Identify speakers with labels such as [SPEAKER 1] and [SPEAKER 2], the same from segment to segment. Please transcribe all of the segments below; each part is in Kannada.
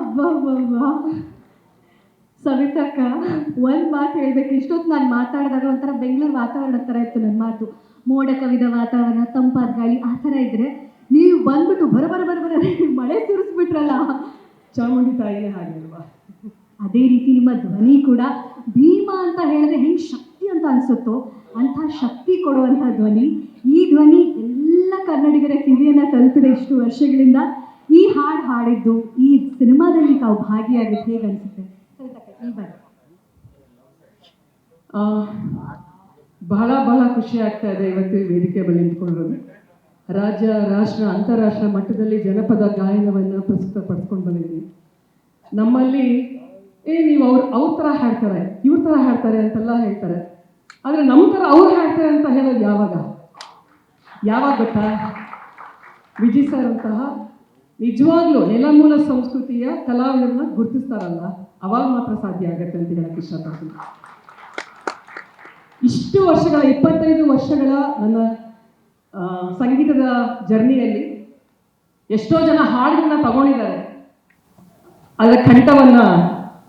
[SPEAKER 1] ಅಬ್ಬಬ್ಬಬ್ಬಾ! ಸವಿತಕ್ಕ ಒಂದು ಮಾತು ಹೇಳ್ಬೇಕು. ಇಷ್ಟೊತ್ತು ನಾನು ಮಾತಾಡಿದಾಗ ಒಂಥರ ಬೆಂಗಳೂರು ವಾತಾವರಣ ಥರ ಇತ್ತು ನನ್ನ ಮಾತು. ಮೋಡ ಕವಿದ ವಾತಾವರಣ, ತಂಪಾದ ಗಾಳಿ ಆ ಥರ ಇದ್ದರೆ ನೀವು ಬಂದ್ಬಿಟ್ಟು ಬರ ಮಳೆ ಸುರಿಸ್ಬಿಟ್ರಲ್ಲ.
[SPEAKER 2] ಚಾಮುಂಡಿ ತಾಯಿನೇ ಹಾಗಿಲ್ವಾ?
[SPEAKER 1] ಅದೇ ರೀತಿ ನಿಮ್ಮ ಧ್ವನಿ ಕೂಡ ಭೀಮ ಅಂತ ಹೇಳಿದ್ರೆ ಹೆಂಗೆ ಶಕ್ತಿ ಅಂತ ಅನಿಸುತ್ತೋ ಅಂಥ ಶಕ್ತಿ ಕೊಡುವಂಥ ಧ್ವನಿ. ಈ ಧ್ವನಿ ಎಲ್ಲ ಕನ್ನಡಿಗರ ಕಿವಿಯನ್ನು ತಲುಪಿದೆ ಇಷ್ಟು ವರ್ಷಗಳಿಂದ. ಈ ಹಾಡು ಹಾಡಿದ್ದು ಈ ಸಿನಿಮಾದಲ್ಲಿ ತಾವು ಭಾಗಿಯಾಗಿದ್ದು ಹೇಗೆ ಅನಿಸುತ್ತೆ? ಈ ಬಾರಿ
[SPEAKER 2] ಬಹಳ ಬಹಳ ಖುಷಿ ಆಗ್ತಾ ಇದೆ ಇವತ್ತು ವೇದಿಕೆ ಬಳಿ ನಿಂತ್ಕೊಳ್ಳೋದು. ರಾಜ್ಯ, ರಾಷ್ಟ್ರ, ಅಂತಾರಾಷ್ಟ್ರ ಮಟ್ಟದಲ್ಲಿ ಜನಪದ ಗಾಯನವನ್ನು ಪ್ರಸ್ತುತಪಡಿಸ್ಕೊಂಡು ಬಂದಿದ್ದೀನಿ. ನಮ್ಮಲ್ಲಿ ನೀವು ಅವ್ರ ಥರ ಹಾಡ್ತಾರೆ, ಇವ್ರ ಥರ ಹಾಡ್ತಾರೆ ಅಂತೆಲ್ಲ ಹೇಳ್ತಾರೆ. ಆದರೆ ನಮ್ಮ ಥರ ಅವ್ರು ಹಾಡ್ತಾರೆ ಅಂತ ಹೇಳೋದು ಯಾವಾಗ ಗೊತ್ತಾ? ವಿಜಯ್ ಸರ್ ಅಂತಹ ನಿಜವಾಗ್ಲೂ ನೆಲಮೂಲ ಸಂಸ್ಕೃತಿಯ ಕಲಾವಿದರನ್ನ ಗುರುತಿಸ್ತಾರಲ್ಲ, ಅವಾಗ ಮಾತ್ರ ಸಾಧ್ಯ ಆಗತ್ತೆ ಅಂತ ಹೇಳಕ್ಕೆ ಇಷ್ಟಪಡ್ತೀನಿ. ಇಷ್ಟು ವರ್ಷಗಳ 25 ವರ್ಷಗಳ ನನ್ನ ಸಂಗೀತದ ಜರ್ನಿಯಲ್ಲಿ ಎಷ್ಟೋ ಜನ ಹಾಡುಗಳನ್ನ ತಗೊಂಡಿದ್ದಾರೆ, ಅದರ ಕಂಠವನ್ನ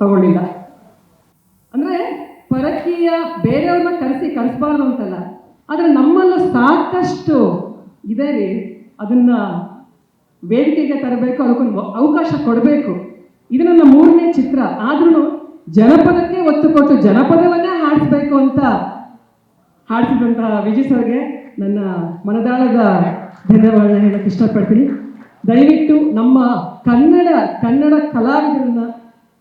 [SPEAKER 2] ತಗೊಂಡಿಲ್ಲ. ಅಂದರೆ ಪರಕೀಯ ಬೇರೆಯವ್ರನ್ನ ಕಳಿಸ್ಬಾರ್ದು ಅಂತಲ್ಲ, ಆದರೆ ನಮ್ಮಲ್ಲೂ ಸಾಕಷ್ಟು ಇದೆ ರೀ, ಅದನ್ನ ವೇದಿಕೆಗೆ ತರಬೇಕು, ಅದಕ್ಕೊಂದು ಅವಕಾಶ ಕೊಡಬೇಕು. ಇದು ನನ್ನ 3ನೇ ಚಿತ್ರ. ಆದ್ರೂ ಜನಪದಕ್ಕೆ ಒತ್ತು ಕೊಟ್ಟು ಜನಪದವನ್ನೇ ಹಾಡಿಸ್ಬೇಕು ಅಂತ ಹಾಡಿಸಿದಂತಹ ವಿಜಯ್ ಸರ್ಗೆ ನನ್ನ ಮನದಾಳದ ಧನ್ಯವಾದ ಹೇಳಕ್ಕೆ ಇಷ್ಟಪಡ್ತೀನಿ. ದಯವಿಟ್ಟು ನಮ್ಮ ಕನ್ನಡ ಕಲಾವಿದರನ್ನ,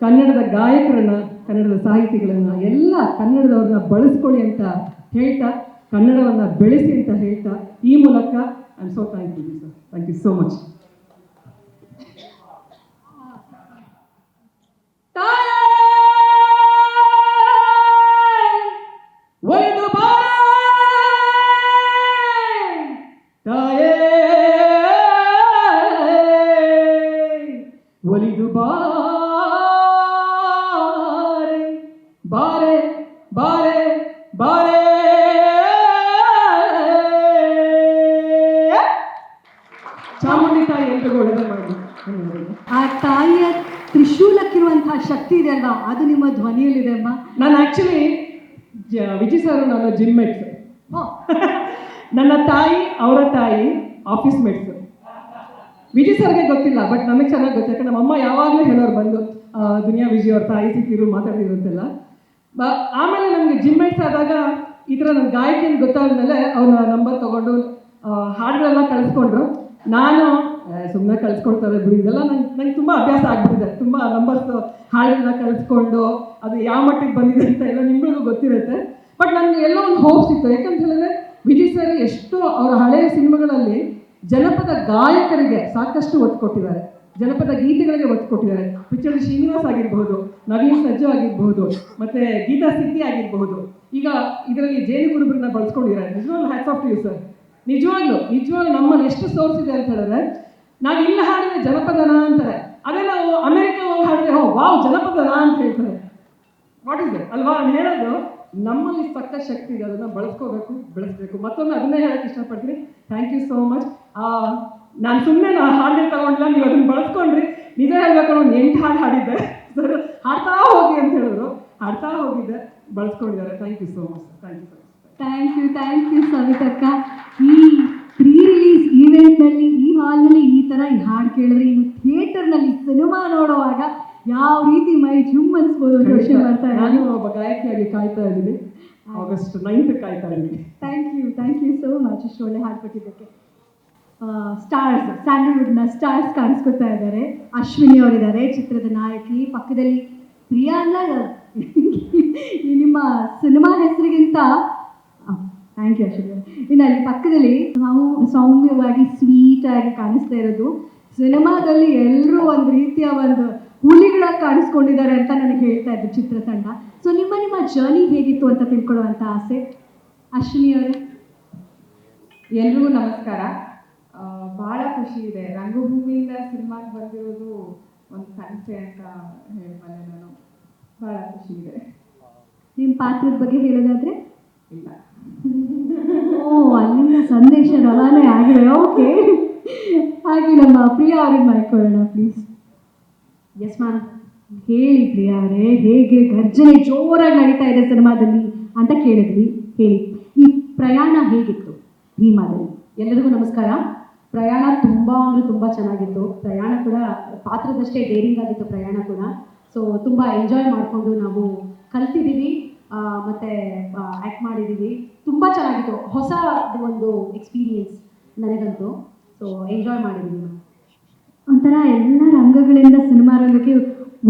[SPEAKER 2] ಕನ್ನಡದ ಗಾಯಕರನ್ನ, ಕನ್ನಡದ ಸಾಹಿತಿಗಳನ್ನ, ಎಲ್ಲ ಕನ್ನಡದವ್ರನ್ನ ಬಳಸ್ಕೊಳ್ಳಿ ಅಂತ ಹೇಳ್ತಾ, ಕನ್ನಡವನ್ನು ಬೆಳೆಸಿ ಅಂತ ಹೇಳ್ತಾ, ಈ ಮೂಲಕ I am so thank you sir. Thank you so much. ಒಲಿದು ಬಾರೆ ಬಾರೆ ಬಾರೆ ಚಾಮುಂಡಿ ತಾಯಿ ಎಲ್ರಿಗೂ ಒಳ್ಳೆದ ಮಾಡಿ.
[SPEAKER 1] ಆ ತಾಯಿಯ ತ್ರಿಶೂಲಕ್ಕಿರುವಂತಹ ಶಕ್ತಿ ಇದೆ ಅಲ್ವಾ, ಅದು ನಿಮ್ಮ ಧ್ವನಿಯಲ್ಲಿದೆ ಅಮ್ಮ.
[SPEAKER 2] ನಾನು ಆ್ಯಕ್ಚುಲಿ ವಿಜಯ್ ಸರ್ ನನ್ನ ಜಿಮ್ ಮೇಟ್ಸ್. ನನ್ನ ತಾಯಿ, ಅವರ ತಾಯಿ ಆಫೀಸ್ ಮೇಟ್ಸ್. ವಿಜಯ್ ಸರ್ಗೆ ಗೊತ್ತಿಲ್ಲ, ಬಟ್ ನಮಗೆ ಚೆನ್ನಾಗಿ ಗೊತ್ತು. ಯಾಕಂದ್ರೆ ನಮ್ಮಮ್ಮ ಯಾವಾಗಲೂ ಹೇಳೋರು ಬಂದು ದುನಿಯಾ ವಿಜಯ್ ಅವ್ರ ತಾಯಿ ಸಿಕ್ಕಿರು ಮಾತಾಡಿದ್ರು ಅಂತೆಲ್ಲ. ಆಮೇಲೆ ನಮಗೆ ಜಿಮ್ ಮೇಟ್ಸ್ ಆದಾಗ ಈ ಥರ ನನ್ನ ಗಾಯಕಿಯನ್ನು ಗೊತ್ತಾದ್ಮೇಲೆ ಅವ್ರ ನಂಬರ್ ತೊಗೊಂಡು ಹಾಡುಗಳೆಲ್ಲ ಕಳಿಸ್ಕೊಂಡ್ರು. ನಾನು ಸುಮ್ಮನೆ ಕಳಿಸ್ಕೊಡ್ತಾರೆ ಬಿಡಿ, ಇದೆಲ್ಲ ನಂಗೆ ತುಂಬ ಅಭ್ಯಾಸ ಆಗ್ಬಿಟ್ಟಿದೆ. ತುಂಬ ನಂಬರ್ಸ್ ಹಾಡುಗಳನ್ನ ಕಳಿಸ್ಕೊಂಡು ಅದು ಯಾವ ಮಟ್ಟಿಗೆ ಬಂದಿದೆ ಅಂತ ಎಲ್ಲ ನಿಮಗೂ ಗೊತ್ತಿರುತ್ತೆ. ಬಟ್ ನನಗೆ ಎಲ್ಲೋ ಒಂದು ಹೋಪ್ಸ್ ಇತ್ತು. ಯಾಕಂತ ಹೇಳಿದ್ರೆ ವಿಜಯ್ ಸರ್ ಎಷ್ಟೋ ಅವರ ಹಳೆಯ ಸಿನಿಮಾಗಳಲ್ಲಿ ಜನಪದ ಗಾಯಕರಿಗೆ ಸಾಕಷ್ಟು ಒತ್ತು ಕೊಟ್ಟಿದ್ದಾರೆ, ಜನಪದ ಗೀತೆಗಳಿಗೆ ಒತ್ತು ಕೊಟ್ಟಿದ್ದಾರೆ. ಪಿಚ್ಚಳ್ಳಿ ಶ್ರೀನಿವಾಸ್ ಆಗಿರ್ಬೋದು, ನವೀನ್ ಸಜ್ಜು ಆಗಿರ್ಬೋದು, ಮತ್ತೆ ಗೀತಾ ಸಿದ್ದಿ ಆಗಿರ್ಬೋದು. ಈಗ ಇದರಲ್ಲಿ ಜೇನು ಕುರುಬರನ್ನ ಬಳಸ್ಕೊಂಡಿದ್ದಾರೆ. ನಿಜವಾಗ್ಲೂ hats off to you sir. ನಿಜವಾಗ್ಲೂ ನಮ್ಮಲ್ಲಿ ಎಷ್ಟು ಸೋರ್ಸ್ ಇದೆ ಅಂತ ಹೇಳಿದ್ರೆ, ನಾವು ಇಲ್ಲಿ ಹಾಡಿದ್ರೆ ಜನಪದನ ಅಂತಾರೆ, ಅದೇ ನಾವು ಅಮೆರಿಕ ಹಾಡಿದ್ರೆ ವಾವ್ ಜನಪದನ ಅಂತ ಹೇಳ್ತಾರೆ. ವಾಟ್ ಇಸ್ ಇಟ್ ಅಲ್ವಾ? ನಾನು ಹೇಳೋದು ನಮ್ಮಲ್ಲಿ ಸಕ್ಕ ಶಕ್ತಿ ಇದೆ, ಅದನ್ನು ಬಳಸ್ಕೋಬೇಕು, ಬೆಳೆಸ್ಬೇಕು. ಮತ್ತೊಮ್ಮೆ ಅದನ್ನೇ ಹೇಳಕ್ಕೆ ಇಷ್ಟಪಡ್ತೀನಿ. Thank you so much. ನಾನು ಸುಮ್ಮನೆ ಹಾಡನ್ನು ತಗೊಂಡಿಲ್ಲ, ನೀವು ಅದನ್ನು ಬಳಸ್ಕೊಂಡ್ರಿ. ನಿಜ ಹೇಳ್ಬೇಕು, ಒಂದು 8 ಹಾಡು ಹಾಡಿದ್ದೆ ಸರ್. ಹಾಡ್ತಾ ಹೋಗಿ ಅಂತ ಹೇಳಿದ್ರು, ಹಾಡ್ತಾ ಹೋಗಿದ್ದೆ, ಬಳಸ್ಕೊಂಡಿದ್ದಾರೆ. Thank you so much. Thank you so much.
[SPEAKER 1] Thank you ಸವಿತಕ್ಕ. ಈ ಪ್ರೀ-ರಿಲೀಸ್ ಈವೆಂಟ್ನಲ್ಲಿ, ಈ ಹಾಲ್ನಲ್ಲಿ ಈ ಥರ ಈ ಹಾಡು ಕೇಳಿದ್ರೆ ಇನ್ನು ಥಿಯೇಟರ್ನಲ್ಲಿ ಸಿನಿಮಾ ನೋಡುವಾಗ ಯಾವ ರೀತಿ ಮೈ ಜುಮ್ ಅನ್ಸ್ಬೋದು ಅಂತ ಯೋಚನೆ ಮಾಡ್ತಾ ಇದ್ದೀನಿ.
[SPEAKER 2] ನಾನು ಒಬ್ಬ ಗಾಯಕಿಯಾಗಿ ಕಾಯ್ತಾ ಇದ್ದೀನಿ. August 9th ಕಾಯ್ತಾ ಇದ್ದೀನಿ.
[SPEAKER 1] ಥ್ಯಾಂಕ್ ಯು ಸೋ ಮಚ್ ಇಷ್ಟು ಒಳ್ಳೆ ಹಾಡು ಕೊಟ್ಟಿದ್ದಕ್ಕೆ. ಸ್ಟಾರ್ಸ್, ಸ್ಯಾಂಡಲ್ವುಡ್ನ ಸ್ಟಾರ್ಸ್ ಕಾಣಿಸ್ಕೊತಾ ಇದ್ದಾರೆ. ಅಶ್ವಿನಿ ಅವರಿದ್ದಾರೆ ಚಿತ್ರದ ನಾಯಕಿ. ಪಕ್ಕದಲ್ಲಿ ಪ್ರಿಯಾ ಅಲ್ಲ, ಈ ನಿಮ್ಮ ಸಿನಿಮಾ ಹೆಸರಿಗಿಂತ ಥ್ಯಾಂಕ್ ಯು ಅಶ್ವಿನಿ. ಇನ್ನು ಅಲ್ಲಿ ಪಕ್ಕದಲ್ಲಿ ನಾವು ಸೌಮ್ಯವಾಗಿ ಸ್ವೀಟಾಗಿ ಕಾಣಿಸ್ತಾ ಇರೋದು. ಸಿನಿಮಾದಲ್ಲಿ ಎಲ್ಲರೂ ಒಂದು ರೀತಿಯ ಒಂದು ಹುಲಿಗಳಾಗಿ ಕಾಣಿಸ್ಕೊಂಡಿದ್ದಾರೆ ಅಂತ ನನಗೆ ಹೇಳ್ತಾ ಇದ್ರು ಚಿತ್ರತಂಡ. ಸೊ ನಿಮ್ಮ ಜರ್ನಿ ಹೇಗಿತ್ತು ಅಂತ ತಿಳ್ಕೊಳ್ಳುವಂಥ ಆಸೆ. ಅಶ್ವಿನಿ ಅವರೇ.
[SPEAKER 3] ಎಲ್ರಿಗೂ ನಮಸ್ಕಾರ. ಭಾಳ ಖುಷಿ ಇದೆ. ರಂಗಭೂಮಿಯಿಂದ ಸಿನಿಮಾಗೆ ಬಂದಿರೋದು ಒಂದು ಕನಸೆ ಅಂತ ಹೇಳ್ಬಲ್ಲೆ ನಾನು. ಭಾಳ ಖುಷಿ ಇದೆ.
[SPEAKER 1] ನಿಮ್ಮ ಪಾತ್ರದ ಬಗ್ಗೆ ಹೇಳೋದಾದ್ರೆ?
[SPEAKER 3] ಇಲ್ಲ,
[SPEAKER 1] ಅಲ್ಲಿಂದ ಸಂದೇಶ ರವಾನೆ ಆಗಿದೆ. ಓಕೆ, ಹಾಗೆ ನಮ್ಮ ಪ್ರಿಯಾ ಅವ್ರಿಗೆ ಮಾಡ್ಕೊಳ್ಳೋಣ ಪ್ಲೀಸ್. Yes ma'am. ಹೇಳಿ ಪ್ರಿಯಾ ಅವರೇ, ಹೇಗೆ ಗರ್ಜನೆ ಜೋರಾಗಿ ನಡೀತಾ ಇದೆ ಸಿನಿಮಾದಲ್ಲಿ ಅಂತ ಕೇಳಿದ್ವಿ. ಹೇಳಿ, ಈ ಪ್ರಯಾಣ ಹೇಗಿತ್ತು ಭೀಮಾದಲ್ಲಿ?
[SPEAKER 4] ಎಲ್ಲರಿಗೂ ನಮಸ್ಕಾರ. ಪ್ರಯಾಣ ತುಂಬ ಅಂದರೆ ತುಂಬ ಚೆನ್ನಾಗಿತ್ತು. ಪ್ರಯಾಣ ಕೂಡ ಪಾತ್ರದಷ್ಟೇ ಡೇರಿಂಗ್ ಆಗಿತ್ತು ಪ್ರಯಾಣ ಕೂಡ. ಸೊ ತುಂಬ ಎಂಜಾಯ್ ಮಾಡಿಕೊಂಡು ನಾವು ಕಲ್ತಿದ್ದೀವಿ ಮತ್ತು ಆ್ಯಕ್ಟ್ ಮಾಡಿದ್ದೀವಿ. ತುಂಬ ಚೆನ್ನಾಗಿತ್ತು, ಹೊಸ ಒಂದು ಎಕ್ಸ್ಪೀರಿಯನ್ಸ್ ನನಗಂತೂ. ಸೊ ಎಂಜಾಯ್ ಮಾಡಿದ್ದೀವಿ ನಾವು.
[SPEAKER 1] ಒಂಥರ ಎಲ್ಲ ರಂಗಗಳಿಂದ ಸಿನಿಮಾ ರಂಗಕ್ಕೆ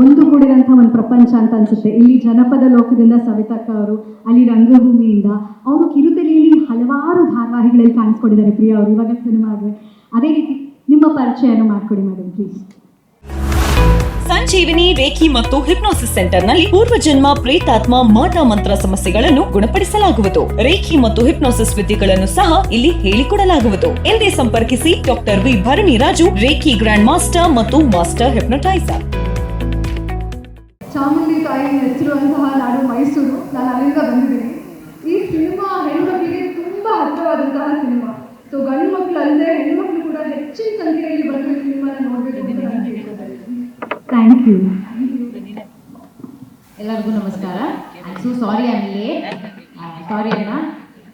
[SPEAKER 1] ಒಂದು ಕೂಡಿದಂಥ ಒಂದು ಪ್ರಪಂಚ ಅಂತ ಅನಿಸುತ್ತೆ. ಇಲ್ಲಿ ಜನಪದ ಲೋಕದಿಂದ ಸವಿತಕ್ಕ ಅವರು, ಅಲ್ಲಿ ರಂಗಭೂಮಿಯಿಂದ ಅವರು ಕಿರುತೆರೆಯಲ್ಲಿ ಹಲವಾರು ಧಾರಾವಾಹಿಗಳಲ್ಲಿ ಕಾಣಿಸ್ಕೊಂಡಿದ್ದಾರೆ ಪ್ರಿಯಾ ಅವರು ಇವಾಗ ಸಿನಿಮಾಗೆ. ಅದೇ ರೀತಿ ನಿಮ್ಮ ಪರಿಚಯನ ಮಾಡಿಕೊಡಿ ಮೇಡಮ್ ಪ್ಲೀಸ್.
[SPEAKER 5] ಸಂಜೀವಿನಿ ರೇಖಿ ಮತ್ತು ಹಿಪ್ನೋಸಿಸ್ ಸೆಂಟರ್ನಲ್ಲಿ ಪೂರ್ವಜನ್ಮ ಪ್ರೇತಾತ್ಮ ಮಾಟ ಮಂತ್ರ ಸಮಸ್ಯೆಗಳನ್ನು ಗುಣಪಡಿಸಲಾಗುವುದು. ರೇಖಿ ಮತ್ತು ಹಿಪ್ನೋಸಿಸ್ ವಿದ್ಯೆಗಳನ್ನು ಸಹ ಇಲ್ಲಿ ಹೇಳಿಕೊಡಲಾಗುವುದು. ಎಂದೇ ಸಂಪರ್ಕಿಸಿ doctor V Bharaniraju, reiki grand master ಮತ್ತು ಮಾಸ್ಟರ್ ಹಿಪ್ನೋಟೈಸರ್.
[SPEAKER 1] ಚಾಮುಂಡಿ ತಾಯಿ ಹೆಸರುವಂತಹ ನಾಡು ಮೈಸೂರು. ನಾನು ಅಲ್ಲಿಂದ ಬಂದಿದ್ದೀನಿ. ಈ ಸಿನಿಮಾ ಹೆಣ್ಮಕ್ಳಿಗೆ ತುಂಬ ಹತ್ತಿರವಾದಂತಹ ಸಿನಿಮಾ. ಸೊ ಗಂಡು ಮಕ್ಕಳು ಅಲ್ಲದೆ ಹೆಣ್ಮಕ್ಳು ಕೂಡ ಹೆಚ್ಚಿನ ಸಂಖ್ಯೆಯಲ್ಲಿ ಬಂದು ಈ ಸಿನಿಮಾನ ನೋಡಬೇಕು ಅಂತ ನಾನು ಕೇಳ್ಕೊಳ್ತೀನಿ. Thank you.
[SPEAKER 6] ಎಲ್ಲರಿಗೂ ನಮಸ್ಕಾರ. I am so sorry I am late. Sorry ಅಣ್ಣ.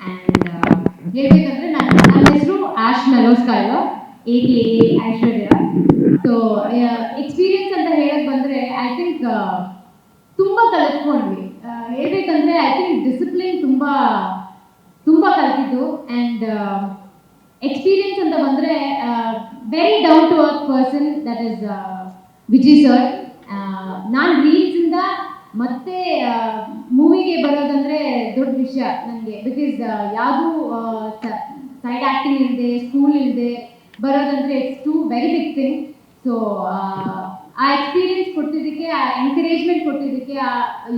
[SPEAKER 6] ಆ್ಯಂಡ್ ಹೇಳ್ಬೇಕಂದ್ರೆ ನನ್ನ ಹೆಸರು ಆಶ್ ಮೆಲೋಸ್ಕಾಯೋ, AKA ಐಶ್ವರ್ಯ. ಸೊ ಎಕ್ಸ್ಪೀರಿಯನ್ಸ್ ಅಂತ ಹೇಳಕ್ ಬಂದರೆ ಐ ಥಿಂಕ್ ತುಂಬ ಕಲಿತ್ಕೊಂಡ್ವಿ. ಹೇಳ್ಬೇಕಂದ್ರೆ ಐ ಥಿಂಕ್ ಡಿಸಿಪ್ಲಿನ್ ತುಂಬ ತುಂಬ ಕಲಿತಿದ್ದು. ಆ್ಯಂಡ್ ಎಕ್ಸ್ಪೀರಿಯನ್ಸ್ ಅಂತ ಬಂದರೆ very down to earth person, that is Vijay sir. ನಾನು ರೀಲ್ಸಿಂದ ಮತ್ತೆ ಮೂವಿಗೆ ಬರೋದಂದರೆ ದೊಡ್ಡ ವಿಷಯ ನನಗೆ. ಬಿಕಾಸ್ ಯಾವುದೂ ಸೈಡ್ ಆ್ಯಕ್ಟಿಂಗ್ ಇಲ್ಲದೆ, ಸ್ಕೂಲ್ ಇಲ್ಲದೆ ಬರೋದಂದರೆ it's to very big thing. So ಆ ಎಕ್ಸ್ಪೀರಿಯನ್ಸ್ ಕೊಟ್ಟಿದ್ದಕ್ಕೆ, ಆ ಎಂಕರೇಜ್ಮೆಂಟ್ ಕೊಟ್ಟಿದ್ದಕ್ಕೆ,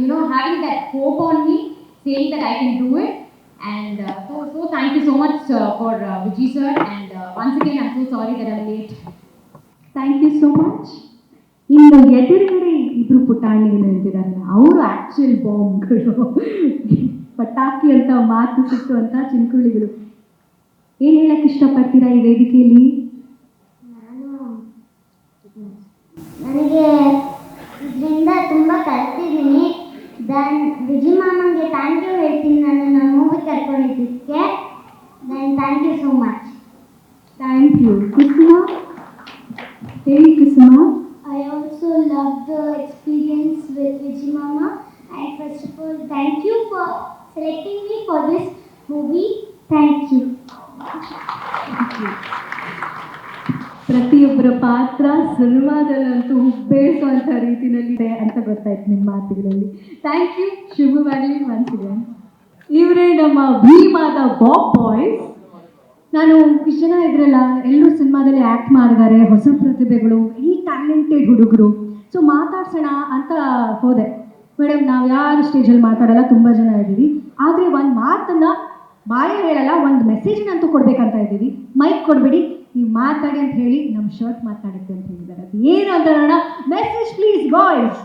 [SPEAKER 6] you know having that hope on me, saying that I can do it. And so thank you so much for Vijay sir, and once again I'm so sorry that I'm late.
[SPEAKER 1] Thank you so much. ಇನ್ನು ಎದುರುಗಡೆ ಇಬ್ಬರು ಪುಟಾಣಿಗಳು ನಿಂತಿದ್ದಾರಲ್ಲ, ಅವರು ಆ್ಯಕ್ಚುಯಲ್ ಬಾಂಬ್ಗಳು, ಪಟಾಕಿ ಅಂತ ಮಾತು ಸಿಕ್ಕುವಂಥ ಚಿನ್ಕುಳಿಗಳು. ಏನು ಹೇಳಕ್ಕೆ ಇಷ್ಟಪಡ್ತೀರಾ ಈ ವೇದಿಕೆಯಲ್ಲಿ?
[SPEAKER 7] ನನಗೆ ಇದರಿಂದ ತುಂಬ ಕಲ್ತಿದ್ದೀನಿ. ದೆನ್ ವಿಜಯ್ ಮಾಮಂಗೆ ಥ್ಯಾಂಕ್ ಯು ಹೇಳ್ತೀನಿ, ನನ್ನ ಮೂವಿ ಕರ್ಕೊಂಡಿದ್ದಕ್ಕೆ. Then thank you so much.
[SPEAKER 1] Thank you. Kusuma, ಹೇಳಿ Kusuma.
[SPEAKER 7] I also love the experience with Vijay Mama, and first of all thank you for selecting me for this movie. Thank you.
[SPEAKER 1] ಪ್ರತಿಯೊಬ್ಬರ ಪಾತ್ರ ಸಿನಿಮಾದಲ್ಲಂತೂ ಹುಬ್ಬೇಳಿಸುವಂಥ ರೀತಿಯಲ್ಲಿದೆ ಅಂತ ಗೊತ್ತಾಯ್ತು ನಿಮ್ಮ ಮಾತುಗಳಲ್ಲಿ. Thank you. ಶುಭವಾಗಲಿ ಮನಸ್ಸಿಗೆ. ಇವರೇ ನಮ್ಮ ಭೀಮಾದ ಬಾಬ್ ಬಾಯ್ಸ್. ನಾನು ಇಷ್ಟು ಜನ ಇದ್ರಲ್ಲ, ಎಲ್ಲರೂ ಸಿನಿಮಾದಲ್ಲಿ ಆ್ಯಕ್ಟ್ ಮಾಡಿದ್ದಾರೆ, ಹೊಸ ಪ್ರತಿಭೆಗಳು, ಈ ಟ್ಯಾಲೆಂಟೆಡ್ ಹುಡುಗರು. ಸೊ ಮಾತಾಡ್ಸೋಣ ಅಂತ ಹೋದೆ. ಮೇಡಮ್, ನಾವು ಯಾರು ಸ್ಟೇಜಲ್ಲಿ ಮಾತಾಡಲ್ಲ, ತುಂಬ ಜನ ಇದ್ದೀವಿ. ಆದರೆ ಒಂದು ಮಾತನ್ನು ಬಾಯೇ ಹೇಳಲ್ಲ, ಒಂದು ಮೆಸೇಜನ್ನಂತೂ ಕೊಡಬೇಕಂತ ಇದ್ದೀವಿ. ಮೈಕ್ ಕೊಡಬೇಡಿ, ನೀವು ಮಾತಾಡಿ ಅಂತ ಹೇಳಿ ನಮ್ಮ ಶರ್ಟ್ ಮಾತಾಡುತ್ತೆ ಅಂತ ಹೇಳಿದ್ದಾರೆ. ಅದು ಏನು ಅಂತ ನೋಡೋಣ. Message please boys.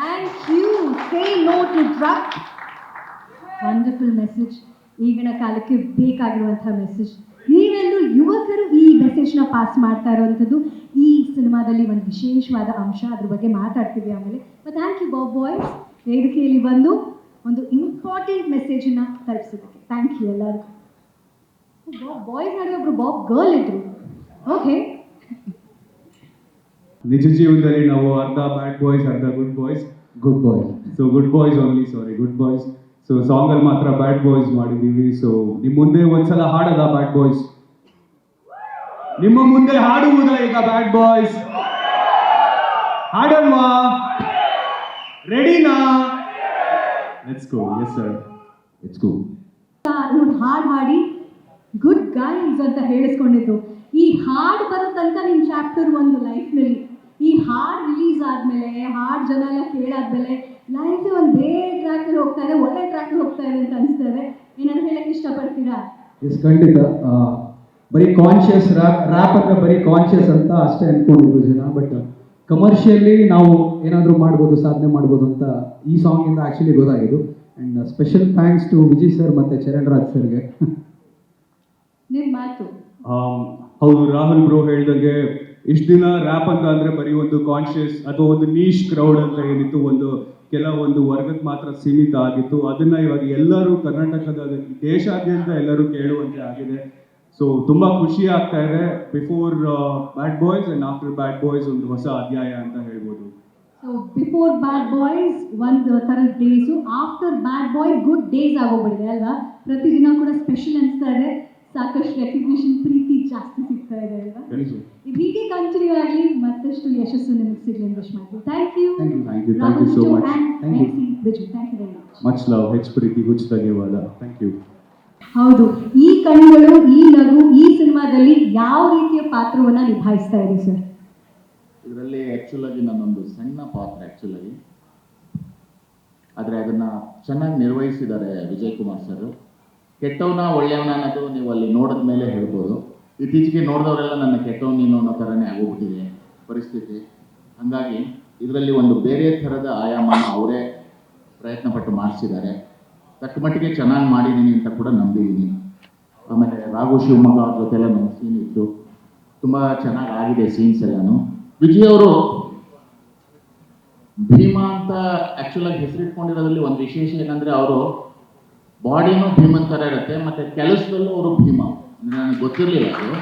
[SPEAKER 1] Thank you. Say no to drugs. Wonderful message. ಈಗಿನ ಕಾಲಕ್ಕೆ ಬೇಕಾಗಿರುವಂಥ ಮೆಸೇಜ್. ನೀವೆಲ್ಲರೂ ಯುವಕರು ಈ ಮೆಸೇಜ್ನ ಪಾಸ್ ಮಾಡ್ತಾ ಇರುವಂಥದ್ದು ಈ ಸಿನಿಮಾದಲ್ಲಿ ಒಂದು ವಿಶೇಷವಾದ ಅಂಶ. ಅದ್ರ ಬಗ್ಗೆ ಮಾತಾಡ್ತೀವಿ ಆಮೇಲೆ. ಥ್ಯಾಂಕ್ ಯು ಬಾಬ್ ಬಾಯ್ಸ್, ವೇದಿಕೆಯಲ್ಲಿ ಬಂದು ಒಂದು ಇಂಪಾರ್ಟೆಂಟ್ ಮೆಸೇಜನ್ನು ತಲುಪಿಸೋದಕ್ಕೆ. ಥ್ಯಾಂಕ್ ಯು ಎಲ್ಲರಿಗೂ. ಬಾಬ್ ಬಾಯ್ಸ್ ನಡುವೆ ಒಬ್ಬರು ಬಾಬ್ ಗರ್ಲ್ ಇದ್ರು. ಓಕೆ.
[SPEAKER 8] ನಿಜ ಜೀವನದಲ್ಲಿ ನಾವು ಅರ್ಧ ಬ್ಯಾಡ್ ಬಾಯ್ಸ್, ಅರ್ಧ good boys. So good boys only, sorry good boys. So ಸಾಂಗಲ್ಲಿ ಮಾತ್ರ ಬ್ಯಾಡ್ ಬಾಯ್ಸ್ ಮಾಡಿದ್ದೀವಿ. ಸೊ ನಿಮ್ಮ ಮುಂದೆ ಒಂದ್ಸಲ ಹಾಡೋದ ಬ್ಯಾಡ್ ಬಾಯ್ಸ್? ನಿಮ್ಮ ಮುಂದೆ ಹಾಡುವುದ ಈಗ ಬ್ಯಾಡ್ ಬಾಯ್ಸ್? ಹಾಡಲ್ವಾ? ರೆಡಿನಾ? Let's go. Yes sir, let's go.
[SPEAKER 1] ಇವ್ರು ಹಾಡು ಹಾಡಿ ಗುಡ್ ಗೈಸ್ ಅಂತ ಹೇಳಿಸ್ಕೊಂಡಿದ್ದು. ಈ ಹಾಡು ಬರೋ ತನಕ ನಿಮ್ಮ ಚಾಪ್ಟರ್ ಒಂದು ಲೈಫ್ನಲ್ಲಿ. ಈ ಹಾಡು ರಿಲೀಸ್ ಆದಮೇಲೆ, ಹಾಡು ಜನ ಎಲ್ಲ ಕೇಳಾದ್ಮೇಲೆ ಲೈಫೇ ಒಂದು ಬೇರೆ ಟ್ರ್ಯಾಕಲ್ಲಿ ಹೋಗ್ತಾ ಇದೆ, ಒಳ್ಳೆ ಟ್ರ್ಯಾಕಲ್ಲಿ ಹೋಗ್ತಾ ಇದೆ ಅಂತ ಅನಿಸ್ತದೆ. ಏನಾದ್ರು ಹೇಳಕ್ಕೆ ಇಷ್ಟಪಡ್ತೀರಾ?
[SPEAKER 9] ಎಸ್, ಖಂಡಿತ. ಬರೀ ಕಾನ್ಷಿಯಸ್ ರ್ಯಾಪ್ ಅಂದರೆ ಬರೀ ಕಾನ್ಷಿಯಸ್ ಅಂತ ಅಷ್ಟೇ ಅಂದ್ಕೊಂಡಿದ್ರು ಜನ. ಬಟ್ ಕಮರ್ಷಿಯಲಿ ನಾವು ಏನಾದರೂ ಮಾಡ್ಬೋದು, ಸಾಧನೆ ಮಾಡ್ಬೋದು ಅಂತ ಈ ಸಾಂಗಿಂದ ಆ್ಯಕ್ಚುಲಿ ಗೊತ್ತಾಗಿದ್ದು. And special thanks to Vijay sir ಮತ್ತು ಚರಣ್ ರಾಜ್ ಸರ್ಗೆ.
[SPEAKER 1] ನಿಮ್ಮ ಮಾತು.
[SPEAKER 8] ಹೌದು, ರಾಹುಲ್ ಬ್ರೋ ಹೇಳ್ದಂಗೆ ಇಷ್ಟು ದಿನ ರ್ಯಾಪ್ ಅಂತ ಅಂದರೆ ಬರೀ ಒಂದು ಕಾನ್ಷಿಯಸ್ ಅಥವಾ ಒಂದು ನೀಶ್ ಕ್ರೌಡ್ ಅಂತ ಏನಿತ್ತು, ಒಂದು ಕೆಲವೊಂದು ವರ್ಗಕ್ಕೆ ಮಾತ್ರ ಸೀಮಿತ ಆಗಿತ್ತು. ಅದನ್ನ ಇವಾಗ ಎಲ್ಲರೂ ಕರ್ನಾಟಕದ ದೇಶಾದ್ಯಂತ ಎಲ್ಲರೂ ಕೇಳುವಂತೆ ಆಗಿದೆ. ಸೊ ತುಂಬ ಖುಷಿ ಆಗ್ತಾ ಇದೆ. Before bad boys and after bad boys ಒಂದು ಹೊಸ ಅಧ್ಯಾಯ ಅಂತ ಹೇಳ್ಬೋದು.
[SPEAKER 1] ಸೊ ಬಿಫೋರ್ ಬ್ಯಾಡ್ ಬಾಯ್ಸ್ ಒಂದು ಥರದ days, after bad boys good days ಆಗೋಗ್ಬಿಟ್ಟಿದೆ ಅಲ್ವಾ? ಪ್ರತಿದಿನ ಕೂಡ ಸ್ಪೆಷಲ್ ಅನಿಸ್ತಾ ಇದೆ, ಸಾಕಷ್ಟು ರೆಕಗ್ನಿಷನ್, ಪ್ರೀತಿ ಜಾಸ್ತಿ ಸಿಗ್ತಾ ಇದೆ ಅಲ್ವಾ? ಇದು ಹೀಗೆ ಕಂಟಿನ್ಯೂ ಆಗಲಿ, ಮತ್ತಷ್ಟು ಯಶಸ್ಸು ನಿಮಗೆ ಸಿಗಲಿ ಅಂತ ವಿಶ್ ಮಾಡ್ತೀವಿ. Thank you
[SPEAKER 8] so much. Thank you.
[SPEAKER 1] Viju, thank you very much.
[SPEAKER 8] Much love, ಹೆಚ್ಚು ಪ್ರೀತಿ, ಹುಚ್ಚು ಧನ್ಯವಾದ. Thank you.
[SPEAKER 1] ಹೌದು, ಈ ಕಣ್ಣುಗಳು, ಈ ನಗು ಈ ಸಿನಿಮಾದಲ್ಲಿ ಯಾವ ರೀತಿಯ ಪಾತ್ರವನ್ನು ನಿಭಾಯಿಸ್ತಾ ಇದೆ ಸರ್?
[SPEAKER 10] ಇದರಲ್ಲಿ ಆ್ಯಕ್ಚುಲಾಗಿ ನಾನೊಂದು ಸಣ್ಣ ಪಾತ್ರ ಆ್ಯಕ್ಚುಲಾಗಿ, ಆದರೆ ಅದನ್ನು ಚೆನ್ನಾಗಿ ನಿರ್ವಹಿಸಿದ್ದಾರೆ ವಿಜಯ್ ಕುಮಾರ್ ಸರ್. ಕೆಟ್ಟವನ ಒಳ್ಳೆಯವನ ಅನ್ನೋದು ನೀವು ಅಲ್ಲಿ ನೋಡಿದ ಮೇಲೆ ಹೇಳ್ಬೋದು. ಇತ್ತೀಚೆಗೆ ನೋಡಿದವರೆಲ್ಲ ನನ್ನ ಕೆಟ್ಟವನು ನೀನು ಅನ್ನೋ ಥರನೇ ಆಗೋಗ್ಬಿಟ್ಟಿದೆ ಪರಿಸ್ಥಿತಿ. ಹಾಗಾಗಿ ಇದರಲ್ಲಿ ಒಂದು ಬೇರೆ ಥರದ ಆಯಾಮನ ಅವರೇ ಪ್ರಯತ್ನಪಟ್ಟು ಮಾಡಿಸಿದ್ದಾರೆ. ತಕ್ಕ ಮಟ್ಟಿಗೆ ಚೆನ್ನಾಗಿ ಮಾಡಿದ್ದೀನಿ ಅಂತ ಕೂಡ ನಂಬಿದ್ದೀನಿ. ಆಮೇಲೆ ರಾಘು ಶಿವಮೊಗ್ಗ ಅವ್ರ ಜೊತೆಲ್ಲ ನಮ್ಮ ಸೀನ್ ಇತ್ತು, ತುಂಬ ಚೆನ್ನಾಗಿ ಆಗಿದೆ ಸೀನ್ಸ್ ಎಲ್ಲನೂ. ವಿಜಯ್ ಅವರು ಭೀಮಾ ಅಂತ ಆ್ಯಕ್ಚುಲಾಗಿ ಹೆಸರಿಟ್ಕೊಂಡಿರೋದ್ರಲ್ಲಿ ಒಂದು ವಿಶೇಷ ಏನಂದರೆ ಅವರು ಬಾಡಿನೂ ಭೀಮನ್ ಥರ ಇರುತ್ತೆ, ಮತ್ತು ಕೆಲಸದಲ್ಲೂ ಅವರು ಭೀಮ. ನನಗೆ ಗೊತ್ತಿರಲಿಲ್ಲ ಅದು.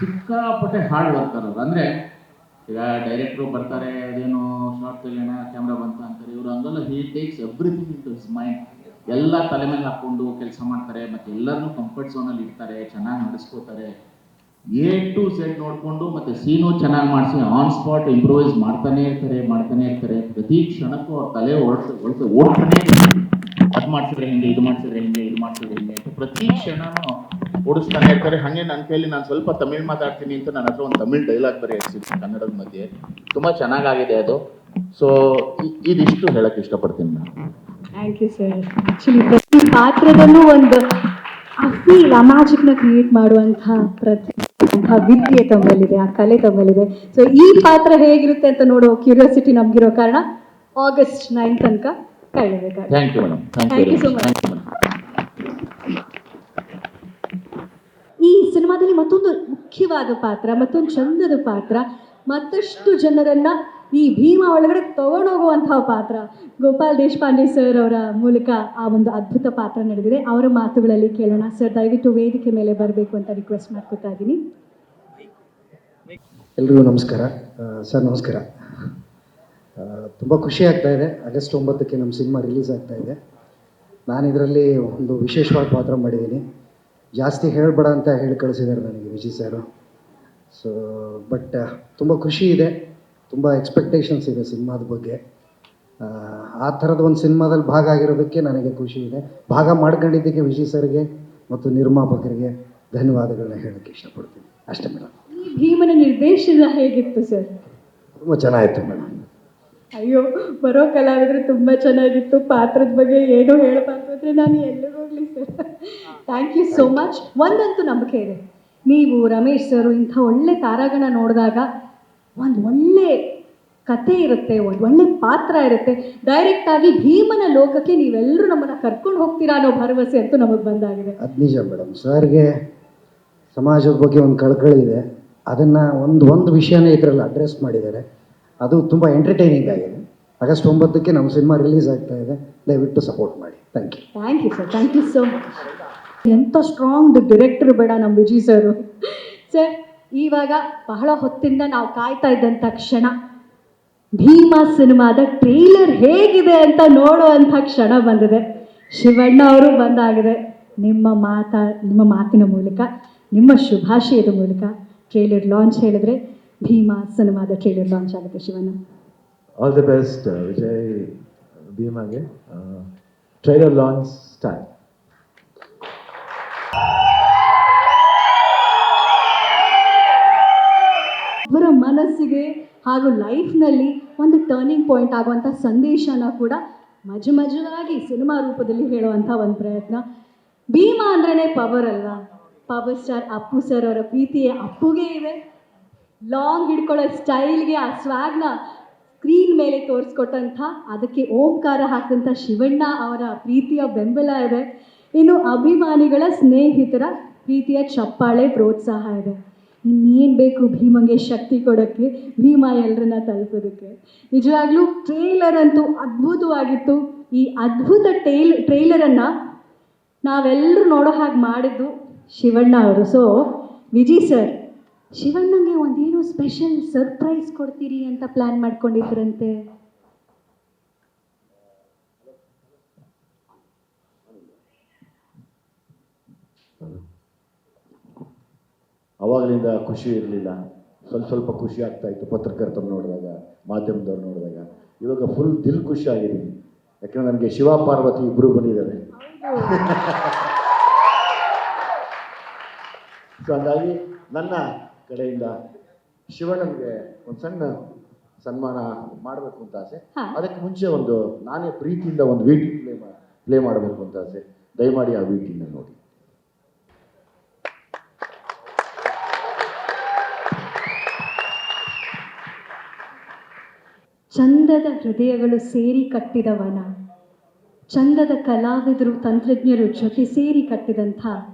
[SPEAKER 10] ಸಿಕ್ಕಾಪಟ್ಟೆ ಹಾರ್ಡ್ ವರ್ಕರ್ ಅವರು. ಅಂದರೆ ಈಗ ಡೈರೆಕ್ಟ್ರು ಬರ್ತಾರೆ, ಅದೇನೋ ಶಾರ್ಟ್ ತೆಗೆಯೋಣ, ಕ್ಯಾಮ್ರಾ ಬಂತ ಅಂತಾರೆ. ಇವರು ಹಂಗಲ್ಲ, he takes everything into his mind. ಎಲ್ಲ ತಲೆ ಮೇಲೆ ಹಾಕ್ಕೊಂಡು ಕೆಲಸ ಮಾಡ್ತಾರೆ, ಮತ್ತು ಎಲ್ಲರನ್ನೂ ಕಂಫರ್ಟ್ ಝೋನಲ್ಲಿ ಇಡ್ತಾರೆ, ಚೆನ್ನಾಗಿ ನಡೆಸ್ಕೋತಾರೆ. A to Z ನೋಡಿಕೊಂಡು ಮತ್ತು ಸೀನು ಚೆನ್ನಾಗಿ ಮಾಡಿಸಿ ಆನ್ ಸ್ಪಾಟ್ ಇಂಪ್ರೂವೈಸ್ ಮಾಡ್ತಾನೆ ಇರ್ತಾರೆ. ಪ್ರತಿ ಕ್ಷಣಕ್ಕೂ ಅವ್ರ ತಲೆ ಓಡ್ತಾನೆ ಅದು ಮಾಡಿಸಿದ್ರೆ ಹಿಂಗೆ, ಇದು ಮಾಡಿಸಿದ್ರೆ ಹಿಂಗೆ, ಇದು ಮಾಡಿಸಿದ್ರೆ ಹಿಂಗೆ ಅಂತ ಪ್ರತಿ ಕ್ಷಣನೂ ಓಡಿಸ್ತಾನೆ ಇರ್ತಾರೆ. ಹಾಗೆ ನನ್ನ ಕೈಲಿ ನಾನು ಸ್ವಲ್ಪ ತಮಿಳ್ ಮಾತಾಡ್ತೀನಿ ಅಂತ ನನ್ನ ಹತ್ರ ಒಂದು ತಮಿಳ್ ಡೈಲಾಗ್ ಬರೀ ಹಾಕ್ಸಿದ್ದೀನಿ ಕನ್ನಡದ ಮಧ್ಯೆ. ತುಂಬ ಚೆನ್ನಾಗಾಗಿದೆ ಅದು. ಸೊ ಇದಿಷ್ಟು ಹೇಳಕ್ಕೆ ಇಷ್ಟಪಡ್ತೀನಿ ನಾನು.
[SPEAKER 1] Thank you sir. ಆ್ಯಕ್ಚುಲಿ ಪ್ರತಿ ಪಾತ್ರದಲ್ಲೂ ಒಂದು ಫೀಲ್, ಆ ಮ್ಯಾಜಿಕ್ನ ಕ್ರಿಯೇಟ್ ಮಾಡುವಂಥ ವಿದ್ಯೆ ತಮ್ಮಲ್ಲಿದೆ, ಆ ಕಲೆ ತಮ್ಮಲ್ಲಿದೆ. ಸೊ ಈ ಪಾತ್ರ ಹೇಗಿರುತ್ತೆ ಅಂತ ನೋಡೋ ಕ್ಯೂರಿಯಾಸಿಟಿ ನಮಗಿರೋ ಕಾರಣ August 9 ತನಕ ಕಾಯಬೇಕಾಗುತ್ತೆ.
[SPEAKER 10] Thank you madam.
[SPEAKER 1] Thank you so much. ಈ ಸಿನಿಮಾದಲ್ಲಿ ಮತ್ತೊಂದು ಮುಖ್ಯವಾದ ಪಾತ್ರ, ಮತ್ತೊಂದು ಚಂದದ ಪಾತ್ರ, ಮತ್ತಷ್ಟು ಜನರನ್ನ ಈ ಭೀಮಾ ಒಳಗಡೆ ತಗೊಂಡೋಗುವಂತಹ ಪಾತ್ರ ಗೋಪಾಲ್ ದೇಶಪಾಂಡೆ ಸರ್ ಅವರ ಮೂಲಕ ಆ ಒಂದು ಅದ್ಭುತ ಪಾತ್ರ ನಡೆದಿದೆ. ಅವರ ಮಾತುಗಳಲ್ಲಿ ಕೇಳೋಣ. ಸರ್, ದಯವಿಟ್ಟು ವೇದಿಕೆ ಮೇಲೆ ಬರಬೇಕು ಅಂತ ರಿಕ್ವೆಸ್ಟ್ ಮಾಡ್ಕೊತಾ ಇದ್ದೀನಿ.
[SPEAKER 11] ಎಲ್ರಿಗೂ ನಮಸ್ಕಾರ. ಸರ್ ನಮಸ್ಕಾರ. ತುಂಬ ಖುಷಿ ಆಗ್ತಾ ಇದೆ. August 9ಕ್ಕೆ ನಮ್ಮ ಸಿನಿಮಾ ರಿಲೀಸ್ ಆಗ್ತಾ ಇದೆ. ನಾನು ಇದರಲ್ಲಿ ಒಂದು ವಿಶೇಷವಾದ ಪಾತ್ರ ಮಾಡಿದ್ದೀನಿ. ಜಾಸ್ತಿ ಹೇಳಬೇಡ ಅಂತ ಹೇಳಿ ಕಳಿಸಿದ್ದಾರೆ ನನಗೆ ವಿಜಯ್ ಸರು. ಸೊ ಬಟ್ ತುಂಬ ಖುಷಿ ಇದೆ, ತುಂಬ ಎಕ್ಸ್ಪೆಕ್ಟೇಷನ್ಸ್ ಇದೆ ಸಿನಿಮಾದ ಬಗ್ಗೆ. ಆ ಥರದ ಒಂದು ಸಿನಿಮಾದಲ್ಲಿ ಭಾಗ ಆಗಿರೋದಕ್ಕೆ ನನಗೆ ಖುಷಿ ಇದೆ. ಭಾಗ ಮಾಡ್ಕೊಂಡಿದ್ದಕ್ಕೆ ವಿಜಯ್ ಸರ್ಗೆ ಮತ್ತು ನಿರ್ಮಾಪಕರಿಗೆ ಧನ್ಯವಾದಗಳನ್ನ ಹೇಳೋಕ್ಕೆ ಇಷ್ಟಪಡ್ತೀನಿ. ಅಷ್ಟೇ ಮೇಡಮ್.
[SPEAKER 1] ಈ ಭೀಮನ ನಿರ್ದೇಶನ ಹೇಗಿತ್ತು ಸರ್?
[SPEAKER 11] ತುಂಬ ಚೆನ್ನಾಗಿತ್ತು ಮೇಡಮ್.
[SPEAKER 1] ಅಯ್ಯೋ, ಬರೋ ಕಲಾವಿದರು ತುಂಬ ಚೆನ್ನಾಗಿತ್ತು. ಪಾತ್ರದ ಬಗ್ಗೆ ಏನೋ ಹೇಳಬಾರ್ದು ಅಂದರೆ ನಾನು ಎಲ್ಲಿಗೆ ಹೋಗಲಿ sir. Thank you so much. ಒಂದಂತೂ ನಂಬಿಕೆ ಇದೆ, ನೀವು ರಮೇಶ್ ಸರು ಇಂಥ ಒಳ್ಳೆ ತಾರಾಗಣ ನೋಡಿದಾಗ ಒಂದು ಒಳ್ಳೆ ಕತೆ ಇರುತ್ತೆ, ಒಂದು ಒಳ್ಳೆ ಪಾತ್ರ ಇರುತ್ತೆ. ಡೈರೆಕ್ಟಾಗಿ ಭೀಮನ ಲೋಕಕ್ಕೆ ನೀವೆಲ್ಲರೂ ನಮ್ಮನ್ನು ಕರ್ಕೊಂಡು ಹೋಗ್ತೀರಾ ಅನ್ನೋ ಭರವಸೆ ಅಂತೂ ನಮಗೆ ಬಂದಾಗಿದೆ.
[SPEAKER 11] ಅದು ನಿಜ ಮೇಡಮ್. ಸರ್ಗೆ ಸಮಾಜದ ಬಗ್ಗೆ ಒಂದು ಕಳಕಳಿ ಇದೆ. ಅದನ್ನು ಒಂದು ವಿಷಯನೇ ಇದರಲ್ಲಿ ಅಡ್ರೆಸ್ ಮಾಡಿದ್ದಾರೆ. ಅದು ತುಂಬ ಎಂಟರ್ಟೈನಿಂಗ್ ಆಗಿದೆ. August 9ಕ್ಕೆ ನಮ್ಮ ಸಿನಿಮಾ ರಿಲೀಸ್ ಆಗ್ತಾ ಇದೆ. ದಯವಿಟ್ಟು ಸಪೋರ್ಟ್ ಮಾಡಿ. Thank you.
[SPEAKER 1] Thank you sir. Thank you so much. ಎಂಥ ಸ್ಟ್ರಾಂಗ್ ಡೈರೆಕ್ಟರ್ ಬೇಡ ನಮ್ಮ ವಿಜಯ್ ಸರು. ಸರ್, ಇವಾಗ ಬಹಳ ಹೊತ್ತಿಂದ ನಾವು ಕಾಯ್ತಾ ಇದ್ದಂಥ ಕ್ಷಣ, ಭೀಮಾ ಸಿನಿಮಾದ ಟ್ರೈಲರ್ ಹೇಗಿದೆ ಅಂತ ನೋಡುವಂಥ ಕ್ಷಣ ಬಂದಿದೆ. ಶಿವಣ್ಣ ಅವರು ಬಂದಾಗಿದೆ. ನಿಮ್ಮ ಮಾತಿನ ಮೂಲಕ, ನಿಮ್ಮ ಶುಭಾಶಯದ ಮೂಲಕ ಟ್ರೈಲರ್ ಲಾಂಚ್ ಹೇಳಿದ್ರೆ ಭೀಮಾ ಸಿನಿಮಾದ ಟ್ರೈಲರ್ ಲಾಂಚ್ ಆಗುತ್ತೆ. Shivanna,
[SPEAKER 12] all the best Vijay ಭೀಮಾಗೆ. Trailer launch start.
[SPEAKER 1] ಅವರ ಮನಸ್ಸಿಗೆ ಹಾಗೂ ಲೈಫ್ನಲ್ಲಿ ಒಂದು ಟರ್ನಿಂಗ್ ಪಾಯಿಂಟ್ ಆಗುವಂಥ ಸಂದೇಶನ ಕೂಡ ಮಜವಾಗಿ ಸಿನಿಮಾ ರೂಪದಲ್ಲಿ ಹೇಳುವಂಥ ಒಂದು ಪ್ರಯತ್ನ. ಭೀಮಾ ಅಂದ್ರೇ ಪವರ್ ಅಲ್ವಾ? ಪವರ್ ಸ್ಟಾರ್ ಅಪ್ಪು ಸರ್ ಅವರ ಪ್ರೀತಿಯೇ ಅಪ್ಪುಗೆ ಇದೆ, ಲಾಂಗ್ ಹಿಡ್ಕೊಳ್ಳೋ ಸ್ಟೈಲ್ಗೆ ಆ ಸ್ವಾಗ್ನ ಸ್ಕ್ರೀನ್ ಮೇಲೆ ತೋರಿಸ್ಕೊಟ್ಟಂಥ, ಅದಕ್ಕೆ ಓಂಕಾರ ಹಾಕಂಥ ಶಿವಣ್ಣ ಅವರ ಪ್ರೀತಿಯ ಬೆಂಬಲ ಇದೆ. ಇನ್ನು ಅಭಿಮಾನಿಗಳ ಸ್ನೇಹಿತರ ಪ್ರೀತಿಯ ಚಪ್ಪಾಳೆ ಪ್ರೋತ್ಸಾಹ ಇದೆ. ಇನ್ನೇನು ಬೇಕು ಭೀಮಂಗೆ ಶಕ್ತಿ ಕೊಡೋಕ್ಕೆ, ಭೀಮ ಎಲ್ಲರನ್ನ ತಲುಪೋದಕ್ಕೆ. ನಿಜವಾಗ್ಲೂ ಟ್ರೇಲರ್ ಅಂತೂ ಅದ್ಭುತವಾಗಿತ್ತು. ಈ ಅದ್ಭುತ ಟ್ರೇಲರನ್ನು ನಾವೆಲ್ಲರೂ ನೋಡೋ ಹಾಗೆ ಮಾಡಿದ್ದು ಶಿವಣ್ಣ ಅವರು. ಸೊ ವಿಜಯ್ ಸರ್, ಶಿವಣ್ಣಂಗೆ ಒಂದೇನೋ ಸ್ಪೆಷಲ್ ಸರ್ಪ್ರೈಸ್ ಕೊಡ್ತೀರಿ ಅಂತ ಪ್ಲ್ಯಾನ್ ಮಾಡ್ಕೊಂಡಿದ್ರಂತೆ.
[SPEAKER 13] ಅವಾಗಲಿಂದ ಖುಷಿ ಇರಲಿಲ್ಲ, ಸ್ವಲ್ಪ ಖುಷಿ ಆಗ್ತಾ ಇತ್ತು ಪತ್ರಕರ್ತರು ನೋಡಿದಾಗ, ಮಾಧ್ಯಮದವ್ರು ನೋಡಿದಾಗ. ಇವಾಗ ಫುಲ್ ದಿಲ್ ಖುಷಿ ಆಗಿದ್ದೀನಿ, ಯಾಕಂದರೆ ನನಗೆ ಶಿವ ಪಾರ್ವತಿ ಇಬ್ಬರು ಬಂದಿದ್ದಾರೆ. ಸೊ ಹಾಗಾಗಿ ನನ್ನ ಕಡೆಯಿಂದ ಶಿವಣ್ಣನಿಗೆ ಒಂದು ಸಣ್ಣ ಸನ್ಮಾನ ಮಾಡಬೇಕು ಅಂತ ಆಸೆ. ಅದಕ್ಕೆ ಮುಂಚೆ ನಾನೇ ಪ್ರೀತಿಯಿಂದ ಒಂದು ವೀಟಿ ಪ್ಲೇ ಮಾಡಬೇಕು ಅಂತ ಆಸೆ. ದಯಮಾಡಿ ಆ ವೀಟಿನ ನೋಡಿ.
[SPEAKER 1] ಚಂದದ ಹೃದಯಗಳು ಸೇರಿ ಕಟ್ಟಿದ ವನ, ಚಂದದ ಕಲಾವಿದರು ತಂತ್ರಜ್ಞರು ಜೊತೆ ಸೇರಿ ಕಟ್ಟಿದಂಥ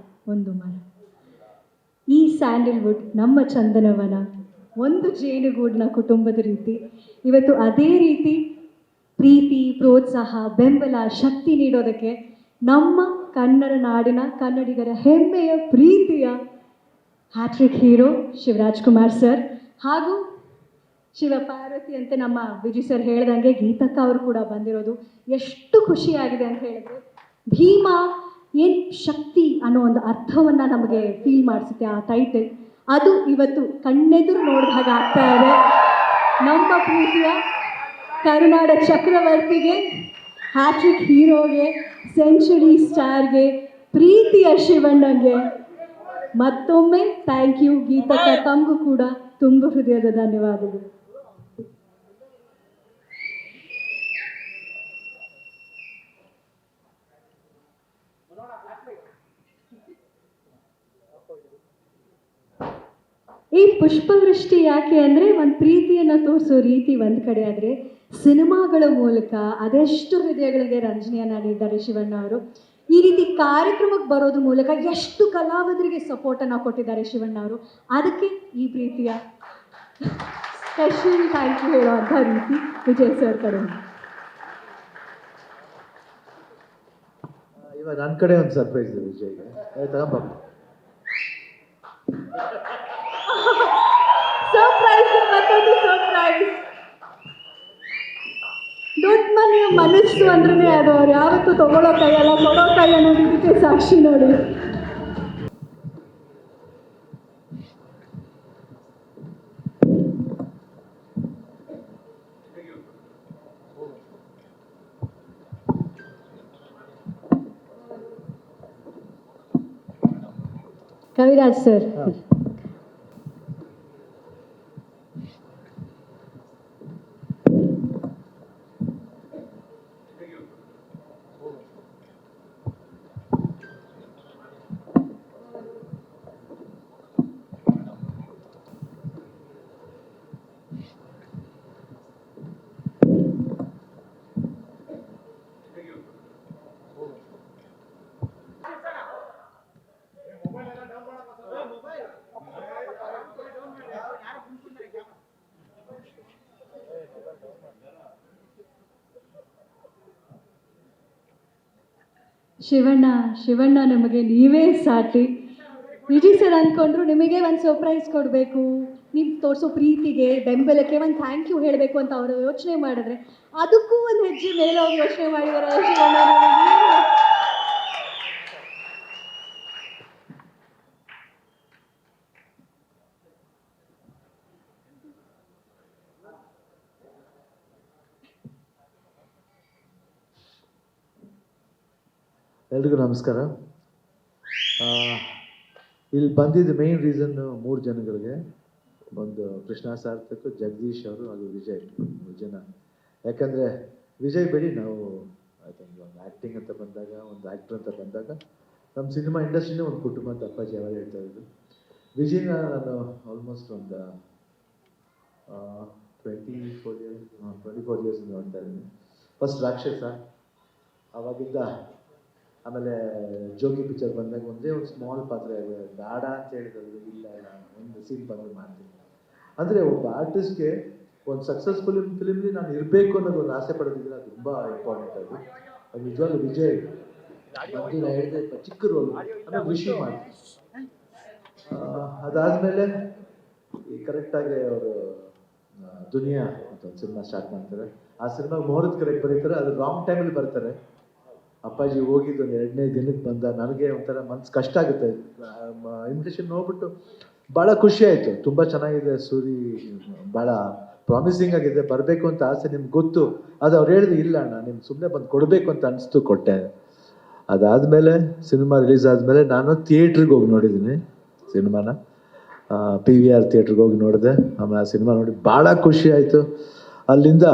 [SPEAKER 1] ಒಂದು ಮರ. ಈ ಸ್ಯಾಂಡಲ್ವುಡ್ ನಮ್ಮ ಚಂದನವನ, ಒಂದು ಜೇನುಗೂಡಿನ ಕುಟುಂಬದ ರೀತಿ. ಇವತ್ತು ಅದೇ ರೀತಿ ಪ್ರೀತಿ, ಪ್ರೋತ್ಸಾಹ, ಬೆಂಬಲ, ಶಕ್ತಿ ನೀಡೋದಕ್ಕೆ ನಮ್ಮ ಕನ್ನಡ ನಾಡಿನ ಕನ್ನಡಿಗರ ಹೆಮ್ಮೆಯ ಪ್ರೀತಿಯ ಹ್ಯಾಟ್ರಿಕ್ ಹೀರೋ ಶಿವರಾಜ್ಕುಮಾರ್ ಸರ್ ಹಾಗೂ ಶಿವ ಪಾರ್ವತಿ ಅಂತ ನಮ್ಮ ವಿಜಯ್ ಸರ್ ಹೇಳ್ದಂಗೆ ಗೀತಕ್ಕ ಅವರು ಕೂಡ ಬಂದಿರೋದು ಎಷ್ಟು ಖುಷಿಯಾಗಿದೆ ಅಂತ ಹೇಳಿದ್ರೆ, ಭೀಮ ಏನು ಶಕ್ತಿ ಅನ್ನೋ ಒಂದು ಅರ್ಥವನ್ನು ನಮಗೆ ಫೀಲ್ ಮಾಡಿಸುತ್ತೆ ಆ ಟೈಟಲ್. ಅದು ಇವತ್ತು ಕಣ್ಣೆದುರು ನೋಡಿದ ಹಾಗೆ ಆಗ್ತಾ ಇದೆ. ನಮ್ಮ ಪ್ರೀತಿಯ ಕರುನಾಡ ಚಕ್ರವರ್ತಿಗೆ, ಹ್ಯಾಟ್ರಿಕ್ ಹೀರೋಗೆ, ಸೆಂಚುರಿ ಸ್ಟಾರ್ಗೆ, ಪ್ರೀತಿಯ ಶಿವಣ್ಣಗೆ ಮತ್ತೊಮ್ಮೆ ಥ್ಯಾಂಕ್ ಯು. ಗೀತಕ್ಕ, ತಮಗೂ ಕೂಡ ತುಂಬ ಹೃದಯದ ಧನ್ಯವಾದಗಳು. ಈ ಪುಷ್ಪವೃಷ್ಟಿ ಯಾಕೆ ಅಂದರೆ, ಒಂದು ಪ್ರೀತಿಯನ್ನು ತೋರಿಸೋ ರೀತಿ ಒಂದು ಕಡೆ ಆದರೆ, ಸಿನಿಮಾಗಳ ಮೂಲಕ ಅದೆಷ್ಟು ಹೃದಯಗಳಿಗೆ ರಂಜನೆಯನ್ನು ನೀಡಿದ್ದಾರೆ ಶಿವಣ್ಣ ಅವರು. ಈ ರೀತಿ ಕಾರ್ಯಕ್ರಮಕ್ಕೆ ಬರೋದ್ರ ಮೂಲಕ ಎಷ್ಟು ಕಲಾವಿದರಿಗೆ ಸಪೋರ್ಟನ್ನು ಕೊಟ್ಟಿದ್ದಾರೆ ಶಿವಣ್ಣ ಅವರು. ಅದಕ್ಕೆ ಈ ಪ್ರೀತಿಯ ಸ್ಪೆಷಲ್ ಥ್ಯಾಂಕ್ ಯು ಹೇಳುವಂಥ ರೀತಿ ವಿಜಯ್ ಸರ್ ಕಡೆ.
[SPEAKER 12] ಇವಾಗ ನನ್ನ ಕಡೆ ಒಂದು ಸರ್ಪ್ರೈಸ್ ಇದೆ ವಿಜಯ್ಗೆ, ಆಯ್ತಾ?
[SPEAKER 1] ಸರ್ಪ್ರೈಸ್, ಮತ್ತೊಂದು ಸರ್ಪ್ರೈಸ್. ದೊಡ್ಡ ಮನೆಯ ಮನಸ್ಸು ಅಂದ್ರೆ ಅದು ಅವ್ರು ಯಾವತ್ತೂ ತಗೊಳ್ಳೋ ಕೈಯಲ್ಲ, ಕೊಡೋ ಕೈ ಅನ್ನೋದಕ್ಕೆ ಸಾಕ್ಷಿ ನೋಡಿ. ಕವಿರಾಜ್ ಸರ್, ಶಿವಣ್ಣ ನಮಗೆ ನೀವೇ ಸಾಟಿ. ವಿಜಯ್ ಸರ್ ಅಂದ್ಕೊಂಡ್ರು ನಿಮಗೆ ಒಂದು ಸರ್ಪ್ರೈಸ್ ಕೊಡಬೇಕು, ನೀವು ತೋರಿಸೋ ಪ್ರೀತಿಗೆ, ಬೆಂಬಲಕ್ಕೆ ಒಂದು ಥ್ಯಾಂಕ್ ಯು ಹೇಳಬೇಕು ಅಂತ ಅವರು ಯೋಚನೆ ಮಾಡಿದ್ರೆ, ಅದಕ್ಕೂ ಒಂದು ಹೆಜ್ಜೆ ಮೇಲೆ ಅವ್ರು ಯೋಚನೆ ಮಾಡಿದ್ದಾರೆ ಶಿವಣ್ಣ.
[SPEAKER 12] ಎಲ್ರಿಗೂ ನಮಸ್ಕಾರ. ಇಲ್ಲಿ ಬಂದಿದ್ದ ಮೇನ್ ರೀಸನ್ 3 ಜನಗಳಿಗೆ. ಒಂದು ಕೃಷ್ಣ ಸಾರ್ಥಕ್, ಜಗದೀಶ್ ಅವರು ಹಾಗೂ ವಿಜಯ್ 3 ಜನ. ಯಾಕಂದರೆ ವಿಜಯ್ ಬೇಡಿ ನಾವು ಒಂದು ಆ್ಯಕ್ಟಿಂಗ್ ಅಂತ ಬಂದಾಗ, ಒಂದು ಆ್ಯಕ್ಟ್ರ್ ಅಂತ ಬಂದಾಗ ನಮ್ಮ ಸಿನಿಮಾ ಇಂಡಸ್ಟ್ರಿನೇ ಒಂದು ಕುಟುಂಬ ಅಂತ ಅಪ್ಪಾಜಿ ಯಾವಾಗ ಹೇಳ್ತಾ ಇದ್ರು. ವಿಜಯ್ನ ನಾನು ಆಲ್ಮೋಸ್ಟ್ ಒಂದು ಟ್ವೆಂಟಿ ಫೋರ್ ಇಯರ್ಸ್ ನೋಡ್ತಾ ಇದ್ದೀನಿ. ಫಸ್ಟ್ ರಾಕ್ಷಸ, ಆವಾಗಿಂದ ಆಮೇಲೆ ಜೋಗಿ ಪಿಕ್ಚರ್ ಬಂದಾಗ ಒಂದೇ ಒಂದು ಸ್ಮಾಲ್ ಪಾತ್ರೆ ಬೇಡ ಅಂತ ಹೇಳಿದ್ರು, ಇಲ್ಲ ಒಂದು ಸೀನ್ ಬಂದು ಮಾಡ್ತೀನಿ. ಅಂದರೆ ಒಬ್ಬ ಆರ್ಟಿಸ್ಟ್ಗೆ ಒಂದು ಸಕ್ಸಸ್ಫುಲ್ ಫಿಲಿಮ್ಲಿ ನಾನು ಇರಬೇಕು ಅನ್ನೋದು ಒಂದು ಆಸೆ ಪಡೋದಿಲ್ಲ, ತುಂಬ ಇಂಪಾರ್ಟೆಂಟ್ ಅದು. ನಿಜವಾಗ್ಲೂ ವಿಜಯ್ ಬಂದು ನಾನು ಹೇಳಿದೆ ಚಿಕ್ಕ ರೋಲ್ ಆಮೇಲೆ ವಿಶ್ ಮಾಡ್ತೀನಿ. ಅದಾದಮೇಲೆ ಈ ಕರೆಕ್ಟಾಗಿ ಅವರು ದುನಿಯಾ ಅಂತ ಒಂದು ಸಿನಿಮಾ ಸ್ಟಾರ್ಟ್ ಮಾಡ್ತಾರೆ. ಆ ಸಿನಿಮಾ ಮುಹೂರ್ತ ಕರೆಕ್ಟ್ ಬರೀತಾರೆ, ಅದು ರಾಂಗ್ ಟೈಮಲ್ಲಿ ಬರ್ತಾರೆ. ಅಪ್ಪಾಜಿ ಹೋಗಿದ್ದು ಒಂದು 2ನೇ ದಿನಕ್ಕೆ ಬಂದ, ನನಗೆ ಒಂಥರ ಮನ್ಸು ಕಷ್ಟ ಆಗುತ್ತೆ. ಇನ್ವಿಟೇಷನ್ ನೋಡ್ಬಿಟ್ಟು ಭಾಳ ಖುಷಿ ಆಯಿತು, ತುಂಬ ಚೆನ್ನಾಗಿದೆ ಸೂರಿ, ಭಾಳ ಪ್ರಾಮಿಸಿಂಗ್ ಆಗಿದೆ, ಬರಬೇಕು ಅಂತ ಆಸೆ, ನಿಮ್ಗೆ ಗೊತ್ತು. ಅದು ಅವ್ರು ಹೇಳಿದ್ರು, ಇಲ್ಲ ಅಣ್ಣ ನಿಮ್ಗೆ ಸುಮ್ಮನೆ ಬಂದು ಕೊಡಬೇಕು ಅಂತ ಅನಿಸ್ತು, ಕೊಟ್ಟೆ. ಅದಾದಮೇಲೆ ಸಿನಿಮಾ ರಿಲೀಸ್ ಆದಮೇಲೆ ನಾನು ಥಿಯೇಟ್ರಿಗೆ ಹೋಗಿ ನೋಡಿದ್ದೀನಿ ಸಿನಿಮಾನ, PVR ಥಿಯೇಟ್ರಿಗೆ ಹೋಗಿ ನೋಡಿದೆ. ಆಮೇಲೆ ಆ ಸಿನಿಮಾ ನೋಡಿ ಭಾಳ ಖುಷಿ ಆಯಿತು. ಅಲ್ಲಿಂದ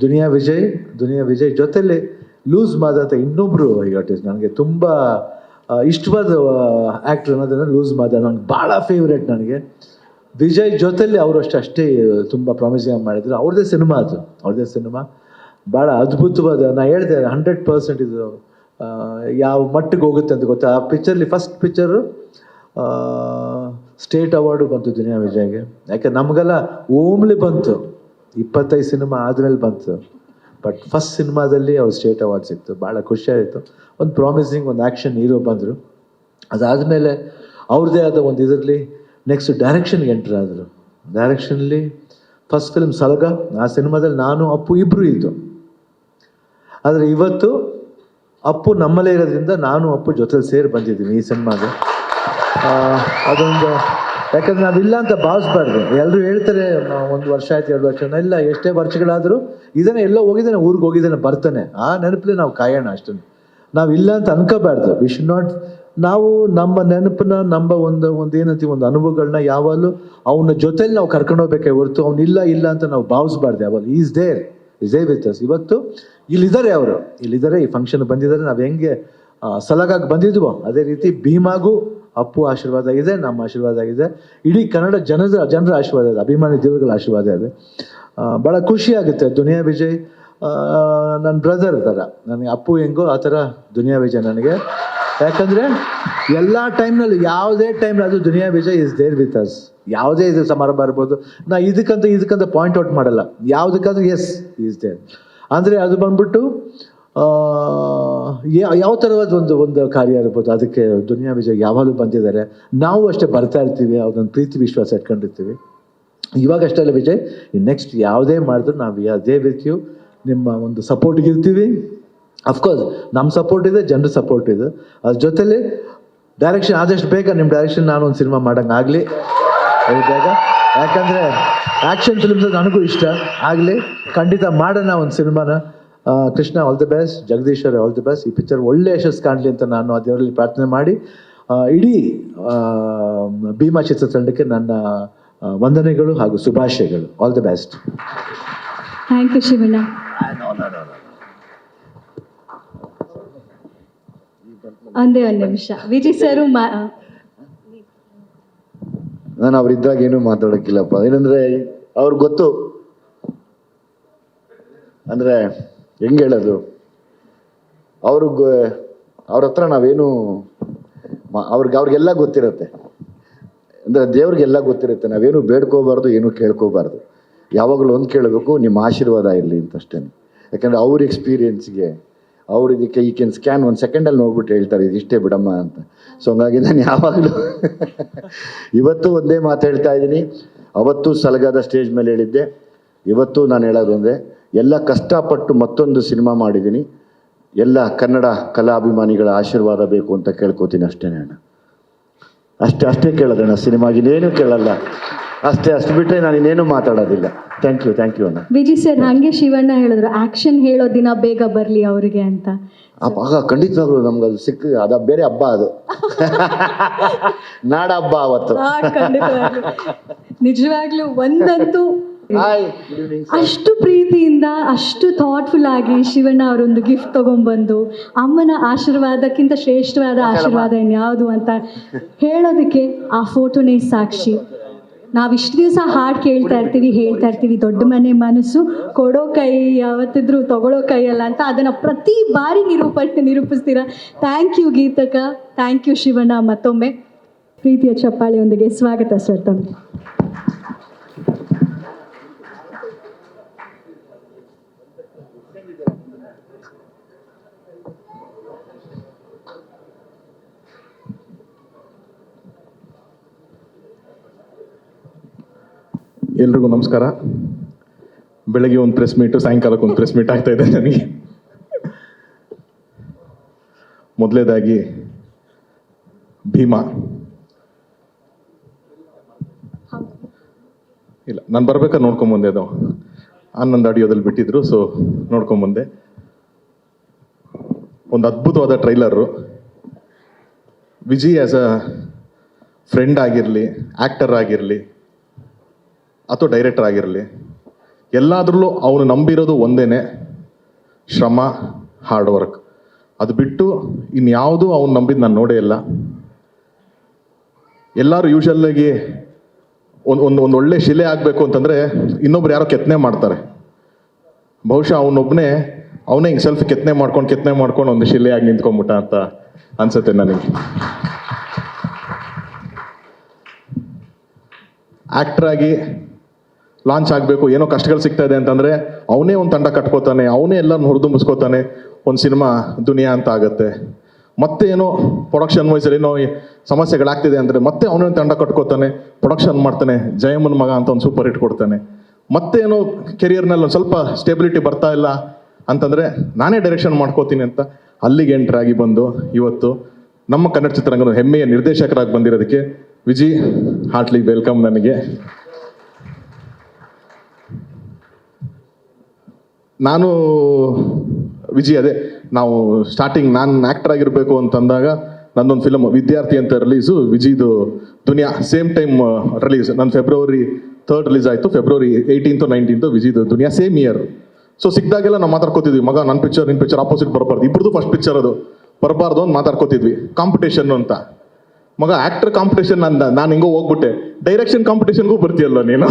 [SPEAKER 12] ದುನಿಯಾ ವಿಜಯ್ ಜೊತೆಲಿ ಲೂಸ್ ಮಾದ ಅಂತ ಇನ್ನೊಬ್ಬರು ಆರ್ಟಿಸ್ಟ್, ನನಗೆ ತುಂಬ ಇಷ್ಟವಾದ ಆ್ಯಕ್ಟ್ರ್ ಅನ್ನೋದನ್ನು ಲೂಸ್ ಮಾದ ನನಗೆ ಭಾಳ ಫೇವ್ರೇಟ್. ನನಗೆ ವಿಜಯ್ ಜೊತೆಲಿ ಅವರು ಅಷ್ಟೇ ತುಂಬ ಪ್ರಾಮಿಸಿಂಗ್ ಮಾಡಿದ್ರು. ಅವ್ರದ್ದೇ ಸಿನಿಮಾ ಭಾಳ ಅದ್ಭುತವಾದ, ನಾನು ಹೇಳಿದೆ 100% ಇದು ಯಾವ ಮಟ್ಟಿಗೆ ಹೋಗುತ್ತೆ ಅಂತ ಗೊತ್ತಾ. ಆ ಪಿಕ್ಚರ್ಲಿ ಫಸ್ಟ್ ಪಿಕ್ಚರು ಸ್ಟೇಟ್ ಅವಾರ್ಡು ಬಂತು ದುನಿಯಾ ವಿಜಯ್ಗೆ. ಯಾಕೆ ನಮಗೆಲ್ಲ ಓಮ್ಲಿ ಬಂತು, 25 ಸಿನಿಮಾ ಆದಮೇಲೆ ಬಂತು, ಬಟ್ ಫಸ್ಟ್ ಸಿನಿಮಾದಲ್ಲಿ ಅವ್ರು ಸ್ಟೇಟ್ ಅವಾರ್ಡ್ ಸಿಕ್ತು. ಭಾಳ ಖುಷಿ ಆಯಿತು. ಒಂದು ಪ್ರಾಮಿಸಿಂಗ್ ಒಂದು ಆ್ಯಕ್ಷನ್ ಹೀರೋ ಬಂದರು. ಅದಾದಮೇಲೆ ಅವ್ರದ್ದೇ ಆದ ಒಂದು ಇದರಲ್ಲಿ ನೆಕ್ಸ್ಟ್ ಡೈರೆಕ್ಷನ್ಗೆ ಎಂಟ್ರ್ ಆದರು. ಡೈರೆಕ್ಷನ್ಲಿ ಫಸ್ಟ್ ಫಿಲ್ಮ್ ಸಲಗ, ಆ ಸಿನಿಮಾದಲ್ಲಿ ನಾನು ಅಪ್ಪು ಇಬ್ಬರು ಇದ್ದು. ಆದರೆ ಇವತ್ತು ಅಪ್ಪು ನಮ್ಮಲ್ಲೇ ಇರೋದ್ರಿಂದ ನಾನು ಅಪ್ಪು ಜೊತೆಲಿ ಸೇರಿ ಬಂದಿದ್ದೀನಿ ಈ ಸಿನಿಮಾಗೆ. ಅದೊಂದು, ಯಾಕಂದರೆ ನಾವಿಲ್ಲ ಅಂತ ಭಾವಿಸ್ಬಾರ್ದು. ಎಲ್ಲರೂ ಹೇಳ್ತಾರೆ 1 ವರ್ಷ ಆಯ್ತು 2 ವರ್ಷ, ಇಲ್ಲ ಎಷ್ಟೇ ವರ್ಷಗಳಾದರೂ ಇದನ್ನೇ ಎಲ್ಲೋ ಹೋಗಿದ್ದಾನೆ, ಊರಿಗೆ ಹೋಗಿದ್ದಾನೆ, ಬರ್ತಾನೆ, ಆ ನೆನಪಲ್ಲಿ ನಾವು ಕಾಯೋಣ ಅಷ್ಟೇ. ನಾವಿಲ್ಲ ಅಂತ ಅನ್ಕೋಬಾರ್ದು. ವಿ ಶುಡ್ ನಾಟ್, ನಾವು ನಮ್ಮ ನೆನಪನ್ನ, ನಮ್ಮ ಒಂದು ಏನಂತೀವಿ ಒಂದು ಅನುಭವಗಳನ್ನ ಯಾವಾಗಲೂ ಅವನ ಜೊತೆಲಿ ನಾವು ಕರ್ಕೊಂಡು ಹೋಗ್ಬೇಕೇ ಹೊರತು ಇಲ್ಲ ಅಂತ ನಾವು ಭಾವಿಸ್ಬಾರ್ದು ಯಾವಾಗ. Is there with us. ಇವತ್ತು ಇಲ್ಲಿದ್ದಾರೆ, ಇಲ್ಲಿದ್ದಾರೆ, ಈ ಫಂಕ್ಷನ್ ಬಂದಿದ್ದಾರೆ. ನಾವು ಹೆಂಗೆ ಸಲಗಾಗಿ ಬಂದಿದ್ವೋ ಅದೇ ರೀತಿ ಭೀಮಾಗೂ ಅಪ್ಪು ಆಶೀರ್ವಾದ ಇದೆ, ನಮ್ಮ ಆಶೀರ್ವಾದ ಇದೆ, ಇಡೀ ಕನ್ನಡ ಜನರ ಆಶೀರ್ವಾದ ಇದೆ, ಅಭಿಮಾನಿ ದೇವರುಗಳ ಆಶೀರ್ವಾದ ಇದೆ. ಭಾಳ ಖುಷಿ ಆಗುತ್ತೆ. ದುನಿಯಾ ವಿಜಯ್ ನನ್ನ ಬ್ರದರ್ ಥರ, ನನಗೆ ಅಪ್ಪು ಹೆಂಗೋ ಆ ಥರ ದುನಿಯಾ ವಿಜಯ್ ನನಗೆ. ಯಾಕಂದರೆ ಎಲ್ಲ ಟೈಮ್ನಲ್ಲಿ, ಯಾವುದೇ ಟೈಮ್ನಲ್ಲಿ ಅದು Duniya Vijay is there with us. ಯಾವುದೇ ಇದು ಸಮಾರಂಭ ಇರ್ಬೋದು, ನಾ ಇದಕ್ಕಂತ ಪಾಯಿಂಟ್ ಔಟ್ ಮಾಡಲ್ಲ, ಯಾವುದಕ್ಕಾದ್ರೂ ಎಸ್ ಈಸ್ ದೇರ್. ಅಂದರೆ ಅದು ಬಂದ್ಬಿಟ್ಟು ಯಾವ ಥರವಾದ ಒಂದು ಕಾರ್ಯ ಇರ್ಬೋದು, ಅದಕ್ಕೆ ದುನಿಯಾ ವಿಜಯ್ ಯಾವಾಗಲೂ ಬಂದಿದ್ದಾರೆ. ನಾವು ಅಷ್ಟೇ ಬರ್ತಾ ಇರ್ತೀವಿ, ಅದೊಂದು ಪ್ರೀತಿ ವಿಶ್ವಾಸ ಇಟ್ಕೊಂಡಿರ್ತೀವಿ. ಇವಾಗ ಅಷ್ಟೇ ಅಲ್ಲ ವಿಜಯ್, ನೆಕ್ಸ್ಟ್ ಯಾವುದೇ ಮಾಡಿದ್ರು ನಾವು ಅದೇ ರೀತಿಯು ನಿಮ್ಮ ಒಂದು ಸಪೋರ್ಟ್ಗೆ ಇರ್ತೀವಿ. ಅಫ್ಕೋರ್ಸ್ ನಮ್ಮ ಸಪೋರ್ಟ್ ಇದೆ, ಜನರ ಸಪೋರ್ಟ್ ಇದೆ. ಅದ್ರ ಜೊತೆಲಿ ಡೈರೆಕ್ಷನ್ ಆದಷ್ಟು ಬೇಗ ನಿಮ್ಮ ಡೈರೆಕ್ಷನ್ ನಾನು ಒಂದು ಸಿನಿಮಾ ಮಾಡೋಂಗಾಗಲಿ ಬೇಗ. ಯಾಕಂದರೆ ಆ್ಯಕ್ಷನ್ ಫಿಲ್ಮ್ಸ್ ನನಗೂ ಇಷ್ಟ ಆಗಲಿ, ಖಂಡಿತ ಮಾಡೋಣ ಒಂದು ಸಿನಿಮಾನ. Krishna all the best, Jagadish ಅವರೇ ಆಲ್ ದಿ ಬೆಸ್ಟ್. ಈ ಪಿಕ್ಚರ್ ಒಳ್ಳೆ ಯಶಸ್ಸು ಕಾಣಲಿ ಅಂತ ನಾನು ದೇವರಲ್ಲಿ ಪ್ರಾರ್ಥನೆ ಮಾಡಿ, ಇಡೀ ಭೀಮಾ ಚಿತ್ರತಂಡಕ್ಕೆ ನನ್ನ ವಂದನೆಗಳು ಹಾಗೂ ಶುಭಾಶಯಗಳು. All the best.
[SPEAKER 1] Thank you Shivanna. ಒಂದೇ ಒಂದು ನಿಮಿಷ ವಿಜಯ್ ಸರು
[SPEAKER 13] ನಾನು ಅವ್ರಿದ್ದಾಗ ಏನೂ ಮಾತಾಡೋಕ್ಕಿಲ್ಲಪ್ಪ. ಏನಂದರೆ ಅವ್ರಿಗೆ ಗೊತ್ತು, ಅಂದರೆ ಹೆಂಗೆ ಹೇಳೋದು, ಅವ್ರ ಹತ್ರ ನಾವೇನು ಅವ್ರಿಗೆಲ್ಲ ಗೊತ್ತಿರುತ್ತೆ. ಅಂದರೆ ದೇವ್ರಿಗೆಲ್ಲ ಗೊತ್ತಿರುತ್ತೆ, ನಾವೇನು ಬೇಡ್ಕೋಬಾರ್ದು, ಏನೂ ಕೇಳ್ಕೋಬಾರ್ದು. ಯಾವಾಗಲೂ ಒಂದು ಕೇಳಬೇಕು, ನಿಮ್ಮ ಆಶೀರ್ವಾದ ಇರಲಿ ಅಂತಷ್ಟೇ. ಯಾಕಂದರೆ ಅವ್ರ ಎಕ್ಸ್ಪೀರಿಯನ್ಸ್ಗೆ ಅವ್ರು ಇದಕ್ಕೆ ಈ ಕ್ಯಾನ್ ಸ್ಕ್ಯಾನ್ 1 ಸೆಕೆಂಡಲ್ಲಿ ನೋಡ್ಬಿಟ್ಟು ಹೇಳ್ತಾರೆ ಇದಿಷ್ಟೇ ಬಿಡಮ್ಮ ಅಂತ. ಸೊ ಹಂಗಾಗಿ ನಾನು ಯಾವಾಗಲೂ ಇವತ್ತು ಒಂದೇ ಮಾತು ಹೇಳ್ತಾ ಇದ್ದೀನಿ. ಅವತ್ತು ಸಲಗಾದ ಸ್ಟೇಜ್ ಮೇಲೆ ಹೇಳಿದ್ದೆ, ಇವತ್ತು ನಾನು ಹೇಳೋದು ಒಂದೇ, ಎಲ್ಲ ಕಷ್ಟಪಟ್ಟು ಮತ್ತೊಂದು ಸಿನಿಮಾ ಮಾಡಿದ್ದೀನಿ. ಎಲ್ಲ ಕನ್ನಡ ಕಲಾಭಿಮಾನಿಗಳ ಆಶೀರ್ವಾದ ಬೇಕು ಅಂತ ಕೇಳ್ಕೊತೀನಿ ಅಷ್ಟೇ ಅಣ್ಣ. ಅಷ್ಟೇ ಕೇಳೋದಣ್ಣ, ಸಿನಿಮಾಗಿನೇನು ಕೇಳಲ್ಲ. ಅಷ್ಟು ಬಿಟ್ಟರೆ ನಾನು ಇನ್ನೇನು ಮಾತಾಡೋದಿಲ್ಲ. ಥ್ಯಾಂಕ್ ಯು ಅಣ್ಣ.
[SPEAKER 1] ವಿಜಯ್ ಸರ್ ಹಂಗೆ ಶಿವಣ್ಣ ಹೇಳಿದ್ರು, ಆಕ್ಷನ್ ಹೇಳೋ ದಿನ ಬೇಗ ಬರಲಿ ಅವರಿಗೆ ಅಂತ.
[SPEAKER 13] ಆಗ ಖಂಡಿತವಾಗ್ಲು ನಮ್ಗೆ ಅದು ಅದ ಬೇರೆ ಹಬ್ಬ, ಅದು ನಾಡ ಹಬ್ಬ ಅವತ್ತು.
[SPEAKER 1] ನಿಜವಾಗ್ಲೂ ಒಂದಂತೂ ಅಷ್ಟು ಪ್ರೀತಿಯಿಂದ, ಅಷ್ಟು ಥಾಟ್ಫುಲ್ ಆಗಿ ಶಿವಣ್ಣ ಅವರೊಂದು ಗಿಫ್ಟ್ ತಗೊಂಡ್ಬಂದು, ಅಮ್ಮನ ಆಶೀರ್ವಾದಕ್ಕಿಂತ ಶ್ರೇಷ್ಠವಾದ ಆಶೀರ್ವಾದ ಇನ್ಯಾವುದು ಅಂತ ಹೇಳೋದಕ್ಕೆ ಆ ಫೋಟೋನೇ ಸಾಕ್ಷಿ. ನಾವು ಇಷ್ಟು ದಿವಸ ಹಾಡು ಕೇಳ್ತಾ ಇರ್ತೀವಿ, ಹೇಳ್ತಾ ಇರ್ತೀವಿ, ದೊಡ್ಡ ಮನೆ ಮನಸ್ಸು, ಕೊಡೋ ಕೈ ಯಾವತ್ತಿದ್ರು ತಗೊಳ್ಳೋ ಕೈ ಅಲ್ಲ ಅಂತ, ಅದನ್ನು ಪ್ರತಿ ಬಾರಿ ನಿರೂಪಿಸ್ತೀರಾ. ಥ್ಯಾಂಕ್ ಯು ಗೀತಕ್ಕ, ಥ್ಯಾಂಕ್ ಯು ಶಿವಣ್ಣ. ಮತ್ತೊಮ್ಮೆ ಪ್ರೀತಿಯ ಚಪ್ಪಾಳೆಯೊಂದಿಗೆ ಸ್ವಾಗತ ಸರ್ ತಮಗೆ.
[SPEAKER 14] ಎಲ್ರಿಗೂ ನಮಸ್ಕಾರ. ಬೆಳಗ್ಗೆ ಒಂದು ಪ್ರೆಸ್ ಮೀಟು, ಸಾಯಂಕಾಲಕ್ಕೆ ಒಂದು ಪ್ರೆಸ್ ಮೀಟ್ ಆಗ್ತಾ ಇದೆ ನನಗೆ. ಮೊದಲೇದಾಗಿ ಭೀಮಾ, ಇಲ್ಲ ನಾನು ಬರ್ಬೇಕಾದ್ರೆ ನೋಡ್ಕೊಂಬಂದೆ, ಅದು ಆನಂದ್ ಆಡಿಯೋದಲ್ಲಿ ಬಿಟ್ಟಿದ್ರು, ಸೊ ನೋಡ್ಕೊಂಬಂದೆ. ಒಂದು ಅದ್ಭುತವಾದ trailer. Vijay as a friend ಆಗಿರಲಿ, ಆ್ಯಕ್ಟರ್ ಆಗಿರಲಿ ಅಥವಾ ಡೈರೆಕ್ಟರ್ ಆಗಿರಲಿ, ಎಲ್ಲಾದ್ರಲ್ಲೂ ಅವನು ನಂಬಿರೋದು ಒಂದೇ, ಶ್ರಮ, ಹಾರ್ಡ್ ವರ್ಕ್. ಅದು ಬಿಟ್ಟು ಇನ್ಯಾವುದೂ ಅವನು ನಂಬಿದ್ದು ನಾನು ನೋಡೇ ಇಲ್ಲ. ಎಲ್ಲರೂ ಯೂಶಲ್ಲಾಗಿ ಒಂದು ಒಳ್ಳೆ ಶಿಲೆ ಆಗಬೇಕು ಅಂತಂದರೆ ಇನ್ನೊಬ್ರು ಯಾರೋ ಕೆತ್ತನೆ ಮಾಡ್ತಾರೆ. ಬಹುಶಃ ಅವನೇ ಹಿಂಗೆ ಸೆಲ್ಫ್ ಕೆತ್ತನೆ ಮಾಡ್ಕೊಂಡು ಒಂದು ಶಿಲೆಯಾಗಿ ನಿಂತ್ಕೊಂಡ್ಬಿಟ್ಟ ಅಂತ ಅನ್ಸುತ್ತೆ ನನಗೆ. ಆ್ಯಕ್ಟ್ರಾಗಿ ಲಾಂಚ್ ಆಗಬೇಕು, ಏನೋ ಕಷ್ಟಗಳು ಸಿಗ್ತಾ ಇದೆ ಅಂತಂದರೆ ಅವನೇ ಒಂದು ತಂಡ ಕಟ್ಕೋತಾನೆ, ಅವನೇ ಎಲ್ಲರನ್ನ ಹುರಿದುಂಬಿಸ್ಕೋತಾನೆ, ಒಂದು ಸಿನಿಮಾ ದುನಿಯಾ ಅಂತ ಆಗುತ್ತೆ. ಮತ್ತೆ ಏನೋ ಪ್ರೊಡಕ್ಷನ್ ವೈಸಲ್ಲಿ ಏನೋ ಸಮಸ್ಯೆಗಳಾಗ್ತಿದೆ ಅಂದರೆ ಮತ್ತೆ ಅವನೇ ಒಂದು ತಂಡ ಕಟ್ಕೋತಾನೆ, ಪ್ರೊಡಕ್ಷನ್ ಮಾಡ್ತಾನೆ, ಜಯಮ್ಮನ ಮಗ ಅಂತ ಒಂದು ಸೂಪರ್ ಹಿಟ್ ಕೊಡ್ತಾನೆ. ಮತ್ತೆ ಏನೋ ಕೆರಿಯರ್ನಲ್ಲಿ ಒಂದು ಸ್ವಲ್ಪ ಸ್ಟೆಬಿಲಿಟಿ ಬರ್ತಾ ಇಲ್ಲ ಅಂತಂದರೆ ನಾನೇ ಡೈರೆಕ್ಷನ್ ಮಾಡ್ಕೋತೀನಿ ಅಂತ ಅಲ್ಲಿಗೆ ಎಂಟ್ರಾಗಿ ಬಂದು ಇವತ್ತು ನಮ್ಮ ಕನ್ನಡ ಚಿತ್ರರಂಗದ ಹೆಮ್ಮೆಯ ನಿರ್ದೇಶಕರಾಗಿ ಬಂದಿರೋದಕ್ಕೆ ವಿಜಯ್, ಹಾರ್ಟ್ಲಿ ವೆಲ್ಕಮ್. ನನಗೆ ನಾನು ವಿಜಯ್, ಅದೇ ನಾವು ಸ್ಟಾರ್ಟಿಂಗ್ ನಾನು ಆ್ಯಕ್ಟರ್ ಆಗಿರಬೇಕು ಅಂತಂದಾಗ ನಂದೊಂದು ಫಿಲಮ್ ವಿದ್ಯಾರ್ಥಿ ಅಂತ ರಿಲೀಸು, ವಿಜಯ್ದು ದುನಿಯಾ ಸೇಮ್ ಟೈಮ್ ರಿಲೀಸ್. ನಾನು February 3rd ರಿಲೀಸ್ ಆಯಿತು, February 18th 19th ವಿಜಯ್ದು ದುನಿಯಾ ಸೇಮ್ ಇಯರ್. ಸೊ ಸಿಕ್ಕಿದಾಗೆಲ್ಲ ನಾವು ಮಾತಾಡ್ಕೋತಿದ್ವಿ, ಮಗ ನನ್ನ ಪಿಕ್ಚರ್ ನಿನ್ನ ಪಿಕ್ಚರ್ ಆಪೋಸಿಟ್ ಬರಬಾರ್ದು, ಇಬ್ಬರದು ಫಸ್ಟ್ ಪಿಕ್ಚರ್ ಅದು ಬರಬಾರ್ದು ಅಂತ ಮಾತಾಡ್ಕೋತಿದ್ವಿ. ಕಾಂಪಿಟೇಷನ್ ಅಂತ, ಮಗ ಆ್ಯಕ್ಟರ್ ಕಾಂಪಿಟೇಷನ್ ನಾನು ಹಿಂಗೋ ಹೋಗ್ಬಿಟ್ಟೆ, ಡೈರೆಕ್ಷನ್ ಕಾಂಪಿಟೇಷನ್ಗೂ ಬರ್ತೀಯಲ್ಲ ನೀನು.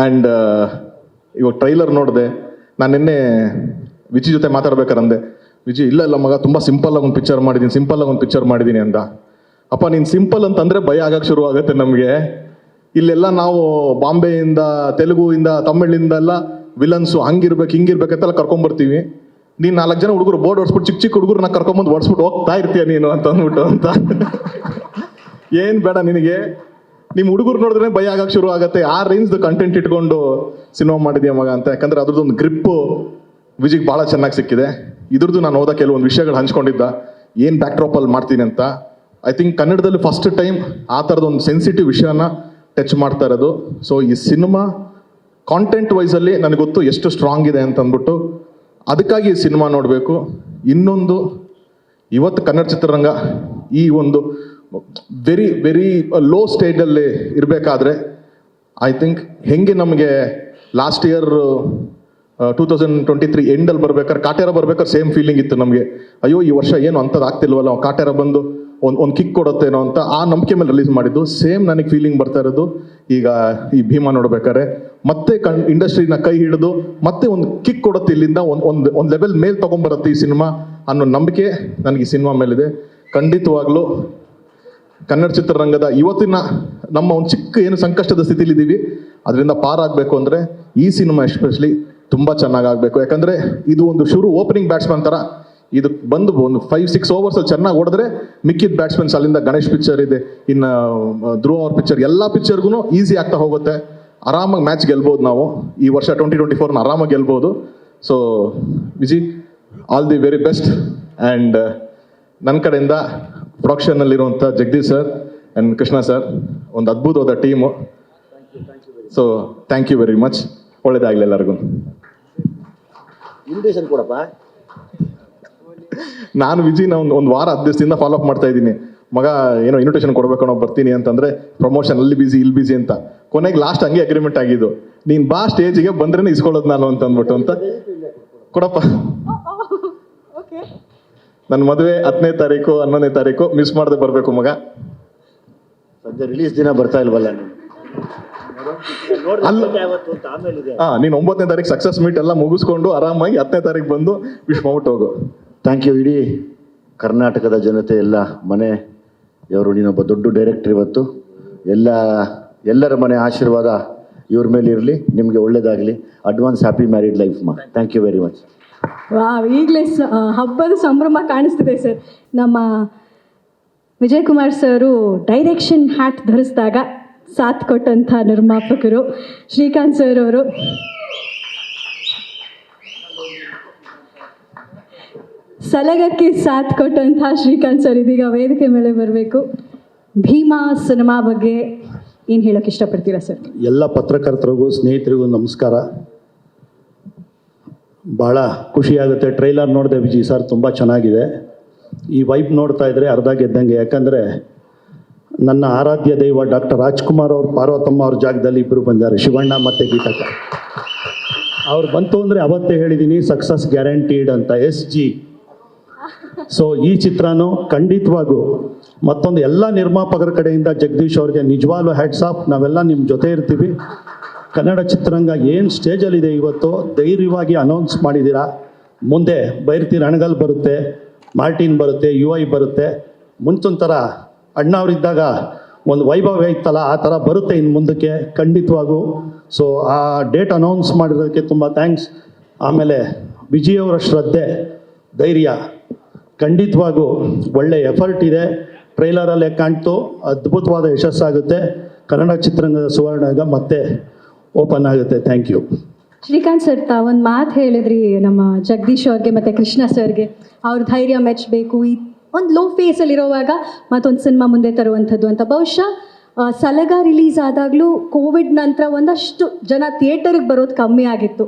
[SPEAKER 14] ಆ್ಯಂಡ್ ಇವಾಗ ಟ್ರೈಲರ್ ನೋಡಿದೆ. ನಾನು ನಿನ್ನೆ ವಿಜಯ್ ಜೊತೆ ಮಾತಾಡ್ಬೇಕಾರಂದೆ, ವಿಜಯ್ ಇಲ್ಲ ಮಗ ತುಂಬ ಸಿಂಪಲ್ಲಾಗಿ ಒಂದು ಪಿಕ್ಚರ್ ಮಾಡಿದ್ದೀನಿ ಅಂದ. ಅಪ್ಪ ನೀನು ಸಿಂಪಲ್ ಅಂತಂದರೆ ಭಯ ಆಗಕ್ಕೆ ಶುರು ಆಗುತ್ತೆ ನಮಗೆ. ಇಲ್ಲೆಲ್ಲ ನಾವು ಬಾಂಬೆಯಿಂದ, ತೆಲುಗುಯಿಂದ, ತಮಿಳಿಂದ ಎಲ್ಲ ವಿಲನ್ಸು ಹಂಗಿರ್ಬೇಕು ಹಿಂಗಿರ್ಬೇಕಂತೆಲ್ಲ ಕರ್ಕೊಂಬರ್ತೀವಿ. ನೀನು 4 ಜನ ಹುಡುಗರು ಬೋರ್ಡ್ ಹೊಡ್ಸ್ಬಿಟ್ಟು ಚಿಕ್ಕ ಹುಡುಗರನ್ನ ಕರ್ಕೊಂಬಂದು ಹೊಡ್ಸ್ಬಿಟ್ಟು ಹೋಗ್ತಾ ಇರ್ತೀಯ ನೀನು ಅಂತ ಅಂದ್ಬಿಟ್ಟು ಅಂತ. ಏನು ಬೇಡ ನಿನಗೆ, ನಿಮ್ಮ ಹುಡುಗರು ನೋಡಿದ್ರೆ ಭಯ ಆಗಕ್ಕೆ ಶುರು ಆಗುತ್ತೆ. ಆ ರೇಂಜ್ದು ಕಂಟೆಂಟ್ ಇಟ್ಕೊಂಡು ಸಿನಿಮಾ ಮಾಡಿದ್ಯಾ ಮಗ ಅಂತ. ಯಾಕಂದರೆ ಅದ್ರದ್ದೊಂದು ಗ್ರಿಪ್ಪು ವಿಜಿಗೆ ಭಾಳ ಚೆನ್ನಾಗಿ ಸಿಕ್ಕಿದೆ. ಇದ್ರದ್ದು ನಾನು ಹೋದ ಕೆಲವೊಂದು ವಿಷಯಗಳು ಹಂಚ್ಕೊಂಡಿದ್ದ, ಏನು ಬ್ಯಾಕ್ಡ್ರಾಪಲ್ಲಿ ಮಾಡ್ತೀನಿ ಅಂತ. ಐ ಥಿಂಕ್ ಕನ್ನಡದಲ್ಲಿ ಫಸ್ಟ್ ಟೈಮ್ ಆ ಥರದೊಂದು ಸೆನ್ಸಿಟಿವ್ ವಿಷಯನ ಟಚ್ ಮಾಡ್ತಾ ಇರೋದು. ಸೊ ಈ ಸಿನಿಮಾ ಕಾಂಟೆಂಟ್ ವೈಸಲ್ಲಿ ನನಗೆ ಗೊತ್ತು ಎಷ್ಟು ಸ್ಟ್ರಾಂಗ್ ಇದೆ ಅಂತ ಅಂದ್ಬಿಟ್ಟು ಅದಕ್ಕಾಗಿ ಈ ಸಿನಿಮಾ ನೋಡಬೇಕು. ಇನ್ನೊಂದು, ಇವತ್ತು ಕನ್ನಡ ಚಿತ್ರರಂಗ ಈ ಒಂದು ವೆರಿ ವೆರಿ ಲೋ ಸ್ಟೇಜಲ್ಲಿ ಇರಬೇಕಾದ್ರೆ ಐ ಥಿಂಕ್ ಹೆಂಗೆ ನಮಗೆ ಲಾಸ್ಟ್ ಇಯರ್ 2023 ಎಂಡಲ್ಲಿ ಬರ್ಬೇಕಾದ್ರೆ ಕಾಟೇರ ಬರ್ಬೇಕಾದ್ರೆ ಸೇಮ್ ಫೀಲಿಂಗ್ ಇತ್ತು ನಮಗೆ. ಅಯ್ಯೋ ಈ ವರ್ಷ ಏನು ಅಂಥದ್ದು ಆಗ್ತಿಲ್ವಲ್ಲ, ಕಾಟೇರ ಬಂದು ಒಂದು ಕಿಕ್ ಕೊಡುತ್ತೇನೋ ಅಂತ ಆ ನಂಬಿಕೆ ಮೇಲೆ ರಿಲೀಸ್ ಮಾಡಿದ್ದು. ಸೇಮ್ ನನಗೆ ಫೀಲಿಂಗ್ ಬರ್ತಾ ಇರೋದು ಈಗ ಈ ಭೀಮಾ ನೋಡ್ಬೇಕಾದ್ರೆ. ಮತ್ತೆ ಇಂಡಸ್ಟ್ರಿನ ಕೈ ಹಿಡಿದು ಮತ್ತೆ ಒಂದು ಕಿಕ್ ಕೊಡುತ್ತೆ, ಇಲ್ಲಿಂದ ಒಂದು ಲೆವೆಲ್ ಮೇಲೆ ತೊಗೊಂಬರುತ್ತೆ ಈ ಸಿನಿಮಾ ಅನ್ನೋ ನಂಬಿಕೆ ನನಗೆ ಈ ಸಿನಿಮಾ ಮೇಲಿದೆ. ಖಂಡಿತವಾಗ್ಲೂ ಕನ್ನಡ ಚಿತ್ರರಂಗದ ಇವತ್ತಿನ ನಮ್ಮ ಒಂದು ಚಿಕ್ಕ ಏನು ಸಂಕಷ್ಟದ ಸ್ಥಿತಿಲಿದ್ದೀವಿ ಅದರಿಂದ ಪಾರಾಗಬೇಕು ಅಂದರೆ ಈ ಸಿನಿಮಾ ಎಸ್ಪೆಷಲಿ ತುಂಬ ಚೆನ್ನಾಗಾಗಬೇಕು. ಯಾಕಂದರೆ ಇದು ಒಂದು ಶುರು ಓಪನಿಂಗ್ ಬ್ಯಾಟ್ಸ್ಮನ್ ಥರ. ಇದು ಬಂದು ಒಂದು 5-6 ಓವರ್ಸಲ್ಲಿ ಚೆನ್ನಾಗಿ ಹೊಡೆದ್ರೆ ಮಿಕ್ಕಿದ ಬ್ಯಾಟ್ಸ್ಮನ್ಸ್ ಅಲ್ಲಿಂದ ಗಣೇಶ್ ಪಿಕ್ಚರ್ ಇದೆ, ಇನ್ನು ಧ್ರುವ ಅವ್ರ ಪಿಕ್ಚರ್, ಎಲ್ಲ ಪಿಕ್ಚರ್ಗೂ ಈಸಿ ಆಗ್ತಾ ಹೋಗುತ್ತೆ. ಆರಾಮಾಗಿ ಮ್ಯಾಚ್ ಗೆಲ್ಬೋದು ನಾವು ಈ ವರ್ಷ 2024 ಆರಾಮಾಗಿ ಗೆಲ್ಬೋದು. So Vijay, all the very best. And ನನ್ನ ಕಡೆಯಿಂದ ಪ್ರೊಡಕ್ಷನ್ನಲ್ಲಿರುವಂಥ Jagadish sir and Krishna sir, ಒಂದು ಅದ್ಭುತವಾದ team. So thank you very much. ಒಳ್ಳೇದಾಗಲಿ ಎಲ್ಲರಿಗೂ.
[SPEAKER 13] ಇನ್ವಿಟೇಷನ್ ಕೊಡಪ್ಪ.
[SPEAKER 14] ನಾನು ವಿಜಿನ ಒಂದು ವಾರ 10 ದಿವಸದಿಂದ ಫಾಲೋ ಅಪ್ ಮಾಡ್ತಾ ಇದ್ದೀನಿ. ಮಗ ಏನೋ ಇನ್ವಿಟೇಷನ್ ಕೊಡ್ಬೇಕನ್ನೋ ಬರ್ತೀನಿ ಅಂತಂದರೆ ಪ್ರಮೋಷನ್ ಅಲ್ಲಿ ಬಿಸಿ ಇಲ್ಲಿ ಬಿಸಿ ಅಂತ. ಕೊನೆಗೆ ಲಾಸ್ಟ್ ಹಂಗೆ ಅಗ್ರಿಮೆಂಟ್ ಆಗಿದ್ದು, ನೀನು ಬಾ ಸ್ಟೇಜಿಗೆ ಬಂದ್ರೇ ಇಸ್ಕೊಳ್ಳೋದು ನಾನು ಅಂತ ಅಂದ್ಬಿಟ್ಟು ಅಂತ. ಕೊಡಪ್ಪ. ನನ್ನ ಮದುವೆ 10ನೇ ತಾರೀಕು 11ನೇ ತಾರೀಕು ಮಿಸ್ ಮಾಡದೆ ಬರಬೇಕು ಮಗ.
[SPEAKER 13] ಸದ್ಯ ರಿಲೀಸ್ ದಿನ ಬರ್ತಾ ಇಲ್ವಲ್ಲ ನೀವು
[SPEAKER 14] ನೀನು 9ನೇ ತಾರೀಕು ಸಕ್ಸಸ್ ಮೀಟ್ ಎಲ್ಲ ಮುಗಿಸ್ಕೊಂಡು ಆರಾಮಾಗಿ 10ನೇ ತಾರೀಕು ಬಂದು ವಿಶ್ ಮಾಡ್ಬಿಟ್ಟು ಹೋಗು.
[SPEAKER 13] Thank you. ಇಡೀ ಕರ್ನಾಟಕದ ಜನತೆ ಎಲ್ಲ ಮನೆಯವರು, ನೀನೊಬ್ಬ ದೊಡ್ಡ ಡೈರೆಕ್ಟರ್ ಇವತ್ತು. ಎಲ್ಲರ ಮನೆ ಆಶೀರ್ವಾದ ಇವ್ರ ಮೇಲೆ ಇರಲಿ, ನಿಮಗೆ ಒಳ್ಳೇದಾಗಲಿ. ಅಡ್ವಾನ್ಸ್ ಹ್ಯಾಪಿ ಮ್ಯಾರಿಡ್ ಲೈಫ್ ಮಾ. Thank you very much.
[SPEAKER 1] ಈಗಲೇ ಹಬ್ಬದ ಸಂಭ್ರಮ ಕಾಣಿಸ್ತಿದೆ ಸರ್. ನಮ್ಮ Vijay Kumar sir direction hat ಧರಿಸಿದಾಗ ಸಾಥ್ ಕೊಟ್ಟಂಥ ನಿರ್ಮಾಪಕರು ಶ್ರೀಕಾಂತ್ ಸರ್ ಅವರು. ಸಲಗಕ್ಕೆ ಸಾಥ್ ಕೊಟ್ಟಂಥ ಶ್ರೀಕಾಂತ್ ಸರ್ ಇದೀಗ ವೇದಿಕೆ ಮೇಲೆ ಬರಬೇಕು. ಭೀಮಾ ಸಿನಿಮಾ ಬಗ್ಗೆ ಏನು ಹೇಳೋಕ್ಕೆ ಇಷ್ಟಪಡ್ತೀರಾ ಸರ್?
[SPEAKER 15] ಎಲ್ಲ ಪತ್ರಕರ್ತರಿಗೂ ಸ್ನೇಹಿತರಿಗೂ ನಮಸ್ಕಾರ. ಭಾಳ ಖುಷಿಯಾಗುತ್ತೆ. ಟ್ರೈಲರ್ ನೋಡಿದೆ ವಿಜಯ್ ಸರ್, ತುಂಬ ಚೆನ್ನಾಗಿದೆ. ಈ ವೈಬ್ ನೋಡ್ತಾ ಇದ್ದರೆ ಅರ್ಧ ಗೆದ್ದಂಗೆ. ಯಾಕಂದರೆ ನನ್ನ ಆರಾಧ್ಯ ದೈವ ಡಾಕ್ಟರ್ ರಾಜ್ಕುಮಾರ್ ಅವ್ರು, ಪಾರ್ವತಮ್ಮ ಅವ್ರ ಜಾಗದಲ್ಲಿ ಇಬ್ಬರು ಬಂದಿದ್ದಾರೆ, ಶಿವಣ್ಣ ಮತ್ತು ಗೀತಕ್ಕ. ಅವ್ರು ಬಂತು ಅಂದರೆ ಅವತ್ತೇ ಹೇಳಿದ್ದೀನಿ ಸಕ್ಸಸ್ ಗ್ಯಾರಂಟೀಡ್ ಅಂತ. SG. ಸೊ ಈ ಚಿತ್ರನೂ ಖಂಡಿತವಾಗೂ ಮತ್ತೊಂದು ಎಲ್ಲ ನಿರ್ಮಾಪಕರ ಕಡೆಯಿಂದ ಜಗದೀಶ್ ಅವ್ರಿಗೆ ನಿಜವಾಗ್ಲೂ ಹ್ಯಾಟ್ಸ್ ಆಫ್. ನಾವೆಲ್ಲ ನಿಮ್ಮ ಜೊತೆ ಇರ್ತೀವಿ. ಕನ್ನಡ ಚಿತ್ರರಂಗ ಏನು ಸ್ಟೇಜಲ್ಲಿದೆ ಇವತ್ತು, ಧೈರ್ಯವಾಗಿ ಅನೌನ್ಸ್ ಮಾಡಿದ್ದೀರಾ. ಮುಂದೆ ಬೈರ್ತಿ ರಣಗಲ್ ಬರುತ್ತೆ, ಮಾರ್ಟಿನ್ ಬರುತ್ತೆ, UI ಬರುತ್ತೆ. ಮುಂಚೊಂಥರ ಅಣ್ಣವರಿದ್ದಾಗ ಒಂದು ವೈಭವ ಇತ್ತಲ್ಲ, ಆ ಥರ ಬರುತ್ತೆ ಇನ್ನು ಮುಂದಕ್ಕೆ ಖಂಡಿತವಾಗೂ. ಸೊ ಆ ಡೇಟ್ ಅನೌನ್ಸ್ ಮಾಡಿರೋದಕ್ಕೆ ತುಂಬ ಥ್ಯಾಂಕ್ಸ್. ಆಮೇಲೆ ವಿಜಯ್ ಅವರ ಶ್ರದ್ಧೆ, ಧೈರ್ಯ, ಖಂಡಿತವಾಗೂ ಒಳ್ಳೆ ಎಫರ್ಟ್ ಇದೆ. ಟ್ರೈಲರಲ್ಲೇ ಕಾಣ್ತು. ಅದ್ಭುತವಾದ ಯಶಸ್ಸಾಗುತ್ತೆ. ಕನ್ನಡ ಚಿತ್ರರಂಗದ ಸುವರ್ಣ ಮತ್ತೆ ಓಪನ್ ಆಗುತ್ತೆ. Thank you.
[SPEAKER 1] ಶ್ರೀಕಾಂತ್ ಸರ್, ಒಂದು ಮಾತು ಹೇಳಿದ್ರಿ ನಮ್ಮ ಜಗದೀಶ್ ಅವ್ರಿಗೆ ಮತ್ತು ಕೃಷ್ಣ ಸರ್ಗೆ. ಅವ್ರ ಧೈರ್ಯ ಮೆಚ್ಚಬೇಕು. ಈ ಒಂದು ಲೋ ಫೇಸಲ್ಲಿರೋವಾಗ ಮತ್ತೊಂದು ಸಿನಿಮಾ ಮುಂದೆ ತರುವಂಥದ್ದು ಅಂತ. ಬಹುಶಃ ಸಲಗ ರಿಲೀಸ್ ಆದಾಗಲೂ ಕೋವಿಡ್ ನಂತರ ಒಂದಷ್ಟು ಜನ ಥಿಯೇಟರ್ಗೆ ಬರೋದು ಕಮ್ಮಿ ಆಗಿತ್ತು.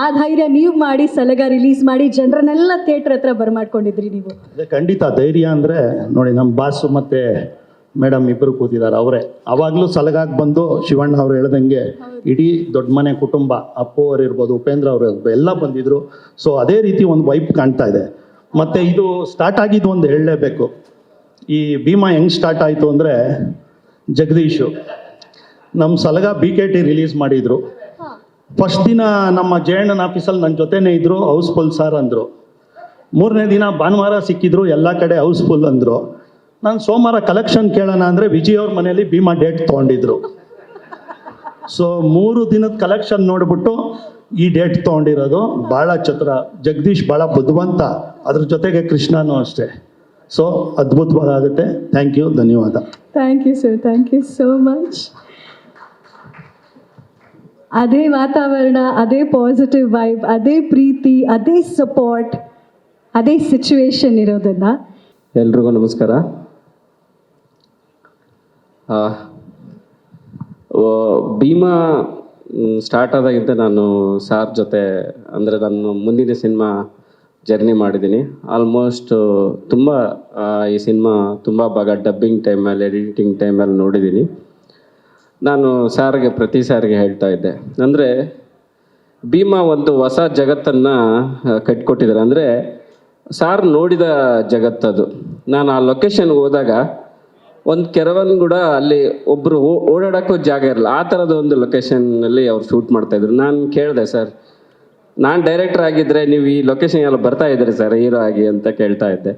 [SPEAKER 1] ಆ ಧೈರ್ಯ ನೀವು ಮಾಡಿ ಸಲಗ ರಿಲೀಸ್ ಮಾಡಿ ಜನರನ್ನೆಲ್ಲ ಥಿಯೇಟರ್ ಹತ್ರ ಬರಮಾಡ್ಕೊಂಡಿದ್ರಿ ನೀವು.
[SPEAKER 15] ಖಂಡಿತ ಧೈರ್ಯ ಅಂದರೆ ನೋಡಿ, ನಮ್ಮ ಬಾಸು ಮತ್ತು ಮೇಡಮ್ ಇಬ್ಬರು ಕೂತಿದ್ದಾರೆ, ಅವರೇ ಆವಾಗಲೂ ಸಲಗಾಗಿ ಬಂದು ಶಿವಣ್ಣ ಅವರು ಹೇಳ್ದಂಗೆ ಇಡೀ ದೊಡ್ಡ ಮನೆ ಕುಟುಂಬ, ಅಪ್ಪು ಅವರು ಇರ್ಬೋದು, ಉಪೇಂದ್ರ ಅವರು ಇರ್ಬೋದು, ಎಲ್ಲ ಬಂದಿದ್ರು. ಸೊ ಅದೇ ರೀತಿ ಒಂದು ವೈಬ್ ಕಾಣ್ತಾ ಇದೆ. ಮತ್ತು ಇದು ಸ್ಟಾರ್ಟ್ ಆಗಿದ್ದು ಒಂದು ಹೇಳಲೇಬೇಕು. ಈ ಭೀಮಾ ಹೆಂಗೆ ಸ್ಟಾರ್ಟ್ ಆಯಿತು ಅಂದರೆ, ಜಗದೀಶು ನಮ್ಮ ಸಲಗ BKT ರಿಲೀಸ್ ಮಾಡಿದರು. ಫಸ್ಟ್ ದಿನ ನಮ್ಮ ಜಯಣ್ಣನ ಆಫೀಸಲ್ಲಿ ನನ್ನ ಜೊತೆನೇ ಇದ್ದರು. ಹೌಸ್ಫುಲ್ ಸರ್ ಅಂದರು. 3ನೇ ದಿನ ಭಾನುವಾರ ಸಿಕ್ಕಿದ್ರು, ಎಲ್ಲ ಕಡೆ ಹೌಸ್ಫುಲ್ ಅಂದರು. ನಾನು ಸೋಮವಾರ ಕಲೆಕ್ಷನ್ ಕೇಳೋಣ ಅಂದರೆ ವಿಜಯ್ ಅವ್ರ ಮನೇಲಿ ಭೀಮಾ ಡೇಟ್ ತೊಗೊಂಡಿದ್ರು. ಸೊ 3 ದಿನದ ಕಲೆಕ್ಷನ್ ನೋಡಿಬಿಟ್ಟು ಈ ಡೇಟ್ ತೊಗೊಂಡಿರೋದು. ಭಾಳ ಚತುರ ಜಗದೀಶ್, ಭಾಳ ಬುದ್ಧಿವಂತ. ಅದ್ರ ಜೊತೆಗೆ ಕೃಷ್ಣನೂ ಅಷ್ಟೇ. ಸೊ ಅದ್ಭುತವಾಗುತ್ತೆ. ಥ್ಯಾಂಕ್ ಯು, ಧನ್ಯವಾದ.
[SPEAKER 1] Thank you sir, thank you so much. ಅದೇ ವಾತಾವರಣ, ಅದೇ ಪಾಸಿಟಿವ್ ವೈಬ್, ಅದೇ ಪ್ರೀತಿ, ಅದೇ ಸಪೋರ್ಟ್, ಅದೇ ಸಿಚುವೇಶನ್ ಇರೋದನ್ನ.
[SPEAKER 16] ಎಲ್ರಿಗೂ ನಮಸ್ಕಾರ. ಭೀಮಾ ಸ್ಟಾರ್ಟ್ ಆದಾಗಿಂದ ನಾನು ಸಾರ್ ಜೊತೆ, ಅಂದರೆ ನಾನು ಮುಂದಿನ ಸಿನಿಮಾ ಜರ್ನಿ ಮಾಡಿದ್ದೀನಿ. ಆಲ್ಮೋಸ್ಟ್ ತುಂಬ ಈ ಸಿನಿಮಾ ತುಂಬ ಭಾಗ ಡಬ್ಬಿಂಗ್ ಟೈಮಲ್ಲಿ, ಎಡಿಟಿಂಗ್ ಟೈಮಲ್ಲಿ ನೋಡಿದ್ದೀನಿ. ನಾನು ಸಾರಿಗೆ ಪ್ರತಿ ಸಾರಿಗೆ ಹೇಳ್ತಾ ಇದ್ದೆ, ಅಂದರೆ ಭೀಮಾ ಒಂದು ಹೊಸ ಜಗತ್ತನ್ನು ಕಟ್ಕೊಟ್ಟಿದ್ದಾರೆ. ಅಂದರೆ ಸಾರ್ ನೋಡಿದ ಜಗತ್ತದು. ನಾನು ಆ ಲೊಕೇಶನ್ಗೆ ಹೋದಾಗ ಒಂದು ಕೆರವನ್ ಕೂಡ ಅಲ್ಲಿ ಒಬ್ಬರು ಓಡಾಡೋಕ್ಕೂ ಜಾಗ ಇರಲ್ಲ, ಆ ಥರದ ಒಂದು ಲೊಕೇಶನ್ನಲ್ಲಿ ಅವ್ರು ಶೂಟ್ ಮಾಡ್ತಾಯಿದ್ರು. ನಾನು ಕೇಳಿದೆ, ಸರ್ ನಾನು ಡೈರೆಕ್ಟರ್ ಆಗಿದ್ದರೆ ನೀವು ಈ ಲೊಕೇಶನ್ ಎಲ್ಲ ಬರ್ತಾ ಇದ್ದೀರಿ ಸರ್ ಹೀರೋ ಆಗಿ ಅಂತ ಕೇಳ್ತಾ ಇದ್ದೆ.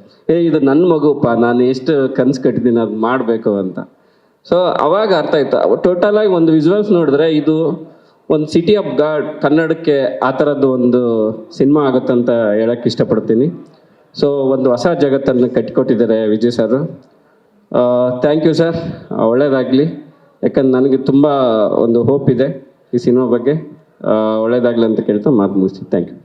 [SPEAKER 16] ಇದು ನನ್ನ ಮಗುಪ್ಪ, ನಾನು ಎಷ್ಟು ಕನಸು ಕಟ್ಟಿದ್ದೀನಿ ಅದು ಮಾಡಬೇಕು ಅಂತ. ಸೊ ಅವಾಗ ಅರ್ಥ ಆಯ್ತು. ಟೋಟಲಾಗಿ ಒಂದು ವಿಜುವಲ್ಸ್ ನೋಡಿದ್ರೆ ಇದು ಒಂದು ಸಿಟಿ ಆಫ್ ಗಾಡ್, ಕನ್ನಡಕ್ಕೆ ಆ ಥರದ್ದು ಒಂದು ಸಿನಿಮಾ ಆಗುತ್ತಂತ ಹೇಳೋಕ್ಕೆ ಇಷ್ಟಪಡ್ತೀನಿ. ಸೊ ಒಂದು ಹೊಸ ಜಗತ್ತನ್ನು ಕಟ್ಟಿಕೊಟ್ಟಿದ್ದಾರೆ Vijay sir. Thank you sir, ಒಳ್ಳೆಯದಾಗಲಿ. ಯಾಕಂದ್ರೆ ನನಗೆ ತುಂಬ ಒಂದು ಹೋಪ್ ಇದೆ ಈ ಸಿನಿಮಾ ಬಗ್ಗೆ. ಒಳ್ಳೇದಾಗಲಿ ಅಂತ ಕೇಳ್ತಾ ಮಾತು ಮುಗಿಸ್ತೀನಿ. Thank you.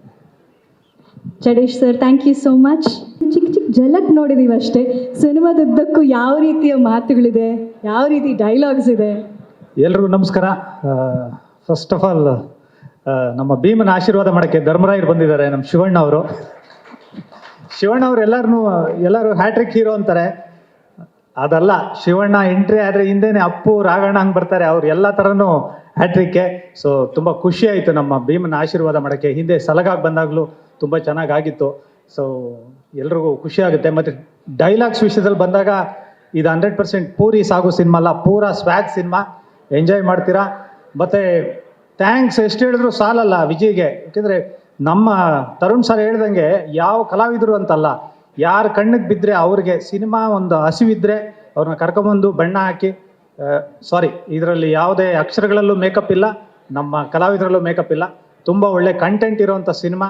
[SPEAKER 1] Jadesh sir, thank you so much. ಚಿಕ್ಕ ಚಿಕ್ಕ ಝಲಕ್ ನೋಡಿದೀವಿ ಅಷ್ಟೇ. ಸಿನಿಮಾದುದ್ದಕ್ಕೂ ಯಾವ ರೀತಿಯ ಮಾತುಗಳಿದೆ, ಯಾವ ರೀತಿ ಡೈಲಾಗ್ಸ್ ಇದೆ?
[SPEAKER 17] ಎಲ್ರಿಗೂ ನಮಸ್ಕಾರ. ಫಸ್ಟ್ ಆಫ್ ಆಲ್ ನಮ್ಮ ಭೀಮನ ಆಶೀರ್ವಾದ ಮಾಡೋಕ್ಕೆ ಧರ್ಮರಾಯರು ಬಂದಿದ್ದಾರೆ, ನಮ್ಮ ಶಿವಣ್ಣ ಅವರು. ಶಿವಣ್ಣ ಅವರು ಎಲ್ಲರೂ ಹ್ಯಾಟ್ರಿಕ್ ಹೀರೋ ಅಂತಾರೆ. ಅದಲ್ಲ, ಶಿವಣ್ಣ ಎಂಟ್ರಿ ಆದರೆ ಹಿಂದೆನೇ ಅಪ್ಪು, ರಾಘಣ್ಣ ಹಂಗೆ ಬರ್ತಾರೆ. ಅವ್ರು ಎಲ್ಲ ಥರನೂ ಹ್ಯಾಟ್ರಿಕ್ಕೆ. ಸೊ ತುಂಬ ಖುಷಿ ಆಯಿತು ನಮ್ಮ ಭೀಮನ ಆಶೀರ್ವಾದ ಮಾಡೋಕ್ಕೆ. ಹಿಂದೆ ಸಲಗಾಗಿ ಬಂದಾಗಲೂ ತುಂಬ ಚೆನ್ನಾಗಾಗಿತ್ತು. ಸೊ ಎಲ್ರಿಗೂ ಖುಷಿ ಆಗುತ್ತೆ. ಮತ್ತು ಡೈಲಾಗ್ಸ್ ವಿಷಯದಲ್ಲಿ ಬಂದಾಗ ಇದು 100% ಪೂರಿ ಸಾಗು ಸಿನಿಮಾ ಅಲ್ಲ, ಪೂರಾ ಸ್ವ್ಯಾಗ್ ಸಿನಿಮಾ. ಎಂಜಾಯ್ ಮಾಡ್ತೀರಾ. ಮತ್ತು ಥ್ಯಾಂಕ್ಸ್ ಎಷ್ಟು ಹೇಳಿದ್ರು ಸಾಲಲ್ಲ ವಿಜಯ್ಗೆ. ಯಾಕೆಂದರೆ ನಮ್ಮ ತರುಣ್ ಸರ್ ಹೇಳ್ದಂಗೆ ಯಾವ ಕಲಾವಿದರು ಅಂತಲ್ಲ, ಯಾರ ಕಣ್ಣಿಗೆ ಬಿದ್ದರೆ ಅವ್ರಿಗೆ ಸಿನಿಮಾ ಒಂದು ಹಸಿವಿದ್ರೆ ಅವ್ರನ್ನ ಕರ್ಕೊಂಬಂದು ಬಣ್ಣ ಹಾಕಿ, ಸಾರಿ ಇದರಲ್ಲಿ ಯಾವುದೇ ಅಕ್ಷರಗಳಲ್ಲೂ ಮೇಕಪ್ ಇಲ್ಲ, ನಮ್ಮ ಕಲಾವಿದರಲ್ಲೂ ಮೇಕಪ್ ಇಲ್ಲ, ತುಂಬ ಒಳ್ಳೆ ಕಂಟೆಂಟ್ ಇರೋವಂಥ ಸಿನಿಮಾ.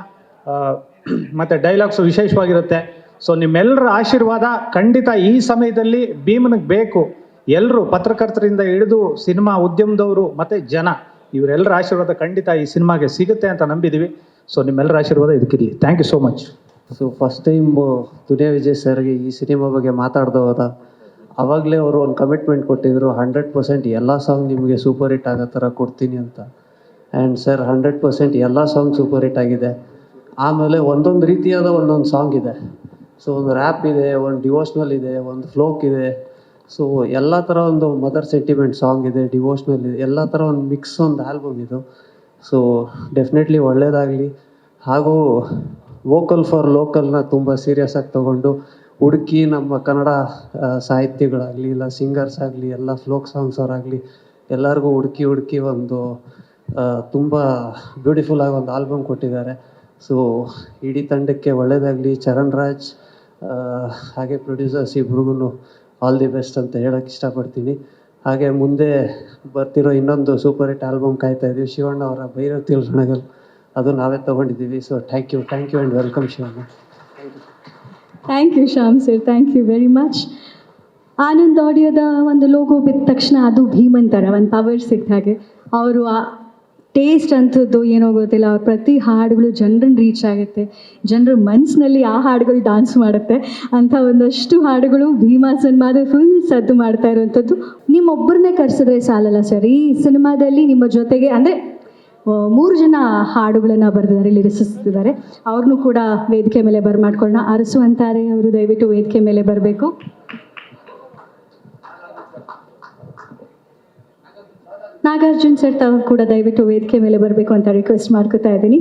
[SPEAKER 17] ಮತ್ತು ಡೈಲಾಗ್ಸು ವಿಶೇಷವಾಗಿರುತ್ತೆ. ಸೊ ನಿಮ್ಮೆಲ್ಲರ ಆಶೀರ್ವಾದ ಖಂಡಿತ ಈ ಸಮಯದಲ್ಲಿ ಭೀಮನಿಗೆ ಬೇಕು. ಎಲ್ಲರೂ ಪತ್ರಕರ್ತರಿಂದ ಹಿಡಿದು ಸಿನಿಮಾ ಉದ್ಯಮದವರು ಮತ್ತು ಜನ, ಇವರೆಲ್ಲರ ಆಶೀರ್ವಾದ ಖಂಡಿತ ಈ ಸಿನಿಮಾಗೆ ಸಿಗುತ್ತೆ ಅಂತ ನಂಬಿದ್ದೀವಿ. ಸೊ ನಿಮ್ಮೆಲ್ಲರ ಆಶೀರ್ವಾದ ಇದಕ್ಕಿರಲಿ. Thank you so much.
[SPEAKER 18] So first time Duniya Vijay ಸರ್ಗೆ ಈ ಸಿನಿಮಾ ಬಗ್ಗೆ ಮಾತಾಡ್ದೆ ಹೋದ, ಆವಾಗಲೇ ಅವರು ಒಂದು ಕಮಿಟ್ಮೆಂಟ್ ಕೊಟ್ಟಿದ್ರು, 100% ಎಲ್ಲ ಸಾಂಗ್ ನಿಮಗೆ ಸೂಪರ್ ಹಿಟ್ ಆಗೋ ಥರ ಕೊಡ್ತೀನಿ ಅಂತ. ಆ್ಯಂಡ್ ಸರ್ 100% ಎಲ್ಲ ಸಾಂಗ್ ಸೂಪರ್ ಹಿಟ್ ಆಗಿದೆ. ಆಮೇಲೆ ಒಂದೊಂದು ರೀತಿಯಾದ ಒಂದೊಂದು ಸಾಂಗ್ ಇದೆ. ಸೊ ಒಂದು ರ್ಯಾಪ್ ಇದೆ, ಒಂದು ಡಿವೋಷ್ನಲ್ ಇದೆ, ಒಂದು ಫ್ಲೋಕ್ ಇದೆ. ಸೊ ಎಲ್ಲ ಥರ ಒಂದು ಮದರ್ ಸೆಂಟಿಮೆಂಟ್ ಸಾಂಗ್ ಇದೆ, ಡಿವೋಷ್ನಲ್ ಇದೆ, ಎಲ್ಲ ಥರ ಒಂದು ಮಿಕ್ಸ್ ಒಂದು ಆಲ್ಬಮ್ ಇದು. ಸೊ ಡೆಫಿನೆಟ್ಲಿ ಒಳ್ಳೆಯದಾಗಲಿ. ಹಾಗೂ ವೋಕಲ್ ಫಾರ್ ಲೋಕಲ್ನ ತುಂಬ ಸೀರಿಯಸ್ ಆಗಿ ತೊಗೊಂಡು ಹುಡುಕಿ ನಮ್ಮ ಕನ್ನಡ ಸಾಹಿತ್ಯಗಳಾಗಲಿ ಇಲ್ಲ ಸಿಂಗರ್ಸ್ ಆಗಲಿ ಎಲ್ಲ ಫ್ಲೋಕ್ ಸಾಂಗ್ಸ್ ಅವರಾಗಲಿ ಎಲ್ಲರಿಗೂ ಹುಡುಕಿ ಒಂದು ತುಂಬ ಬ್ಯೂಟಿಫುಲ್ ಆಗಿ ಒಂದು ಆಲ್ಬಮ್ ಕೊಟ್ಟಿದ್ದಾರೆ. ಸೊ ಇಡೀ ತಂಡಕ್ಕೆ ಒಳ್ಳೆಯದಾಗಲಿ. ಚರಣ್ ರಾಜ್ ಹಾಗೆ ಪ್ರೊಡ್ಯೂಸರ್ಸ್ ಇಬ್ರಿಗೂ ಆಲ್ ದಿ ಬೆಸ್ಟ್ ಅಂತ ಹೇಳೋಕ್ಕೆ ಇಷ್ಟಪಡ್ತೀನಿ. ಹಾಗೆ ಮುಂದೆ ಬರ್ತಿರೋ ಇನ್ನೊಂದು ಸೂಪರ್ ಹಿಟ್ ಆಲ್ಬಮ್ ಕಾಯ್ತಾ ಇದ್ದೀವಿ, ಶಿವಣ್ಣ ಅವರ ಭೈರವ್ ತಿಳ್ರಣಗಲ್, ಅದು ನಾವೇ ತೊಗೊಂಡಿದ್ದೀವಿ. So thank you and welcome Shivanna.
[SPEAKER 1] Thank you Shyam sir, thank you very much. Anand ಆಡಿಯೋದ ಒಂದು ಲೋಗೋ ಬಿದ್ದ ತಕ್ಷಣ ಅದು ಭೀಮನ್ ಥರ ಒಂದು ಪವರ್ ಸಿಕ್ಕ ಹಾಗೆ. ಅವರು ಆ ಟೇಸ್ಟ್ ಅಂಥದ್ದು ಏನೋ ಗೊತ್ತಿಲ್ಲ, ಅವ್ರ ಪ್ರತಿ ಹಾಡುಗಳು ಜನರನ್ನು ರೀಚ್ ಆಗುತ್ತೆ, ಜನರ ಮನಸ್ಸಿನಲ್ಲಿ ಆ ಹಾಡುಗಳು ಡಾನ್ಸ್ ಮಾಡುತ್ತೆ. ಅಂಥ ಒಂದಷ್ಟು ಹಾಡುಗಳು ಭೀಮಾ ಸಿನಿಮಾದ ಫುಲ್ ಸದ್ದು ಮಾಡ್ತಾ ಇರೋವಂಥದ್ದು. ನಿಮ್ಮೊಬ್ಬರನ್ನೇ ಕರೆಸಿದ್ರೆ ಸಾಲಲ್ಲ ಸರ್, ಈ ಸಿನಿಮಾದಲ್ಲಿ ನಿಮ್ಮ ಜೊತೆಗೆ ಅಂದರೆ 3 ಜನ ಹಾಡುಗಳನ್ನು ಬರೆದಿದ್ದಾರೆ, ಲಿರಿಸಿಸ್ತಿದ್ದಾರೆ. ಅವ್ರನ್ನೂ ಕೂಡ ವೇದಿಕೆ ಮೇಲೆ ಬರ್ಮಾಡ್ಕೊಳ್ಳೋಣ. ಅರಸು ಅಂತಾರೆ ಅವರು ದಯವಿಟ್ಟು ವೇದಿಕೆ ಮೇಲೆ ಬರಬೇಕು. ನಾಗಾರ್ಜುನ್ ಸರ್ ತಾವು ಕೂಡ ದಯವಿಟ್ಟು ವೇದಿಕೆ ಮೇಲೆ ಬರಬೇಕು ಅಂತ ರಿಕ್ವೆಸ್ಟ್ ಮಾಡ್ಕೊತಾ ಇದ್ದೀನಿ.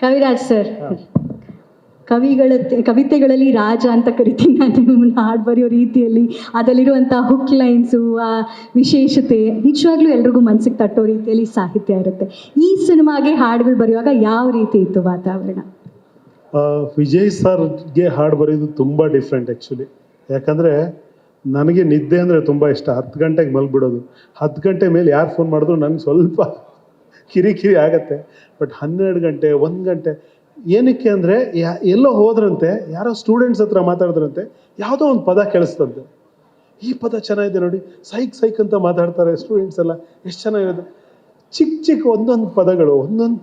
[SPEAKER 1] ಕವಿರಾಜ್ ಸರ್, ಕವಿತೆಗಳಲ್ಲಿ ರಾಜ ಅಂತ ಕರಿತೀನಿ ನಾನು ನಿಮ್ಮನ್ನು. ಹಾಡು ಬರೆಯೋ ರೀತಿಯಲ್ಲಿ ಅದರಲ್ಲಿರುವಂಥ ಹುಕ್ ಲೈನ್ಸು, ಆ ವಿಶೇಷತೆ ನಿಜವಾಗ್ಲೂ ಎಲ್ರಿಗೂ ಮನಸ್ಸಿಗೆ ತಟ್ಟೋ ರೀತಿಯಲ್ಲಿ ಸಾಹಿತ್ಯ ಇರುತ್ತೆ. ಈ ಸಿನಿಮಾಗೆ ಹಾಡುಗಳು ಬರೆಯುವಾಗ ಯಾವ ರೀತಿ ಇತ್ತು ವಾತಾವರಣ?
[SPEAKER 19] ವಿಜಯ್ ಸರ್ಗೆ ಹಾಡು ಬರೆಯೋದು ತುಂಬ ಡಿಫ್ರೆಂಟ್ ಆ್ಯಕ್ಚುಲಿ. ಯಾಕಂದರೆ ನನಗೆ ನಿದ್ದೆ ಅಂದರೆ ತುಂಬ ಇಷ್ಟ. 10 ಗಂಟೆಗೆ ಮಲ್ಬಿಡೋದು. 10 ಗಂಟೆ ಮೇಲೆ ಯಾರು ಫೋನ್ ಮಾಡಿದ್ರು ನನಗೆ ಸ್ವಲ್ಪ ಕಿರಿಕಿರಿ ಆಗತ್ತೆ. ಬಟ್ 12 ಗಂಟೆ 1 ಗಂಟೆ ಏನಕ್ಕೆ ಅಂದರೆ ಎಲ್ಲೋ ಹೋದ್ರಂತೆ, ಯಾರೋ ಸ್ಟೂಡೆಂಟ್ಸ್ ಹತ್ರ ಮಾತಾಡಿದ್ರಂತೆ, ಯಾವುದೋ ಒಂದು ಪದ ಕೇಳಿಸ್ತಂತೆ, ಈ ಪದ ಚೆನ್ನಾಗಿದೆ ನೋಡಿ, ಸೈಕ್ ಅಂತ ಮಾತಾಡ್ತಾರೆ ಸ್ಟೂಡೆಂಟ್ಸ್ ಎಲ್ಲ, ಎಷ್ಟು ಚೆನ್ನಾಗಿದೆ. ಚಿಕ್ಕ ಒಂದೊಂದು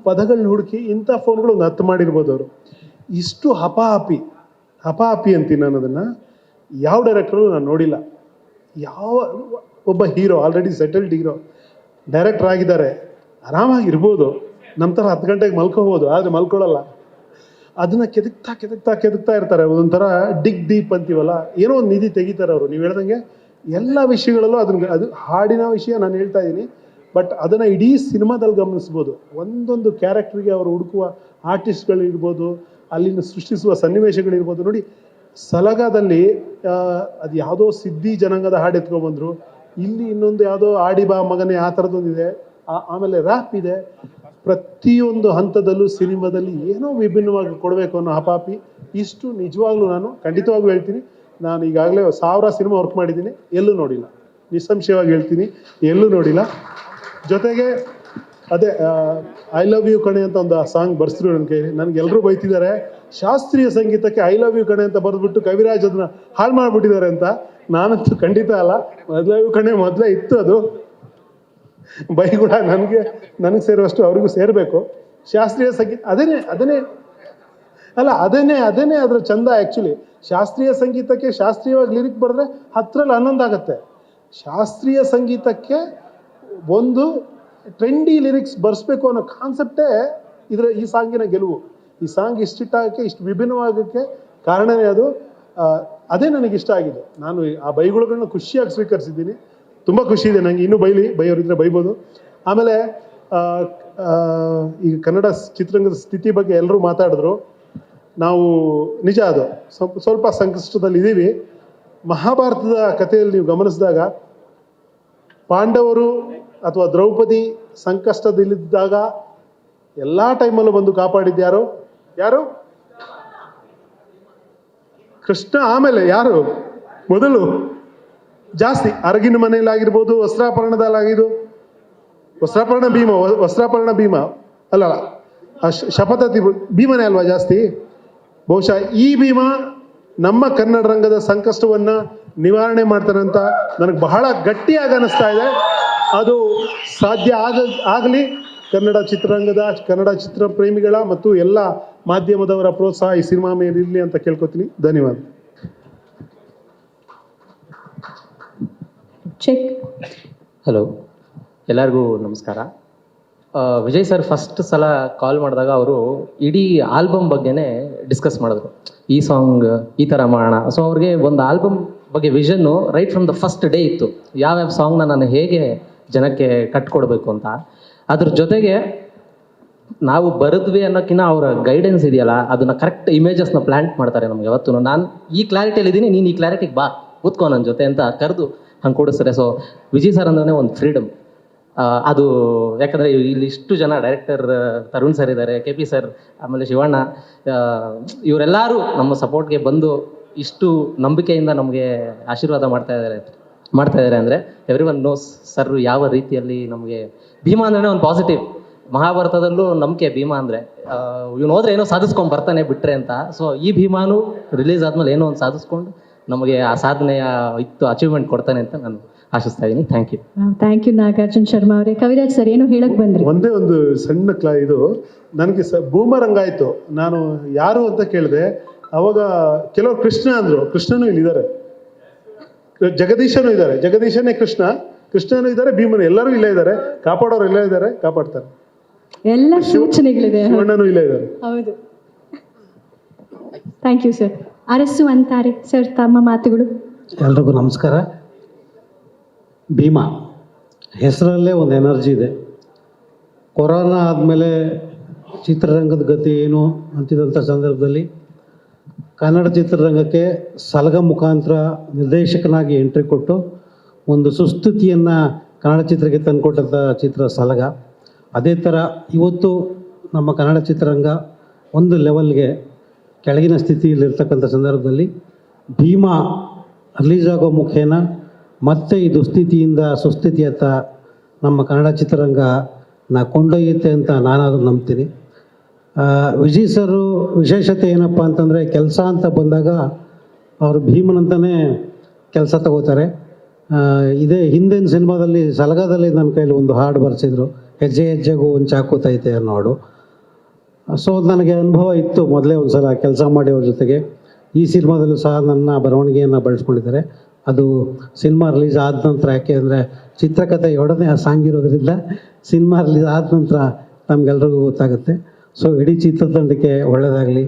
[SPEAKER 19] ಪದಗಳನ್ನ ಹುಡುಕಿ ಇಂಥ ಫೋನ್ಗಳು 10 ಮಾಡಿರ್ಬೋದು ಅವರು. ಇಷ್ಟು ಹಪಾಹಪಿ ಅಂತೀನಿ ನಾನು ಅದನ್ನು. ಯಾವ ಡೈರೆಕ್ಟ್ರು ನಾನು ನೋಡಿಲ್ಲ. ಒಬ್ಬ hero, already settled hero, director ಆಗಿದ್ದಾರೆ, ಆರಾಮಾಗಿರ್ಬೋದು, ನಮ್ಮ ಥರ 10 ಗಂಟೆಗೆ ಮಲ್ಕೋಬೋದು, ಆದರೆ ಮಲ್ಕೊಳ್ಳಲ್ಲ. ಅದನ್ನು ಕೆದಕ್ತಾ ಇರ್ತಾರೆ. ಒಂದೊಂಥರ ಡಿಗ್ ಡೀಪ್ ಅಂತೀವಲ್ಲ, ಏನೋ ಒಂದು ನಿಧಿ ತೆಗಿತಾರೆ ಅವರು. ನೀವು ಹೇಳ್ದಂಗೆ ಎಲ್ಲ ವಿಷಯಗಳಲ್ಲೂ ಅದು ಹಾಡಿನ ವಿಷಯ ನಾನು ಹೇಳ್ತಾ ಇದ್ದೀನಿ, ಬಟ್ ಅದನ್ನು ಇಡೀ ಸಿನಿಮಾದಲ್ಲಿ ಗಮನಿಸ್ಬೋದು. ಒಂದೊಂದು ಕ್ಯಾರೆಕ್ಟರ್ಗೆ ಅವರು ಹುಡುಕುವ ಆರ್ಟಿಸ್ಟ್ಗಳಿರ್ಬೋದು, ಅಲ್ಲಿನ ಸೃಷ್ಟಿಸುವ ಸನ್ನಿವೇಶಗಳಿರ್ಬೋದು. ನೋಡಿ, ಸಲಗಾದಲ್ಲಿ ಅದು ಯಾವುದೋ ಸಿದ್ಧಿ ಜನಾಂಗದ ಹಾಡು ಎತ್ಕೊಂಡ್ಬಂದರು, ಇಲ್ಲಿ ಇನ್ನೊಂದು ಯಾವುದೋ ಆಡಿ ಬಾ ಮಗನೇ ಆ ಥರದ್ದೊಂದಿದೆ, ಆಮೇಲೆ ರ್ಯಾಪ್ ಇದೆ. ಪ್ರತಿಯೊಂದು ಹಂತದಲ್ಲೂ ಸಿನಿಮಾದಲ್ಲಿ ಏನೋ ವಿಭಿನ್ನವಾಗಿ ಕೊಡಬೇಕು ಅನ್ನೋ ಹಪಾಪಿ. ಇಷ್ಟು ನಿಜವಾಗ್ಲೂ ನಾನು ಖಂಡಿತವಾಗ್ಲೂ ಹೇಳ್ತೀನಿ, ನಾನು ಈಗಾಗಲೇ 1000 ಸಿನಿಮಾ ವರ್ಕ್ ಮಾಡಿದ್ದೀನಿ, ಎಲ್ಲೂ ನೋಡಿಲ್ಲ. ನಿಸ್ಸಂಶಯವಾಗಿ ಹೇಳ್ತೀನಿ, ಎಲ್ಲೂ ನೋಡಿಲ್ಲ. ಜೊತೆಗೆ ಅದೇ ಐ ಲವ್ ಯು ಕಣೆ ಅಂತ ಒಂದು ಸಾಂಗ್ ಬರ್ಸಿದ್ರು ನನಗೆ ಎಲ್ಲರೂ ಬೈತಿದ್ದಾರೆ. ಶಾಸ್ತ್ರೀಯ ಸಂಗೀತಕ್ಕೆ ಐ ಲವ್ ಯು ಕಣೆ ಅಂತ ಬರೆದ್ಬಿಟ್ಟು ಕವಿರಾಜ್ ಅದನ್ನ ಹಾಳು ಮಾಡಿಬಿಟ್ಟಿದ್ದಾರೆ ಅಂತ. ನಾನಂತೂ ಖಂಡಿತ ಅಲ್ಲ, ಐ ಲವ್ ಯು ಕಣೆ ಮೊದಲೇ ಇತ್ತು. ಅದು ಬೈ ಕೂಡ ನನಗೆ ಸೇರುವಷ್ಟು ಅವ್ರಿಗೂ ಸೇರಬೇಕು. ಶಾಸ್ತ್ರೀಯ ಸಂಗೀತ ಅದೇನೇ ಅದರ ಚಂದ. ಆ್ಯಕ್ಚುಲಿ ಶಾಸ್ತ್ರೀಯ ಸಂಗೀತಕ್ಕೆ ಶಾಸ್ತ್ರೀಯವಾಗಿ ಲಿರಿಕ್ ಬರೆದ್ರೆ 10ರಲ್ಲಿ 11 ಆಗುತ್ತೆ. ಶಾಸ್ತ್ರೀಯ ಸಂಗೀತಕ್ಕೆ ಒಂದು ಟ್ರೆಂಡಿ ಲಿರಿಕ್ಸ್ ಬರ್ಸ್ಬೇಕು ಅನ್ನೋ ಕಾನ್ಸೆಪ್ಟೇ ಈ ಸಾಂಗಿನ ಗೆಲುವು. ಈ ಸಾಂಗ್ ಇಷ್ಟಿಟ್ಟಾಗಕ್ಕೆ, ಇಷ್ಟು ವಿಭಿನ್ನವಾಗಕ್ಕೆ ಕಾರಣನೇ ಅದು. ಅದೇ ನನಗೆ ಇಷ್ಟ ಆಗಿದೆ. ನಾನು ಆ ಬೈಗುಳಗಳನ್ನ ಖುಷಿಯಾಗಿ ಸ್ವೀಕರಿಸಿದ್ದೀನಿ. ತುಂಬ ಖುಷಿ ಇದೆ ನನಗೆ. ಇನ್ನೂ ಬೈಯೋರಿದ್ರೆ ಬೈಬೋದು. ಆಮೇಲೆ ಈಗ ಕನ್ನಡ ಚಿತ್ರರಂಗದ ಸ್ಥಿತಿ ಬಗ್ಗೆ ಎಲ್ಲರೂ ಮಾತಾಡಿದ್ರು. ನಾವು ನಿಜ ಅದು ಸ್ವಲ್ಪ ಸಂಕಷ್ಟದಲ್ಲಿ ಇದ್ದೀವಿ. ಮಹಾಭಾರತದ ಕಥೆಯಲ್ಲಿ ನೀವು ಗಮನಿಸಿದಾಗ ಪಾಂಡವರು ಅಥವಾ ದ್ರೌಪದಿ ಸಂಕಷ್ಟದಲ್ಲಿದ್ದಾಗ ಎಲ್ಲ ಟೈಮಲ್ಲೂ ಬಂದು ಕಾಪಾಡಿದ್ಯಾರು? ಯಾರು? ಕೃಷ್ಣ. ಆಮೇಲೆ ಯಾರು ಮೊದಲು ಜಾಸ್ತಿ? ಅರಗಿನ ಮನೆಯಲ್ಲಾಗಿರ್ಬೋದು, ವಸ್ತ್ರಾಪರಣ ಭೀಮ ಅಲ್ಲ, ಶಪಥತಿ ಭೀಮನೇ ಅಲ್ವಾ ಜಾಸ್ತಿ? ಬಹುಶಃ ಈ ಭೀಮ ನಮ್ಮ ಕನ್ನಡ ರಂಗದ ಸಂಕಷ್ಟವನ್ನು ನಿವಾರಣೆ ಮಾಡ್ತಾನೆ ಅಂತ ನನಗೆ ಬಹಳ ಗಟ್ಟಿಯಾಗಿ ಅನ್ನಿಸ್ತಾ ಇದೆ. ಅದು ಸಾಧ್ಯ ಆಗಲಿ. ಕನ್ನಡ ಚಿತ್ರರಂಗದ, ಕನ್ನಡ ಚಿತ್ರ ಪ್ರೇಮಿಗಳ ಮತ್ತು ಎಲ್ಲ ಮಾಧ್ಯಮದವರ ಪ್ರೋತ್ಸಾಹ ಈ ಸಿನಿಮಾ ಮೇಲೆ ಇರಲಿ ಅಂತ ಕೇಳ್ಕೊತೀನಿ. ಧನ್ಯವಾದ.
[SPEAKER 20] ಚೆಕ್. ಹಲೋ, ಎಲ್ಲರಿಗೂ ನಮಸ್ಕಾರ. ವಿಜಯ್ ಸರ್ ಫಸ್ಟ್ ಸಲ ಕಾಲ್ ಮಾಡಿದಾಗ ಅವರು ಇಡೀ ಆಲ್ಬಮ್ ಬಗ್ಗೆನೇ ಡಿಸ್ಕಸ್ ಮಾಡಿದ್ರು. ಈ ಸಾಂಗ್ ಈ ಥರ ಮಾಡೋಣ. ಸೊ ಅವ್ರಿಗೆ ಒಂದು ಆಲ್ಬಮ್ ಬಗ್ಗೆ vision right from the first day ಇತ್ತು. ಯಾವ್ಯಾವ ಸಾಂಗ್ನ ನಾನು ಹೇಗೆ ಜನಕ್ಕೆ ಕಟ್ಕೊಡ್ಬೇಕು ಅಂತ. ಅದ್ರ ಜೊತೆಗೆ ನಾವು ಬರೆದ್ವಿ ಅನ್ನೋಕ್ಕಿಂತ ಅವರ ಗೈಡೆನ್ಸ್ ಇದೆಯಲ್ಲ, ಅದನ್ನು ಕರೆಕ್ಟ್ ಇಮೇಜಸ್ನ ಪ್ಲ್ಯಾಂಟ್ ಮಾಡ್ತಾರೆ ನಮ್ಗೆ ಯಾವತ್ತೂ. ನಾನು ಈ ಕ್ಲಾರಿಟಿಯಲ್ಲಿ ಇದ್ದೀನಿ, ನೀನು ಈ ಕ್ಲಾರಿಟಿಗೆ ಬಾ, ಕೂತ್ಕೋ ನನ್ನ ಜೊತೆ ಅಂತ ಕರೆದು ಹಂಗೆ ಕೊಡಿಸ್ತಾರೆ. ಸೊ ವಿಜಯ್ ಸರ್ ಅಂದ್ರೆ ಒಂದು ಫ್ರೀಡಮ್. ಅದು ಯಾಕಂದರೆ ಇಲ್ಲಿ ಇಷ್ಟು ಜನ ಡೈರೆಕ್ಟರ್ ತರುಣ್ ಸರ್ ಇದ್ದಾರೆ, KP ಸರ್, ಆಮೇಲೆ ಶಿವಣ್ಣ, ಇವರೆಲ್ಲರೂ ನಮ್ಮ ಸಪೋರ್ಟ್ಗೆ ಬಂದು ಇಷ್ಟು ನಂಬಿಕೆಯಿಂದ ನಮಗೆ ಆಶೀರ್ವಾದ ಮಾಡ್ತಾ ಇದ್ದಾರೆ ಅಂದರೆ ಎವ್ರಿ ಒನ್ ನೋಸ್ ಸರ್ ಯಾವ ರೀತಿಯಲ್ಲಿ ನಮಗೆ ಭೀಮಾ ಅಂದ್ರೆ ಒಂದು ಪಾಸಿಟಿವ್. ಮಹಾಭಾರತದಲ್ಲೂ ನಂಬಿಕೆ ಭೀಮಾ ಅಂದರೆ ಇವನು ಹೋದ್ರೆ ಏನೋ ಸಾಧಿಸ್ಕೊಂಡು ಬರ್ತಾನೆ ಬಿಟ್ರೆ ಅಂತ. ಸೊ ಈ ಭೀಮಾನು ರಿಲೀಸ್ ಆದಮೇಲೆ ಏನೋ ಒಂದು ಸಾಧಿಸ್ಕೊಂಡು ನಮಗೆ ಆ ಸಾಧನೆಯ ಅಚೀವ್ಮೆಂಟ್ ಕೊಡ್ತಾನೆ ಅಂತ ನಾನು ಆಶಿಸ್ತಾ ಇದ್ದೀನಿ. Thank you.
[SPEAKER 1] Thank you Nagarjun Sharma ಅವರೇ. ಕವಿರಾಜ್ ಸರ್ ಏನು ಹೇಳಕ್ ಬಂದ್ರಿ?
[SPEAKER 19] ಒಂದೇ ಒಂದು ಸಣ್ಣ ಇದು ನನಗೆ ಬೂಮರಂಗ್ ಆಯಿತು. ನಾನು ಯಾರು ಅಂತ ಕೇಳಿದೆ. ಅವಾಗ ಕೆಲವರು ಕೃಷ್ಣ ಅಂದರು. ಕೃಷ್ಣನೂ ಇಲ್ಲಿದ್ದಾರೆ, ಜಗದೀಶನೂ ಇದ್ದಾರೆ. ಜಗದೀಶನೇ ಕೃಷ್ಣನೂ ಇದ್ದಾರೆ, ಭೀಮನು, ಎಲ್ಲರೂ ಇಲ್ಲೇ ಇದ್ದಾರೆ. ಕಾಪಾಡೋರು ಇಲ್ಲೇ ಇದ್ದಾರೆ, ಕಾಪಾಡ್ತಾರೆ.
[SPEAKER 1] ಎಲ್ಲ ಸೂಚನೆಗಳಿದೆ.
[SPEAKER 19] ಶಿವಣ್ಣನೂ ಇಲ್ಲೇ ಇದ್ದಾರೆ.
[SPEAKER 1] ಹೌದು. Thank you sir. ಅರಸು ಅಂತಾರೆ ಸರ್, ತಮ್ಮ ಮಾತುಗಳು.
[SPEAKER 21] ಎಲ್ರಿಗೂ ನಮಸ್ಕಾರ. ಭೀಮಾ ಹೆಸರಲ್ಲೇ ಒಂದು ಎನರ್ಜಿ ಇದೆ. ಕೊರೋನಾ ಆದಮೇಲೆ ಚಿತ್ರರಂಗದ ಗತಿ ಏನು ಅಂತಿದ್ದಂಥ ಸಂದರ್ಭದಲ್ಲಿ ಕನ್ನಡ ಚಿತ್ರರಂಗಕ್ಕೆ ಸಲಗ ಮುಖಾಂತರ ನಿರ್ದೇಶಕನಾಗಿ ಎಂಟ್ರಿ ಕೊಟ್ಟು ಒಂದು ಸುಸ್ಥಿತಿಯನ್ನು ಕನ್ನಡ ಚಿತ್ರಕ್ಕೆ ತಂದುಕೊಟ್ಟಂಥ ಚಿತ್ರ ಸಲಗ. ಅದೇ ಥರ ಇವತ್ತು ನಮ್ಮ ಕನ್ನಡ ಚಿತ್ರರಂಗ ಒಂದು ಲೆವೆಲ್ಗೆ ಕೆಳಗಿನ ಸ್ಥಿತಿಯಲ್ಲಿರ್ತಕ್ಕಂಥ ಸಂದರ್ಭದಲ್ಲಿ ಭೀಮಾ ರಿಲೀಸ್ ಆಗೋ ಮುಖೇನ ಮತ್ತೆ ಈ ದುಸ್ಥಿತಿಯಿಂದ ಸುಸ್ಥಿತಿಯತ್ತ ನಮ್ಮ ಕನ್ನಡ ಚಿತ್ರರಂಗನ ಕೊಂಡೊಯ್ಯುತ್ತೆ ಅಂತ ನಾನಾದರೂ ನಂಬ್ತೀನಿ. ವಿಜಯ್ ಸರು ವಿಶೇಷತೆ ಏನಪ್ಪ ಅಂತಂದರೆ, ಕೆಲಸ ಅಂತ ಬಂದಾಗ ಅವರು ಭೀಮನಂತಲೇ ಕೆಲಸ ತಗೋತಾರೆ. ಇದೇ ಹಿಂದಿನ ಸಿನಿಮಾದಲ್ಲಿ ಸಲಗದಲ್ಲಿ ನನ್ನ ಕೈಲಿ ಒಂದು ಹಾಡು ಬರೆಸಿದ್ರು, ಹೆಜ್ಜೆ ಹೆಜ್ಜೆಗೂ ಒಂದು ಚಾಕೂತೈತೆ ಅನ್ನೋ ಹಾಡು. ಸೊ ನನಗೆ ಅನುಭವ ಇತ್ತು ಮೊದಲೇ ಒಂದು ಸಲ ಕೆಲಸ ಮಾಡಿ ಅವ್ರ ಜೊತೆಗೆ. ಈ ಸಿನಿಮಾದಲ್ಲೂ ಸಹ ನನ್ನ ಬರವಣಿಗೆಯನ್ನು ಬಳಸ್ಕೊಂಡಿದ್ದಾರೆ. ಅದು ಸಿನಿಮಾ ರಿಲೀಸ್ ಆದ ನಂತರ, ಯಾಕೆ ಅಂದರೆ ಚಿತ್ರಕಥೆ ಒಡನೆ ಆ ಸಾಂಗ್ ಇರೋದ್ರಿಂದ ಸಿನಿಮಾ ರಿಲೀಸ್ ಆದ ನಂತರ ನಮಗೆಲ್ರಿಗೂ ಗೊತ್ತಾಗುತ್ತೆ. ಸೊ ಇಡೀ ಚಿತ್ರತಂಡಕ್ಕೆ ಒಳ್ಳೆಯದಾಗಲಿ.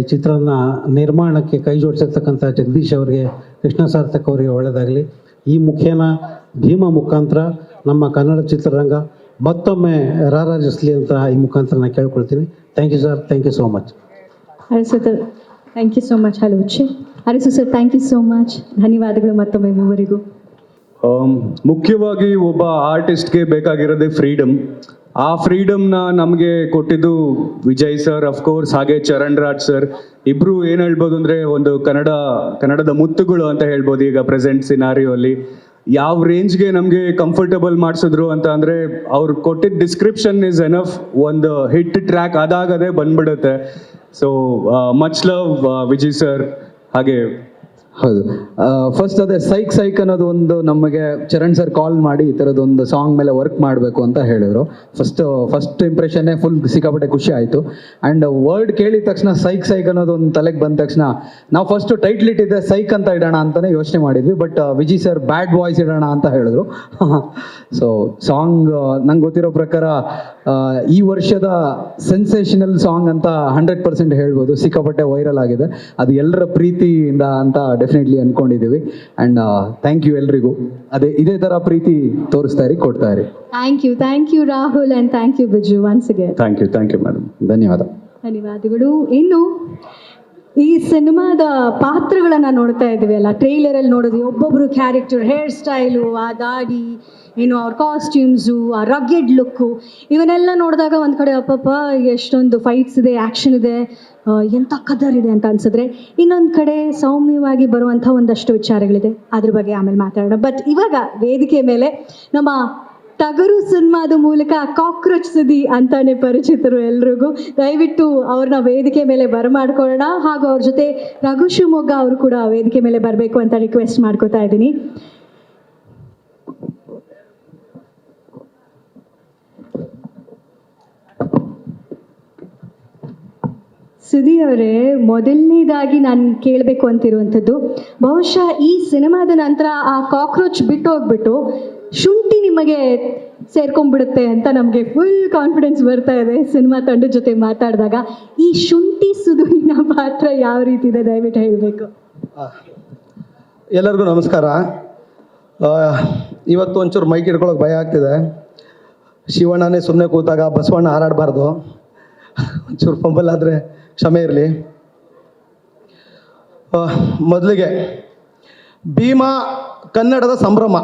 [SPEAKER 21] ಈ ಚಿತ್ರನ ನಿರ್ಮಾಣಕ್ಕೆ ಕೈ ಜೋಡಿಸಿರ್ತಕ್ಕಂಥ ಜಗದೀಶ್ ಅವರಿಗೆ, ಕೃಷ್ಣ ಸಾರ್ಥಕ್ ಅವರಿಗೆ ಒಳ್ಳೆಯದಾಗಲಿ. ಈ ಮುಖೇನ ಭೀಮಾ ಮುಖಾಂತರ ನಮ್ಮ ಕನ್ನಡ ಚಿತ್ರರಂಗ ಮತ್ತೊಮ್ಮೆ ರಾರಾಜಿಸಲಿ ಅಂತ ಈ ಮುಖಾಂತರ ನಾನು ಕೇಳ್ಕೊಳ್ತೀನಿ. Thank you sir, thank you so much.
[SPEAKER 1] Arasu sir, thank you so much. Hello Arasu sir, thank you so much. ಧನ್ಯವಾದಗಳು ಮತ್ತೊಮ್ಮೆ ಮೂವರಿಗೂ.
[SPEAKER 8] ಮುಖ್ಯವಾಗಿ ಒಬ್ಬ ಆರ್ಟಿಸ್ಟ್ಗೆ ಬೇಕಾಗಿರೋದೇ ಫ್ರೀಡಮ್. ಆ ಫ್ರೀಡಮ್ನ ನಮಗೆ ಕೊಟ್ಟಿದ್ದು ವಿಜಯ್ ಸರ್, ಅಫ್ಕೋರ್ಸ್, ಹಾಗೆ ಚರಣ್ ರಾಜ್ ಸರ್. ಇಬ್ಬರು ಏನು ಹೇಳ್ಬೋದು ಅಂದರೆ ಒಂದು ಕನ್ನಡದ ಮುತ್ತುಗಳು ಅಂತ ಹೇಳ್ಬೋದು. ಈಗ ಪ್ರೆಸೆಂಟ್ ಸಿನಾರಿಯೋ ಅಲ್ಲಿ ಯಾವ ರೇಂಜ್ಗೆ ನಮಗೆ ಕಂಫರ್ಟಬಲ್ ಮಾಡಿಸಿದ್ರು ಅಂತ ಅಂದರೆ, ಅವ್ರು ಕೊಟ್ಟಿದ್ದ ಡಿಸ್ಕ್ರಿಪ್ಷನ್ ಇಸ್ ಎನಫ್. ಒಂದು ಹಿಟ್ ಟ್ರ್ಯಾಕ್ ಅದಾಗದೇ ಬಂದ್ಬಿಡುತ್ತೆ. So much love Vijay sir. ಹಾಗೆ
[SPEAKER 9] ಹೌದು, ಫಸ್ಟ್ ಅದೇ ಸೈಕ್ ಅನ್ನೋದು ಒಂದು ನಮಗೆ ಚರಣ್ ಸರ್ ಕಾಲ್ ಮಾಡಿ ಈ ಥರದೊಂದು ಸಾಂಗ್ ಮೇಲೆ ವರ್ಕ್ ಮಾಡಬೇಕು ಅಂತ ಹೇಳಿದ್ರು. ಫಸ್ಟ್ ಇಂಪ್ರೆಷನ್ನೇ ಫುಲ್ ಸಿಕ್ಕಾಪಟ್ಟೆ ಖುಷಿ ಆಯಿತು. ಆ್ಯಂಡ್ ವರ್ಡ್ ಕೇಳಿದ ತಕ್ಷಣ ಸೈಕ್ ಅನ್ನೋದು ಒಂದು ತಲೆಗೆ ಬಂದ ತಕ್ಷಣ ನಾವು ಫಸ್ಟು ಟೈಟ್ಲ್ ಇಟ್ಟಿದ್ದೆ ಸೈಕ್ ಅಂತ ಇಡೋಣ ಅಂತಲೇ ಯೋಚನೆ ಮಾಡಿದ್ವಿ. But Vijay sir bad boys ಇಡೋಣ ಅಂತ ಹೇಳಿದ್ರು. ಸೊ ಸಾಂಗ್ ನಂಗೆ ಗೊತ್ತಿರೋ ಪ್ರಕಾರ ಈ ವರ್ಷದ ಸೆನ್ಸೇಷನಲ್ ಸಾಂಗ್ ಅಂತ 100% ಹೇಳ್ಬೋದು. ಸಿಕ್ಕಾಪಟ್ಟೆ ವೈರಲ್ ಆಗಿದೆ. ಅದು ಎಲ್ಲರ ಪ್ರೀತಿಯಿಂದ ಅಂತ ಡೆಫಿನೆಟ್ಲಿ ಅಂದ್ಕೊಂಡಿದ್ದೀವಿ. ಆ್ಯಂಡ್ ಥ್ಯಾಂಕ್ ಯು ಎಲ್ರಿಗೂ. ಇದೇ ಥರ ಪ್ರೀತಿ ತೋರಿಸ್ತಾ ಇರಿ, ಕೊಡ್ತಾ ಇರಿ.
[SPEAKER 1] Thank you Rahul and thank you Biju once again.
[SPEAKER 9] Thank you madam. ಧನ್ಯವಾದ.
[SPEAKER 1] ಧನ್ಯವಾದಗಳು. ಇನ್ನು ಈ ಸಿನಿಮಾದ ಪಾತ್ರಗಳನ್ನು ನೋಡ್ತಾ ಇದ್ದೀವಿ ಅಲ್ಲ, ಟ್ರೈಲರಲ್ಲಿ ನೋಡಿದ್ವಿ, ಒಬ್ಬೊಬ್ಬರು ಕ್ಯಾರೆಕ್ಟರ್, ಹೇರ್ ಸ್ಟೈಲು, ಆ ದಾಡಿ, ಏನು ಅವ್ರ ಕಾಸ್ಟ್ಯೂಮ್ಸು, ಆ ರಗ್ಗೆಡ್ ಲುಕ್ಕು, ಇವನ್ನೆಲ್ಲ ನೋಡಿದಾಗ ಒಂದು ಕಡೆ ಅಪ್ಪಪ್ಪ ಎಷ್ಟೊಂದು ಫೈಟ್ಸ್ ಇದೆ, ಆ್ಯಕ್ಷನ್ ಇದೆ, ಎಂಥ ಕದರ್ ಇದೆ ಅಂತ ಅನ್ಸಿದ್ರೆ, ಇನ್ನೊಂದು ಕಡೆ ಸೌಮ್ಯವಾಗಿ ಬರುವಂಥ ಒಂದಷ್ಟು ವಿಚಾರಗಳಿದೆ. ಅದ್ರ ಬಗ್ಗೆ ಆಮೇಲೆ ಮಾತಾಡೋಣ. ಬಟ್ ಇವಾಗ ವೇದಿಕೆ ಮೇಲೆ ನಮ್ಮ ಟಗರು ಸಿನಿಮಾದ ಮೂಲಕ ಕಾಕ್ರೋಚ್ ಸುದಿ ಅಂತಾನೆ ಪರಿಚಿತರು ಎಲ್ರಿಗೂ. ದಯವಿಟ್ಟು ಅವ್ರನ್ನ ವೇದಿಕೆ ಮೇಲೆ ಬರಮಾಡ್ಕೊಳ್ಳೋಣ. ಹಾಗೂ ಅವ್ರ ಜೊತೆ ರಘು ಶಿವಮೊಗ್ಗ ಅವರು ಕೂಡ ವೇದಿಕೆ ಮೇಲೆ ಬರಬೇಕು ಅಂತ ರಿಕ್ವೆಸ್ಟ್ ಮಾಡ್ಕೋತಾ ಇದ್ದೀನಿ. ಸುದಿ ಅವರೇ, ಮೊದಲನೇದಾಗಿ ನಾನು ಕೇಳಬೇಕು ಅಂತಿರುವಂಥದ್ದು, ಬಹುಶಃ ಈ ಸಿನಿಮಾದ ನಂತರ ಆ ಕಾಕ್ರೋಚ್ ಬಿಟ್ಟು ಹೋಗ್ಬಿಟ್ಟು ಶುಂಠಿ ನಿಮಗೆ ಸೇರ್ಕೊಂಡ್ಬಿಡುತ್ತೆ ಅಂತ ನಮಗೆ ಫುಲ್ ಕಾನ್ಫಿಡೆನ್ಸ್ ಬರ್ತಾ ಇದೆ ಸಿನಿಮಾ ತಂಡದ ಜೊತೆ ಮಾತಾಡಿದಾಗ. ಈ ಶುಂಠಿ ಸುಧುವಿನ ಪಾತ್ರ ಯಾವ ರೀತಿ ಇದೆ ದಯವಿಟ್ಟು ಹೇಳಬೇಕು.
[SPEAKER 2] ಎಲ್ಲರಿಗೂ ನಮಸ್ಕಾರ. ಇವತ್ತು ಒಂಚೂರು ಮೈಕ್ ಹಿಡ್ಕೊಳ್ಳೋಕೆ ಭಯ ಆಗ್ತಿದೆ. ಶಿವಣ್ಣನೇ ಸುಮ್ಮನೆ ಕೂತಾಗ ಬಸವಣ್ಣ ಹಾರಾಡಬಾರ್ದು. ಒಂಚೂರು ಫಂಬಲ್ ಆದರೆ ಕ್ಷಮೆ ಇರಲಿ. ಮೊದಲಿಗೆ ಭೀಮಾ ಕನ್ನಡದ ಸಂಭ್ರಮ.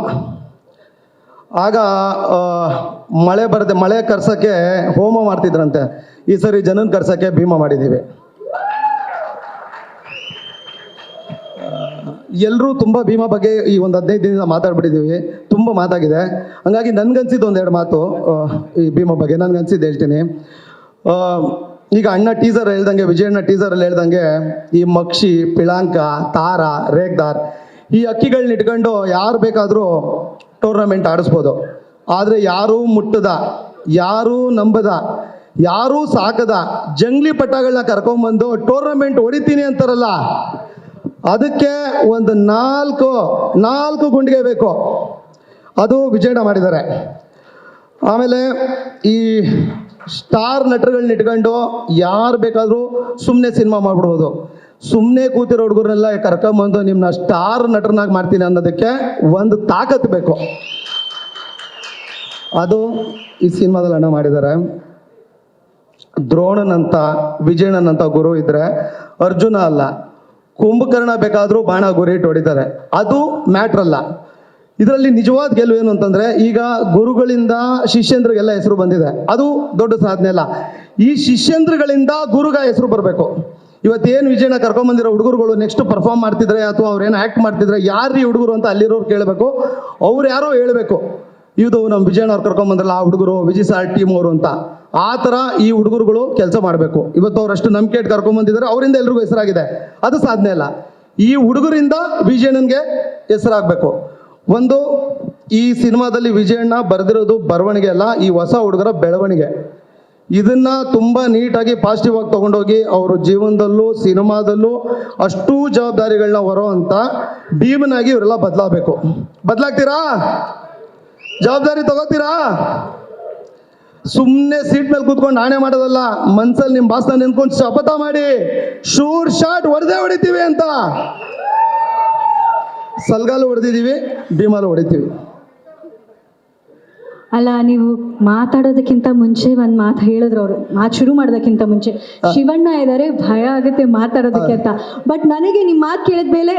[SPEAKER 2] ಆಗ ಮಳೆ ಕರ್ಸೋಕ್ಕೆ ಹೋಮ ಮಾಡ್ತಿದ್ರಂತೆ. ಈ ಸರಿ ಜನನ ಕರ್ಸೋಕ್ಕೆ ಭೀಮಾ ಮಾಡಿದ್ದೀವಿ. ಎಲ್ಲರೂ ತುಂಬ ಭೀಮಾ ಬಗ್ಗೆ ಈ ಒಂದು 15 ದಿನದಿಂದ ಮಾತಾಡ್ಬಿಟ್ಟಿದ್ದೀವಿ. ತುಂಬ ಮಾತಾಗಿದೆ. ಹಂಗಾಗಿ ನನ್ಗನ್ಸಿದ್ದು ಒಂದೆರಡು ಮಾತು ಈ ಭೀಮಾ ಬಗ್ಗೆ ನನ್ಗನ್ಸಿದ್ದು ಹೇಳ್ತೀನಿ. ಈಗ ಅಣ್ಣ ಟೀಸರ್ ಹೇಳ್ದಂಗೆ, ವಿಜಯಣ್ಣ ಟೀಸರಲ್ಲಿ ಹೇಳ್ದಂಗೆ, ಈ ಮಕ್ಷಿ, ಪಿಳಾಂಕ, ತಾರ, ರೇಗ್ದಾರ್ ಈ ಅಕ್ಕಿಗಳನ್ನ ಇಟ್ಕೊಂಡು ಯಾರು ಬೇಕಾದರೂ ಟೂರ್ನಮೆಂಟ್ ಆಡಿಸ್ಬೋದು. ಆದರೆ ಯಾರೂ ಮುಟ್ಟದ, ಯಾರೂ ನಂಬದ, ಯಾರೂ ಸಾಕದ ಜಂಗ್ಲಿ ಪಟ್ಟಗಳನ್ನ ಕರ್ಕೊಂಬಂದು ಟೂರ್ನಮೆಂಟ್ ಹೊಡಿತೀನಿ ಅಂತಾರಲ್ಲ, ಅದಕ್ಕೆ ಒಂದು ನಾಲ್ಕು ಗುಂಡಿಗೆ ಬೇಕು. ಅದು ವಿಜಯಣ್ಣ ಮಾಡಿದ್ದಾರೆ. ಆಮೇಲೆ ಈ ಸ್ಟಾರ್ ನಟರುಗಳನ್ನ ಇಟ್ಕೊಂಡು ಯಾರು ಬೇಕಾದರೂ ಸುಮ್ಮನೆ ಸಿನಿಮಾ ಮಾಡ್ಬಿಡ್ಬೋದು. ಸುಮ್ಮನೆ ಕೂತಿರೋ ಹುಡುಗರನ್ನೆಲ್ಲ ಕರ್ಕೊಂಬಂದು ನಿಮ್ಮನ್ನ ಸ್ಟಾರ್ ನಟರನ್ನಾಗಿ ಮಾಡ್ತೀನಿ ಅನ್ನೋದಕ್ಕೆ ಒಂದು ತಾಕತ್ತು ಬೇಕು. ಅದು ಈ ಸಿನಿಮಾದಲ್ಲಿ ಅಣ್ಣ ಮಾಡಿದ್ದಾರೆ. ದ್ರೋಣನಂತ, ವಿಜಯಣ್ಣನಂತ ಗುರು ಇದ್ರೆ ಅರ್ಜುನ ಅಲ್ಲ, ಕುಂಭಕರ್ಣ ಬೇಕಾದರೂ ಬಾಣ ಗುರಿಟ್ಟು ಹೊಡಿತಾರೆ. ಅದು ಮ್ಯಾಟ್ರ್ ಅಲ್ಲ. ಇದರಲ್ಲಿ ನಿಜವಾದ ಗೆಲುವು ಏನು ಅಂತಂದರೆ, ಈಗ ಗುರುಗಳಿಂದ ಶಿಷ್ಯಂದ್ರಿಗೆಲ್ಲ ಹೆಸರು ಬಂದಿದೆ, ಅದು ದೊಡ್ಡ ಸಾಧನೆ ಅಲ್ಲ. ಈ ಶಿಷ್ಯಂದ್ರಗಳಿಂದ ಗುರುಗ ಹೆಸರು ಬರಬೇಕು. ಇವತ್ತೇನು ವಿಜಯಣ್ಣ ಕರ್ಕೊಂಬಂದಿರೋ ಹುಡುಗರುಗಳು ನೆಕ್ಸ್ಟ್ ಪರ್ಫಾರ್ಮ್ ಮಾಡ್ತಿದ್ರೆ ಅಥವಾ ಅವ್ರೇನು ಆ್ಯಕ್ಟ್ ಮಾಡ್ತಿದ್ರೆ, ಯಾರು ಈ ಹುಡುಗರು ಅಂತ ಅಲ್ಲಿರೋರು ಕೇಳಬೇಕು. ಅವ್ರು ಯಾರೋ ಹೇಳಬೇಕು, ಇದು ನಮ್ಮ ವಿಜಯಣ್ಣ ಅವ್ರು ಕರ್ಕೊಂಬಂದ್ರಲ್ಲ ಆ ಹುಡುಗರು, ವಿಜಯ್ ಸಾರ್ ಟೀಮ್ ಅವರು ಅಂತ. ಆ ಥರ ಈ ಹುಡುಗರುಗಳು ಕೆಲಸ ಮಾಡಬೇಕು. ಇವತ್ತು ಅವರಷ್ಟು ನಂಬಿಕೆ ಇಟ್ಟು ಕರ್ಕೊಂಬಂದಿದ್ದಾರೆ, ಅವರಿಂದ ಎಲ್ರಿಗೂ ಹೆಸರಾಗಿದೆ. ಅದು ಸಾಧನೆ ಅಲ್ಲ. ಈ ಹುಡುಗರಿಂದ ವಿಜಯಣ್ಣನಿಗೆ ಹೆಸರಾಗಬೇಕು. ಒಂದು, ಈ ಸಿನಿಮಾದಲ್ಲಿ ವಿಜಯಣ್ಣ ಬರೆದಿರೋದು ಬರವಣಿಗೆ ಅಲ್ಲ, ಈ ಹೊಸ ಹುಡುಗರ ಬೆಳವಣಿಗೆ. ಇದನ್ನ ತುಂಬ ನೀಟಾಗಿ ಪಾಸಿಟಿವ್ ಆಗಿ ತೊಗೊಂಡೋಗಿ ಅವ್ರ ಜೀವನದಲ್ಲೂ ಸಿನಿಮಾದಲ್ಲೂ ಅಷ್ಟೂ ಜವಾಬ್ದಾರಿಗಳನ್ನ ಹೊರೋ ಅಂತ ಭೀಮನಾಗಿ ಇವರೆಲ್ಲ ಬದಲಾಗಬೇಕು. ಬದಲಾಗ್ತೀರಾ? ಜವಾಬ್ದಾರಿ ತಗೋತೀರಾ? ಸುಮ್ಮನೆ ಸೀಟ್ ಮೇಲೆ ಕೂತ್ಕೊಂಡು ಆಣೆ ಮಾಡೋದಲ್ಲ, ಮನ್ಸಲ್ಲಿ ನಿಮ್ಮ ಬಾಸ್ನ ನೆನ್ಕೊಂಡು ಶಪಥ ಮಾಡಿ ಶೂರ್ ಶಾಟ್ ಹೊಡೆದಿದ್ದೀವಿ ಅಂತ. ಸಲ್ಗಾಲು ಹೊಡೆದಿದ್ದೀವಿ, ಭೀಮಾಲು ಹೊಡಿತೀವಿ.
[SPEAKER 1] ಅಲ್ಲ, ನೀವು ಮಾತಾಡೋದಕ್ಕಿಂತ ಮುಂಚೆ ಒಂದು ಮಾತು ಹೇಳಿದ್ರು ಅವರು, ಮಾತು ಶುರು ಮಾಡೋದಕ್ಕಿಂತ ಮುಂಚೆ, ಶಿವಣ್ಣ ಇದ್ದಾರೆ ಭಯ ಆಗುತ್ತೆ ಮಾತಾಡೋದಕ್ಕೆ ಅಂತ. ಬಟ್ ನನಗೆ ನಿಮ್ಮ ಮಾತು ಕೇಳಿದ ಮೇಲೆ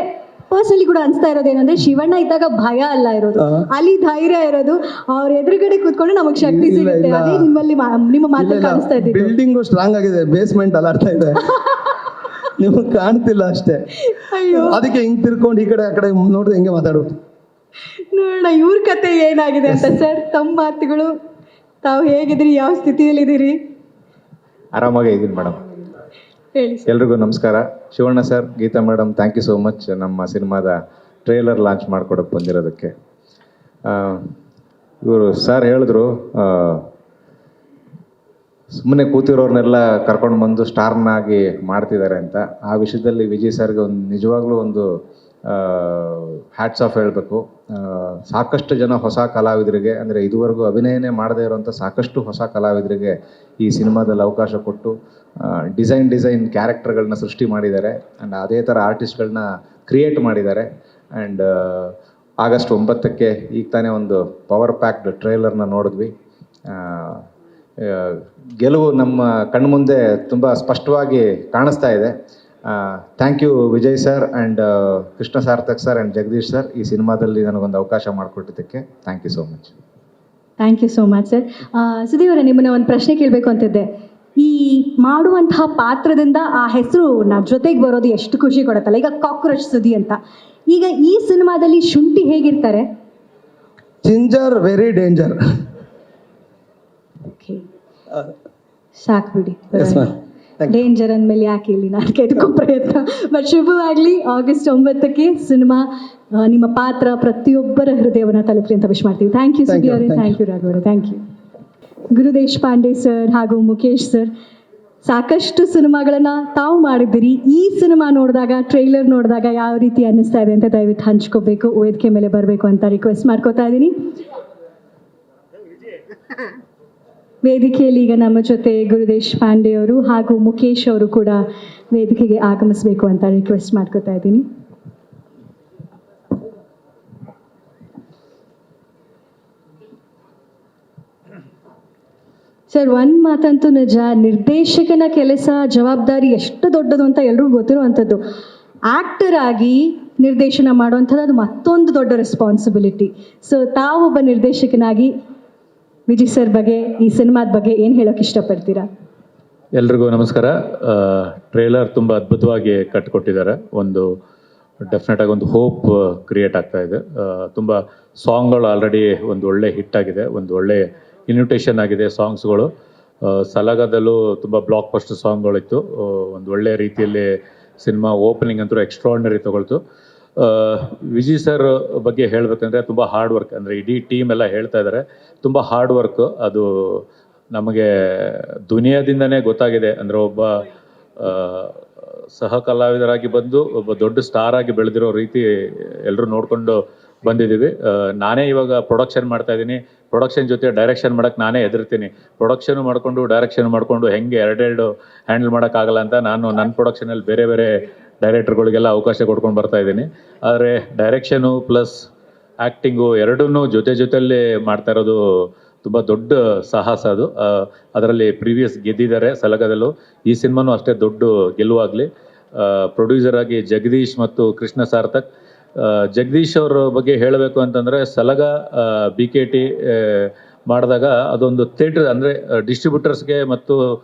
[SPEAKER 1] ಪರ್ಸನಲಿ ಕೂಡ ಅನಿಸ್ತಾ ಇರೋದೇನಂದ್ರೆ, ಶಿವಣ್ಣ ಇದ್ದಾಗ ಭಯ ಅಲ್ಲ ಇರೋದು, ಅಲ್ಲಿ ಧೈರ್ಯ ಇರೋದು. ಅವ್ರ ಎದುರುಗಡೆ ಕೂತ್ಕೊಂಡು ನಮಗೆ ಶಕ್ತಿ ಸಿಗುತ್ತೆ. ಅದೇ ನಿಮ್ಮಲ್ಲಿ ನಿಮ್ಮ ಮಾತಲ್ಲಿ ಕಾಣಿಸ್ತಾ ಇದ್ದೀವಿ.
[SPEAKER 2] ಬಿಲ್ಡಿಂಗು ಸ್ಟ್ರಾಂಗ್ ಆಗಿದೆ, ಬೇಸ್ಮೆಂಟ್ ಅಲಾಡ್ತಾ ಇದೆ, ನಿಮಗೆ ಕಾಣ್ತಿಲ್ಲ ಅಷ್ಟೇ. ಅದಕ್ಕೆ ಹಿಂಗ್ ತಿರ್ಕೊಂಡು ಈ ಕಡೆ ಆ ಕಡೆ ನೋಡಿದ್ರೆ ಹೆಂಗೆ ಮಾತಾಡೋದು.
[SPEAKER 1] ನೋಡೋಣ ಇವ್ರ ಕತೆ ಏನಾಗಿದೆ ಅಂತ. ಸರ್, ತಮ್ಮ ಮಾತುಗಳು, ತಾವು ಹೇಗಿದ್ದೀರಿ, ಯಾವ ಸ್ಥಿತಿಯಲ್ಲಿದ್ದೀರಿ?
[SPEAKER 22] ಆರಾಮಾಗೇ ಇದ್ದೀನಿ ಮೇಡಮ್.
[SPEAKER 1] ಹೇಳಿ.
[SPEAKER 22] ಎಲ್ರಿಗೂ ನಮಸ್ಕಾರ. Shivanna sir, Geetha madam, thank you so much ನಮ್ಮ ಸಿನಿಮಾದ ಟ್ರೇಲರ್ ಲಾಂಚ್ ಮಾಡ್ಕೊಡೋಕೆ ಬಂದಿರೋದಕ್ಕೆ. ಇವರು ಸರ್ ಹೇಳಿದ್ರು, ಸುಮ್ಮನೆ ಕೂತಿರೋರ್ನೆಲ್ಲ ಕರ್ಕೊಂಡು ಬಂದು ಸ್ಟಾರ್ನಾಗಿ ಮಾಡ್ತಿದ್ದಾರೆ ಅಂತ. ಆ ವಿಷಯದಲ್ಲಿ ವಿಜಯ್ ಸರ್ಗೆ ಒಂದು ನಿಜವಾಗ್ಲೂ ಒಂದು ಹ್ಯಾಟ್ಸ್ ಆಫ್ ಹೇಳಬೇಕು. ಸಾಕಷ್ಟು ಜನ ಹೊಸ ಕಲಾವಿದರಿಗೆ, ಅಂದರೆ ಇದುವರೆಗೂ ಅಭಿನಯನೇ ಮಾಡದೇ ಇರೋಂಥ ಸಾಕಷ್ಟು ಹೊಸ ಕಲಾವಿದರಿಗೆ ಈ ಸಿನಿಮಾದಲ್ಲಿ ಅವಕಾಶ ಕೊಟ್ಟು ಡಿಸೈನ್ ಕ್ಯಾರೆಕ್ಟರ್ಗಳನ್ನ ಸೃಷ್ಟಿ ಮಾಡಿದ್ದಾರೆ. ಆ್ಯಂಡ್ ಅದೇ ಥರ ಆರ್ಟಿಸ್ಟ್ಗಳನ್ನ ಕ್ರಿಯೇಟ್ ಮಾಡಿದ್ದಾರೆ. ಆ್ಯಂಡ್ ಆಗಸ್ಟ್ 9ಕ್ಕೆ ಈಗ ತಾನೇ ಒಂದು ಪವರ್ ಪ್ಯಾಕ್ಡ್ ಟ್ರೈಲರ್ನ ನೋಡಿದ್ವಿ. ಗೆಲುವು ನಮ್ಮ ಕಣ್ಮುಂದೆ ತುಂಬ ಸ್ಪಷ್ಟವಾಗಿ ಕಾಣಿಸ್ತಾ ಇದೆ. Thank you Vijay sir and Krishna Sarthak sir and Jagadish sir, ಈ ಸಿನಿಮಾದಲ್ಲಿ ನನಗೊಂದು ಅವಕಾಶ ಮಾಡಿಕೊಟ್ಟಿದ್ದಕ್ಕೆ thank you so much.
[SPEAKER 1] Thank you so much sir. ಸುದೀವರ, ನಿಮ್ಮನ್ನ ಒಂದು ಪ್ರಶ್ನೆ ಕೇಳಬೇಕು ಅಂತಿದ್ದೆ. ಈ ಮಾಡುವಂತಹ ಪಾತ್ರದಿಂದ ಆ ಹೆಸರು ಜೊತೆಗೆ ಬರೋದು ಎಷ್ಟು ಖುಷಿ ಕೊಡುತ್ತಲ್ಲ. ಈಗ ಕಾಕ್ರೋಚ್ ಸುದಿ ಅಂತ, ಈಗ ಈ ಸಿನಿಮಾದಲ್ಲಿ ಶುಂಠಿ ಹೇಗಿರ್ತಾರೆ?
[SPEAKER 2] Ginger very danger.
[SPEAKER 1] ಸಾಕು ಬಿಡಿ, ಡೇಂಜರ್ ಅಂದಮೇಲೆ ಯಾಕೆ ಇಲ್ಲಿ ನಾಟಕ ಎದ್ಕೋ ಪ್ರಯತ್ನ. ಬಟ್ ಶುಭವಾಗಲಿ. ಆಗಸ್ಟ್ 9ಕ್ಕೆ ಸಿನಿಮಾ ನಿಮ್ಮ ಪಾತ್ರ ಪ್ರತಿಯೊಬ್ಬರ ಹೃದಯವನ್ನು ತಲುಪಲಿ ಅಂತ ವಿಶ್ ಮಾಡ್ತೀವಿ. ಥ್ಯಾಂಕ್ ಯು ಸುದಿ ಅವರೇ, ಥ್ಯಾಂಕ್ ಯು ರಾಘವ್ ಅವರೇ, thank you. Guru Deshpande sir ಹಾಗೂ ಮುಖೇಶ್ ಸರ್, ಸಾಕಷ್ಟು ಸಿನಿಮಾಗಳನ್ನು ತಾವು ಮಾಡಿದ್ದೀರಿ. ಈ ಸಿನಿಮಾ ನೋಡಿದಾಗ, ಟ್ರೈಲರ್ ನೋಡಿದಾಗ ಯಾವ ರೀತಿ ಅನ್ನಿಸ್ತಾ ಇದೆ ಅಂತ ದಯವಿಟ್ಟು ಹಂಚ್ಕೋಬೇಕು, ವೇದಿಕೆ ಮೇಲೆ ಬರಬೇಕು ಅಂತ ರಿಕ್ವೆಸ್ಟ್ ಮಾಡ್ಕೋತಾ ಇದ್ದೀನಿ. ವೇದಿಕೆಯಲ್ಲಿ ಈಗ ನಮ್ಮ ಜೊತೆ ಗುರು ದೇಶಪಾಂಡೆ ಅವರು ಹಾಗೂ ಮುಖೇಶ್ ಅವರು ಕೂಡ ವೇದಿಕೆಗೆ ಆಗಮಿಸಬೇಕು ಅಂತ ರಿಕ್ವೆಸ್ಟ್ ಮಾಡ್ಕೋತಾ ಇದ್ದೀನಿ. ಸರ್, ಒಂದು ಮಾತಂತೂ ನಿಜ, ನಿರ್ದೇಶಕನ ಕೆಲಸ ಜವಾಬ್ದಾರಿ ಎಷ್ಟು ದೊಡ್ಡದು ಅಂತ ಎಲ್ರಿಗೂ ಗೊತ್ತಿರುವಂಥದ್ದು. ಆ್ಯಕ್ಟರ್ ಆಗಿ ನಿರ್ದೇಶನ ಮಾಡುವಂಥದ್ದು ಅದು ಮತ್ತೊಂದು ದೊಡ್ಡ ರೆಸ್ಪಾನ್ಸಿಬಿಲಿಟಿ. ಸೊ ತಾವೊಬ್ಬ ನಿರ್ದೇಶಕನಾಗಿ ವಿಜಯ್ ಸರ್ ಬಗ್ಗೆ, ಈ ಸಿನಿಮಾದ ಬಗ್ಗೆ ಏನು ಹೇಳೋಕೆ ಇಷ್ಟಪಡ್ತೀರಾ?
[SPEAKER 3] ಎಲ್ರಿಗೂ ನಮಸ್ಕಾರ. ಟ್ರೇಲರ್ ತುಂಬ ಅದ್ಭುತವಾಗಿ ಕಟ್ಟಿಕೊಟ್ಟಿದ್ದಾರೆ. ಒಂದು ಡೆಫಿನೆಟಾಗಿ ಒಂದು ಹೋಪ್ ಕ್ರಿಯೇಟ್ ಆಗ್ತಾ ಇದೆ. ತುಂಬ ಸಾಂಗ್ಗಳು ಆಲ್ರೆಡಿ ಒಂದು ಒಳ್ಳೆ ಹಿಟ್ ಆಗಿದೆ, ಒಂದು ಒಳ್ಳೆ ಇನ್ವಿಟೇಷನ್ ಆಗಿದೆ ಸಾಂಗ್ಸ್ಗಳು. ಸಲಗದಲ್ಲೂ ತುಂಬ ಬ್ಲಾಕ್ ಬಸ್ಟರ್ ಸಾಂಗ್ಗಳಿತ್ತು. ಒಂದು ಒಳ್ಳೆ ರೀತಿಯಲ್ಲಿ ಸಿನಿಮಾ ಓಪನಿಂಗ್ ಅಂತೂ ಎಕ್ಸ್ಟ್ರಾರ್ಡಿನರಿ ತೊಗೊಳ್ತು. ವಿಜಯ್ ಸರ್ ಬಗ್ಗೆ ಹೇಳಬೇಕಂದ್ರೆ ತುಂಬ ಹಾರ್ಡ್ ವರ್ಕ್, ಅಂದರೆ ಇಡೀ ಟೀಮ್ ಎಲ್ಲ ಹೇಳ್ತಾ ಇದ್ದಾರೆ, ತುಂಬ ಹಾರ್ಡ್ ವರ್ಕ್. ಅದು ನಮಗೆ ದುನಿಯಾದಿಂದನೇ ಗೊತ್ತಾಗಿದೆ. ಅಂದರೆ ಒಬ್ಬ ಸಹ ಕಲಾವಿದರಾಗಿ ಬಂದು ಒಬ್ಬ ದೊಡ್ಡ ಸ್ಟಾರ್ ಆಗಿ ಬೆಳೆದಿರೋ ರೀತಿ ಎಲ್ಲರೂ ನೋಡಿಕೊಂಡು ಬಂದಿದ್ದೀವಿ. ನಾನೇ ಇವಾಗ ಪ್ರೊಡಕ್ಷನ್ ಮಾಡ್ತಾ ಇದ್ದೀನಿ. ಪ್ರೊಡಕ್ಷನ್ ಜೊತೆ ಡೈರೆಕ್ಷನ್ ಮಾಡೋಕ್ಕೆ ನಾನೇ ಹೆದರ್ತೀನಿ. ಪ್ರೊಡಕ್ಷನ್ ಮಾಡಿಕೊಂಡು ಡೈರೆಕ್ಷನ್ ಮಾಡಿಕೊಂಡು ಹೆಂಗೆ ಎರಡೆರಡು ಹ್ಯಾಂಡಲ್ ಮಾಡೋಕ್ಕಾಗಲ್ಲ ಅಂತ ನಾನು ನನ್ನ ಪ್ರೊಡಕ್ಷನಲ್ಲಿ ಬೇರೆ ಬೇರೆ ಡೈರೆಕ್ಟರ್ಗಳಿಗೆಲ್ಲ ಅವಕಾಶ ಕೊಡ್ಕೊಂಡು ಬರ್ತಾ ಇದ್ದೀನಿ. ಆದರೆ ಡೈರೆಕ್ಷನು ಪ್ಲಸ್ ಆ್ಯಕ್ಟಿಂಗು ಎರಡನ್ನೂ ಜೊತೆಯಲ್ಲೇ ಮಾಡ್ತಾ ಇರೋದು ತುಂಬ ದೊಡ್ಡ ಸಾಹಸ ಅದು. ಅದರಲ್ಲಿ ಪ್ರೀವಿಯಸ್ ಗೆದ್ದಿದ್ದಾರೆ ಸಲಗದಲ್ಲೂ. ಈ ಸಿನಿಮಾನೂ ಅಷ್ಟೇ ದೊಡ್ಡ ಗೆಲುವಾಗಲಿ. ಪ್ರೊಡ್ಯೂಸರ್ ಆಗಿ ಜಗದೀಶ್ ಮತ್ತು ಕೃಷ್ಣ ಸಾರ್ಥಕ್. ಜಗದೀಶ್ ಅವ್ರ ಬಗ್ಗೆ ಹೇಳಬೇಕು ಅಂತಂದರೆ, ಸಲಗ BKT ಮಾಡಿದಾಗ ಅದೊಂದು ಥಿಯೇಟ್ರ್, ಅಂದರೆ ಡಿಸ್ಟ್ರಿಬ್ಯೂಟರ್ಸ್ಗೆ ಮತ್ತು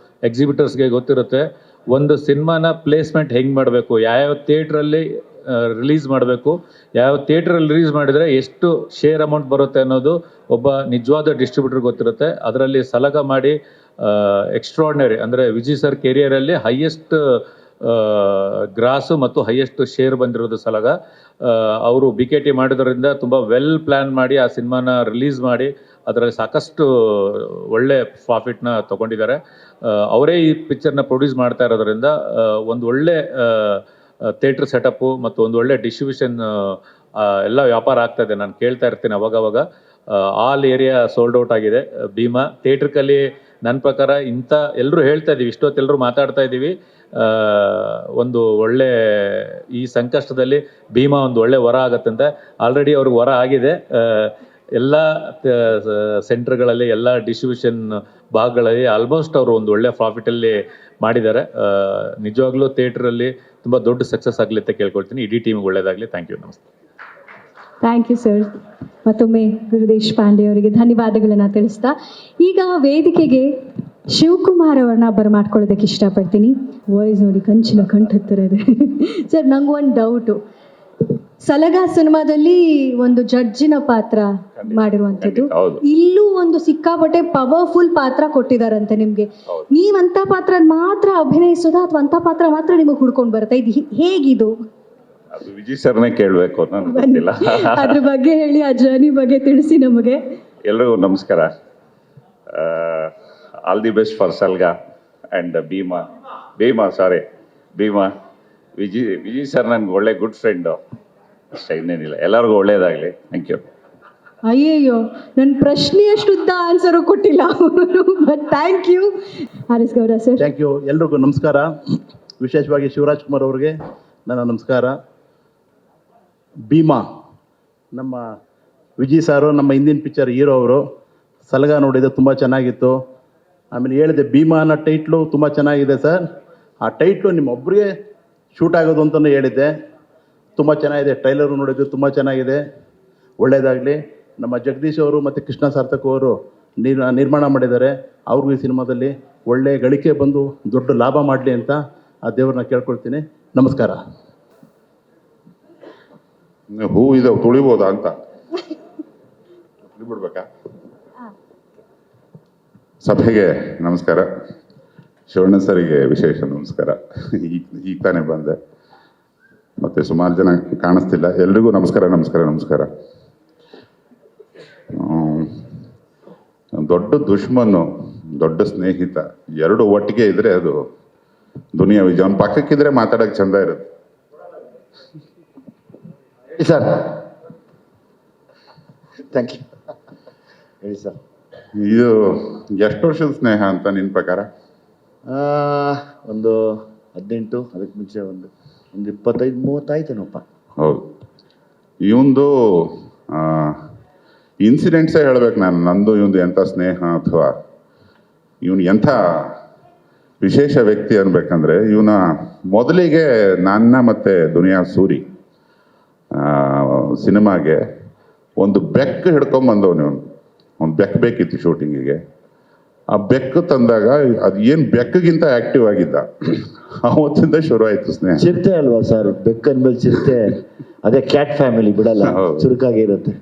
[SPEAKER 3] ಎಕ್ಸಿಬಿಟರ್ಸ್ಗೆ ಗೊತ್ತಿರುತ್ತೆ ಒಂದು ಸಿನಿಮಾನ ಪ್ಲೇಸ್ಮೆಂಟ್ ಹೆಂಗೆ ಮಾಡಬೇಕು, ಯಾವ್ಯಾವ ಥಿಯೇಟ್ರಲ್ಲಿ ರಿಲೀಸ್ ಮಾಡಬೇಕು, ಯಾವ ಥಿಯೇಟ್ರಲ್ಲಿ ರಿಲೀಸ್ ಮಾಡಿದರೆ ಎಷ್ಟು ಶೇರ್ ಅಮೌಂಟ್ ಬರುತ್ತೆ ಅನ್ನೋದು ಒಬ್ಬ ನಿಜವಾದ ಡಿಸ್ಟ್ರಿಬ್ಯೂಟರ್ ಗೊತ್ತಿರುತ್ತೆ. ಅದರಲ್ಲಿ ಸಲಗ ಮಾಡಿ ಎಕ್ಸ್ಟ್ರಾರ್ಡಿನರಿ, ಅಂದರೆ ವಿಜಯ್ ಸರ್ ಕೆರಿಯರಲ್ಲಿ ಹೈಯೆಸ್ಟ್ ಗ್ರಾಸು ಮತ್ತು ಹೈಯೆಸ್ಟ್ ಶೇರ್ ಬಂದಿರೋದು ಸಲಗ. ಅವರು BKT ಮಾಡಿದ್ರಿಂದ ತುಂಬ ವೆಲ್ ಪ್ಲ್ಯಾನ್ ಮಾಡಿ ಆ ಸಿನಿಮಾನ ರಿಲೀಸ್ ಮಾಡಿ ಅದರಲ್ಲಿ ಸಾಕಷ್ಟು ಒಳ್ಳೆ ಪ್ರಾಫಿಟ್ನ ತೊಗೊಂಡಿದ್ದಾರೆ. ಅವರೇ ಈ ಪಿಕ್ಚರ್ನ ಪ್ರೊಡ್ಯೂಸ್ ಮಾಡ್ತಾ ಇರೋದ್ರಿಂದ ಒಂದು ಒಳ್ಳೆ ಥಿಯೇಟ್ರ್ ಸೆಟಪ್ಪು ಮತ್ತು ಒಂದು ಒಳ್ಳೆ ಡಿಸ್ಟ್ರಿಬ್ಯೂಷನ್ ಎಲ್ಲ ವ್ಯಾಪಾರ ಆಗ್ತಾಯಿದೆ. ನಾನು ಕೇಳ್ತಾ ಇರ್ತೀನಿ ಅವಾಗವಾಗ. ಆಲ್ ಏರಿಯಾ ಸೋಲ್ಡ್ ಔಟ್ ಆಗಿದೆ ಭೀಮಾ ಥಿಯೇಟ್ರಿಕಲ್ಲಿ. ನನ್ನ ಪ್ರಕಾರ ಇಂಥ ಎಲ್ಲರೂ ಹೇಳ್ತಾ ಇದ್ದೀವಿ, ಇಷ್ಟೊತ್ತೆಲ್ಲರೂ ಮಾತಾಡ್ತಾ ಇದ್ದೀವಿ, ಒಂದು ಒಳ್ಳೆ ಈ ಸಂಕಷ್ಟದಲ್ಲಿ ಭೀಮಾ ಒಂದು ಒಳ್ಳೆ ವರ ಆಗತ್ತಂತೆ. ಆಲ್ರೆಡಿ ಅವ್ರಿಗೆ ವರ ಆಗಿದೆ. ಎಲ್ಲ ಸೆಂಟರ್ಗಳಲ್ಲಿ, ಎಲ್ಲ ಡಿಸ್ಟ್ರಿಬ್ಯೂಷನ್ ಭಾಗಗಳಲ್ಲಿ ಆಲ್ಮೋಸ್ಟ್ ಅವರು ಒಂದು ಒಳ್ಳೆ ಪ್ರಾಫಿಟಲ್ಲಿ ಮಾಡಿದ್ದಾರೆ. ನಿಜವಾಗ್ಲೂ ಥಿಯೇಟ್ರಲ್ಲಿ ತುಂಬ ದೊಡ್ಡ ಸಕ್ಸಸ್ ಆಗಲಿ ಅಂತ ಕೇಳ್ಕೊಳ್ತೀನಿ. ಇಡೀ ಟೀಮ್ಗೆ ಒಳ್ಳೆಯದಾಗಲಿ. Thank you. ನಮಸ್ತೆ.
[SPEAKER 1] Thank you sir. ಮತ್ತೊಮ್ಮೆ ಗುರು ದೇಶಪಾಂಡೆ ಅವರಿಗೆ ಧನ್ಯವಾದಗಳನ್ನು ತಿಳಿಸ್ತಾ, ಈಗ ವೇದಿಕೆಗೆ ಶಿವಕುಮಾರ್ ಅವ್ರನ್ನ ಬರಮಾಡ್ಕೊಳ್ಳೋದಕ್ಕೆ ಇಷ್ಟಪಡ್ತೀನಿ. ವಾಯ್ಸ್ ನೋಡಿ ಕಂಚಿನ ಕಂಠ ಹತ್ತಿರ ಇದೆ. ಸರ್, ನಂಗೊಂದು ಡೌಟು. ಸಲಗ ಸಿನಿಮಾದಲ್ಲಿ ಒಂದು ಜಡ್ಜಿನ ಪಾತ್ರ ಮಾಡಿರುವಂಥದ್ದು, ಇಲ್ಲೂ ಒಂದು ಸಿಕ್ಕಾಪಟ್ಟೆ ಪವರ್ಫುಲ್ ಪಾತ್ರ ಕೊಟ್ಟಿದಾರಂತೆ ನಿಮ್ಗೆ. ನೀವಂತ ಪಾತ್ರ ಮಾತ್ರ ಅಭಿನಯಿಸೋದಾ ಅಥವಾ ಅಂತ ಪಾತ್ರ ಮಾತ್ರ ನಿಮಗೆ ಹುಡ್ಕೊಂಡು ಬರುತ್ತೆ? ಇದು ಹೇಗಿದು?
[SPEAKER 4] ಅದು ವಿಜಯ್ ಸರ್ನೇ ಕೇಳಬೇಕು, ನನಗೆ ಗೊತ್ತಿಲ್ಲ.
[SPEAKER 1] ಅದ್ರ ಬಗ್ಗೆ ಹೇಳಿ, ಆ ಜರ್ನಿ ಬಗ್ಗೆ ತಿಳಿಸಿ ನಮಗೆ.
[SPEAKER 4] ಎಲ್ರಿಗೂ ನಮಸ್ಕಾರ. All the best for Salaga and Bheema. Vijay sir ನನಗೆ ಒಳ್ಳೆ ಗುಡ್ ಫ್ರೆಂಡು. ಅಷ್ಟೇ, ಇನ್ನೇನಿಲ್ಲ. ಎಲ್ಲರಿಗೂ ಒಳ್ಳೇದಾಗಲಿ. Thank you.
[SPEAKER 1] ಅಯ್ಯಯ್ಯೋ, ನನ್ನ ಪ್ರಶ್ನೆಯಷ್ಟು ಉದ್ದ ಆನ್ಸರು ಕೊಟ್ಟಿಲ್ಲ ಅವರು, but thank you. Haris Gowda sir.
[SPEAKER 5] Thank you. ಎಲ್ರಿಗೂ ನಮಸ್ಕಾರ. ವಿಶೇಷವಾಗಿ ಶಿವರಾಜ್ ಕುಮಾರ್ ಅವರಿಗೆ ನನ್ನ ನಮಸ್ಕಾರ. ಭೀಮಾ, ನಮ್ಮ ವಿಜಯ್ ಸಾರು ನಮ್ಮ ಹಿಂದಿನ ಪಿಕ್ಚರ್ ಹೀರೋ ಅವರು. ಸಲಗ ನೋಡಿದೆ, ತುಂಬ ಚೆನ್ನಾಗಿತ್ತು. ಆಮೇಲೆ ಹೇಳಿದೆ ಭೀಮಾ ಅನ್ನೋ ಟೈಟ್ಲು ತುಂಬ ಚೆನ್ನಾಗಿದೆ ಸರ್. ಆ ಟೈಟ್ಲು ನಿಮ್ಮೊಬ್ಬರಿಗೆ ಶೂಟ್ ಆಗೋದು ಅಂತಲೂ ಹೇಳಿದ್ದೆ. ತುಂಬ ಚೆನ್ನಾಗಿದೆ. ಟ್ರೈಲರು ನೋಡಿದ್ದು ತುಂಬ ಚೆನ್ನಾಗಿದೆ. ಒಳ್ಳೆಯದಾಗಲಿ. ನಮ್ಮ ಜಗದೀಶ್ ಅವರು ಮತ್ತು ಕೃಷ್ಣ ಸಾರ್ಥಕ್ ಅವರು ನಿರ್ಮಾಣ ಮಾಡಿದ್ದಾರೆ. ಅವ್ರಿಗೂ ಈ ಸಿನಿಮಾದಲ್ಲಿ ಒಳ್ಳೆ ಗಳಿಕೆ ಬಂದು ದೊಡ್ಡ ಲಾಭ ಮಾಡಲಿ ಅಂತ ಆ ದೇವ್ರನ್ನ ಕೇಳ್ಕೊಳ್ತೀನಿ. ನಮಸ್ಕಾರ.
[SPEAKER 6] ಹೂ ಇದಾವೆ, ತುಳಿಬೋದಾ ಅಂತ ಬಿಡ್ಬೇಕಾ? ಸಭೆಗೆ ನಮಸ್ಕಾರ. ಶಿವಣ್ಣ ಸರಿಗೆ ವಿಶೇಷ ನಮಸ್ಕಾರ. ಈಗ ತಾನೇ ಬಂದೆ, ಮತ್ತೆ ಸುಮಾರು ಜನ ಕಾಣಿಸ್ತಿಲ್ಲ. ಎಲ್ರಿಗೂ ನಮಸ್ಕಾರ ನಮಸ್ಕಾರ ನಮಸ್ಕಾರ. ದೊಡ್ಡ ದುಶ್ಮನು, ದೊಡ್ಡ ಸ್ನೇಹಿತ ಎರಡು ಒಟ್ಟಿಗೆ ಇದ್ರೆ ಅದು ದುನಿಯಾ ವಿಜಯ್. ಅವ್ನ ಪಕ್ಕಕ್ಕಿದ್ರೆ ಮಾತಾಡೋಕೆ ಚಂದ ಇರುತ್ತೆ
[SPEAKER 13] ಸರ್. Thank you. ಹೇಳಿ ಸರ್.
[SPEAKER 6] ಇದು ಎಷ್ಟು ವರ್ಷದ ಸ್ನೇಹ ಅಂತ ನಿನ್ನ ಪ್ರಕಾರ?
[SPEAKER 13] ಒಂದು 18, ಅದಕ್ಕೆ ಮುಂಚೆ ಒಂದು 25-30 ಆಯ್ತೇನಪ್ಪ.
[SPEAKER 6] ಹೌದು. ಇವಂದು ಇನ್ಸಿಡೆಂಟ್ಸೇ ಹೇಳ್ಬೇಕು ನಾನು. ನಂದು ಇವಂದು ಎಂಥ ಸ್ನೇಹ ಅಥವಾ ಇವನು ಎಂಥ ವಿಶೇಷ ವ್ಯಕ್ತಿ ಅನ್ಬೇಕಂದ್ರೆ, ಇವನ ಮೊದಲಿಗೆ ನನ್ನ ಮತ್ತು ದುನಿಯಾ ಸೂರಿ ಸಿನಿಮಾಗೆ ಒಂದು ಬೆಕ್ಕು ಹಿಡ್ಕೊಂಬಂದವನು. ಇವನು ಒಂದು ಬೆಕ್ಕು ಬೇಕಿತ್ತು ಶೂಟಿಂಗಿಗೆ. ಆ ಬೆಕ್ಕು ತಂದಾಗ ಅದು ಏನು ಬೆಕ್ಕಿಗಿಂತ ಆಕ್ಟಿವ್ ಆಗಿದ್ದ. ಅವತ್ತಿಂದ ಶುರು ಆಯ್ತು ಸ್ನೇಹ.
[SPEAKER 13] ಚಿರತೆ ಅಲ್ವಾ ಸರ್? ಬೆಕ್ಕನ್ ಮೇಲೆ ಚಿರತೆ, ಅದೇ ಕ್ಯಾಟ್ ಫ್ಯಾಮಿಲಿ ಬಿಡಲ್ಲ, ಚುರುಕಾಗಿರುತ್ತೆ.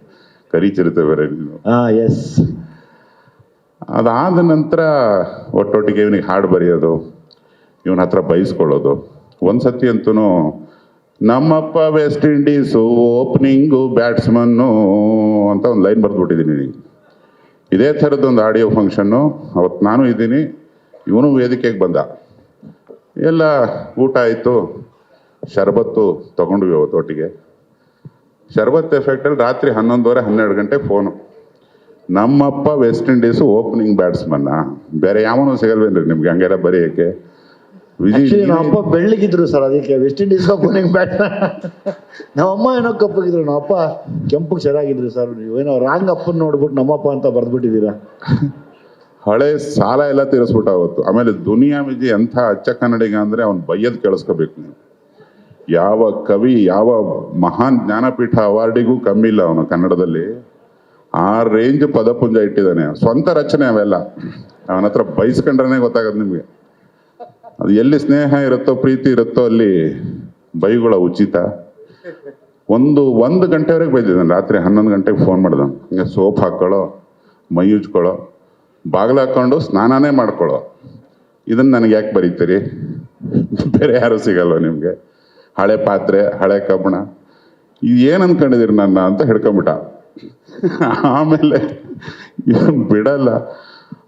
[SPEAKER 6] ಕರಿ ಚಿರತೆ ಬೇರೆ ನೀನು.
[SPEAKER 13] ಎಸ್.
[SPEAKER 6] ಅದಾದ ನಂತರ ಒಟ್ಟೊಟ್ಟಿಗೆ ಇವನಿಗೆ ಹಾಡು ಬರೆಯೋದು, ಇವನ ಹತ್ರ ಬೈಸ್ಕೊಳ್ಳೋದು. ಒಂದ್ಸತಿ ಅಂತೂ ನಮ್ಮಪ್ಪ ವೆಸ್ಟ್ ಇಂಡೀಸು ಓಪನಿಂಗು ಬ್ಯಾಟ್ಸ್ಮನ್ನು ಅಂತ ಒಂದು ಲೈನ್ ಬರೆದ್ಬಿಟ್ಟಿದ್ದೀನಿ. ಇದೇ ಥರದ್ದೊಂದು ಆಡಿಯೋ ಫಂಕ್ಷನ್ನು ಅವತ್ತು ನಾನು ಇದ್ದೀನಿ, ಇವನು ವೇದಿಕೆಗೆ ಬಂದ. ಎಲ್ಲ ಊಟ ಆಯಿತು, ಶರ್ಬತ್ತು ತೊಗೊಂಡ್ವಿ ಅವತ್ತು ಒಟ್ಟಿಗೆ. ಶರ್ಬತ್ ಎಫೆಕ್ಟಲ್ಲಿ ರಾತ್ರಿ 11:30-12 ಗಂಟೆಗೆ ಫೋನು. ನಮ್ಮಪ್ಪ ವೆಸ್ಟ್ ಇಂಡೀಸು ಓಪನಿಂಗ್ ಬ್ಯಾಟ್ಸ್ಮನ್ನ, ಬೇರೆ ಯಾವನೂ ಸಿಗಲ್ವೇನ್ರಿ ನಿಮ್ಗೆ ಹಂಗೆಲ್ಲ ಬರೆಯೋಕ್ಕೆ?
[SPEAKER 13] ನಮ್ಮಪ್ಪ ಬೆಳ್ಳಗಿದ್ರು ಸರ್, ಅದಕ್ಕೆ ವೆಸ್ಟ್ ಇಂಡೀಸ್ ಓಪನಿಂಗ್ ಬ್ಯಾಟ್ಸ್ಮನ್. ನಮ್ಮಮ್ಮ ಏನೋ ಕಪ್ಪಗಿದ್ರು, ನಮ್ಮಪ್ಪ ಕೆಂಪಗೆ ಚೆನ್ನಾಗಿದ್ರು ಸರ್. ನೀವೇನೋ ರಾಂಗ್ ಅಪ್ಪನ ನೋಡ್ಬಿಟ್ಟು ನಮ್ಮಪ್ಪ ಅಂತ ಬರೆದ್ಬಿಟ್ಟಿದ್ದೀರಾ.
[SPEAKER 6] ಹಳೆ ಸಾಲ ಎಲ್ಲ ತೀರಿಸ್ಬಿಟ್ಟ ಅವತ್ತು. ಆಮೇಲೆ ದುನಿಯಾ ವಿಜಯ್ ಎಂಥ ಅಚ್ಚ ಕನ್ನಡಿಗ ಅಂದರೆ ಅವ್ನು ಬೈಯದ್ ಕೇಳಿಸ್ಕೋಬೇಕು ನೀವು. ಯಾವ ಕವಿ, ಯಾವ ಮಹಾನ್ ಜ್ಞಾನಪೀಠ ಅವಾರ್ಡಿಗೂ ಕಮ್ಮಿ ಇಲ್ಲ ಅವನು ಕನ್ನಡದಲ್ಲಿ. ಆ ರೇಂಜ್ ಪದಪುಂಜ ಇಟ್ಟಿದ್ದಾನೆ. ಸ್ವಂತ ರಚನೆ ಅವೆಲ್ಲ. ಅವನ ಹತ್ರ ಬೈಸ್ಕೊಂಡ್ರೆ ಗೊತ್ತಾಗದು ನಿಮಗೆ. ಅದು ಎಲ್ಲಿ ಸ್ನೇಹ ಇರುತ್ತೋ, ಪ್ರೀತಿ ಇರುತ್ತೋ ಅಲ್ಲಿ ಬೈಗಳ ಉಚಿತ. ಒಂದು ಗಂಟೆವರೆಗೆ ಬೈದಿದ್ದಾನೆ. ರಾತ್ರಿ 11 ಗಂಟೆಗೆ ಫೋನ್ ಮಾಡ್ದ. ಹಿಂಗೆ ಸೋಪ್ ಹಾಕ್ಕೊಳ್ಳೋ, ಮೈ ಉಜ್ಕೊಳ್ಳೋ, ಬಾಗಿಲು ಹಾಕ್ಕೊಂಡು ಸ್ನಾನನೇ ಮಾಡ್ಕೊಳ್ಳೋ. ಇದನ್ನು ನನಗೆ ಯಾಕೆ ಬರೀತೀರಿ? ಬೇರೆ ಯಾರು ಸಿಗಲ್ವ ನಿಮಗೆ? ಹಳೆ ಪಾತ್ರೆ, ಹಳೆ ಕಬ್ಬಣ, ಇದು ಏನು ಅನ್ಕೊಂಡಿದ್ದೀರಿ ನನ್ನ ಅಂತ ಹಿಡ್ಕೊಂಬಿಟ್ಟ. ಆಮೇಲೆ ಇವನು ಬಿಡಲ್ಲ.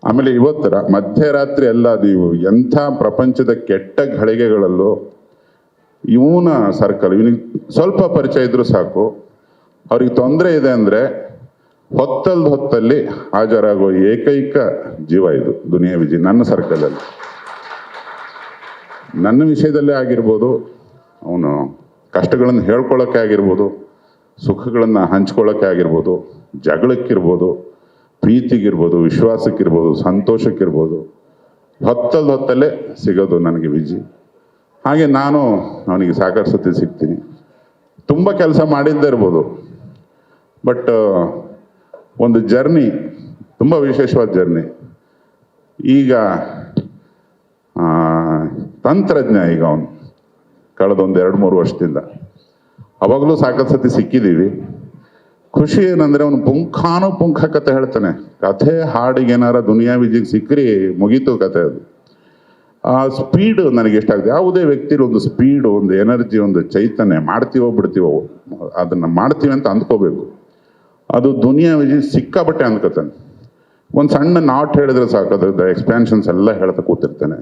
[SPEAKER 6] ಆಮೇಲೆ ಇವತ್ತು ಮಧ್ಯರಾತ್ರಿ ಎಲ್ಲ ನೀವು ಎಂಥ ಪ್ರಪಂಚದ ಕೆಟ್ಟ ಘಳಿಗೆಗಳಲ್ಲೂ ಇವನ ಸರ್ಕಲ್, ಇವನಿಗೆ ಸ್ವಲ್ಪ ಪರಿಚಯ ಇದ್ರೂ ಸಾಕು. ಅವ್ರಿಗೆ ತೊಂದರೆ ಇದೆ ಅಂದರೆ ಹೊತ್ತಲ್ಲಿ ಹಾಜರಾಗೋ ಏಕೈಕ ಜೀವ ಇದು ದುನಿಯಾ ವಿಜಯ್. ನನ್ನ ಸರ್ಕಲಲ್ಲಿ, ನನ್ನ ವಿಷಯದಲ್ಲೇ ಆಗಿರ್ಬೋದು, ಅವನು ಕಷ್ಟಗಳನ್ನು ಹೇಳ್ಕೊಳ್ಳೋಕ್ಕೆ ಆಗಿರ್ಬೋದು, ಸುಖಗಳನ್ನು ಹಂಚ್ಕೊಳ್ಳೋಕ್ಕೆ ಆಗಿರ್ಬೋದು, ಜಗಳಕ್ಕಿರ್ಬೋದು, ಪ್ರೀತಿಗಿರ್ಬೋದು, ವಿಶ್ವಾಸಕ್ಕಿರ್ಬೋದು, ಸಂತೋಷಕ್ಕಿರ್ಬೋದು, ಹೊತ್ತಲ್ಲೇ ಸಿಗೋದು ನನಗೆ ವಿಜಿ. ಹಾಗೆ ನಾನು ಅವನಿಗೆ ಸಾಕಷ್ಟು ಸತಿ ಸಿಗ್ತೀನಿ. ತುಂಬ ಕೆಲಸ ಮಾಡಿದ್ದೇ ಇರ್ಬೋದು, ಬಟ್ ಒಂದು ಜರ್ನಿ, ತುಂಬ ವಿಶೇಷವಾದ ಜರ್ನಿ. ಈಗ ತಂತ್ರಜ್ಞ ಈಗ ಅವನು ಕಳೆದೊಂದು 2-3 ವರ್ಷದಿಂದ. ಅವಾಗಲೂ ಸಾಕಷ್ಟು ಸತಿ ಸಿಕ್ಕಿದ್ದೀವಿ. ಖುಷಿ ಏನಂದರೆ ಅವನು ಪುಂಖ ಕತೆ ಹೇಳ್ತಾನೆ. ಕಥೆ ಹಾಡಿಗೆ ಏನಾರ ದುನಿಯಾ ವಿಜಯ್ಗೆ ಸಿಕ್ಕರಿ ಮುಗೀತು ಕತೆ. ಅದು ಆ ಸ್ಪೀಡ್ ನನಗೆ ಎಷ್ಟಾಗುತ್ತೆ. ಯಾವುದೇ ವ್ಯಕ್ತಿಲಿ ಒಂದು ಸ್ಪೀಡು, ಒಂದು ಎನರ್ಜಿ, ಒಂದು ಚೈತನ್ಯ, ಮಾಡ್ತೀವೋ ಬಿಡ್ತೀವೋ ಅದನ್ನು ಮಾಡ್ತೀವಿ ಅಂತ ಅಂದ್ಕೋಬೇಕು. ಅದು ದುನಿಯಾ ವಿಜಯ್ ಸಿಕ್ಕಾಬಟ್ಟೆ ಅಂದ್ಕೋತಾನೆ. ಒಂದು ಸಣ್ಣ ನಾಟ್ ಹೇಳಿದ್ರೆ ಸಾಕು, ಅದ್ರದ್ದು ಎಕ್ಸ್ಪ್ಯಾನ್ಷನ್ಸ್ ಎಲ್ಲ ಹೇಳ್ತಾ ಕೂತಿರ್ತಾನೆ.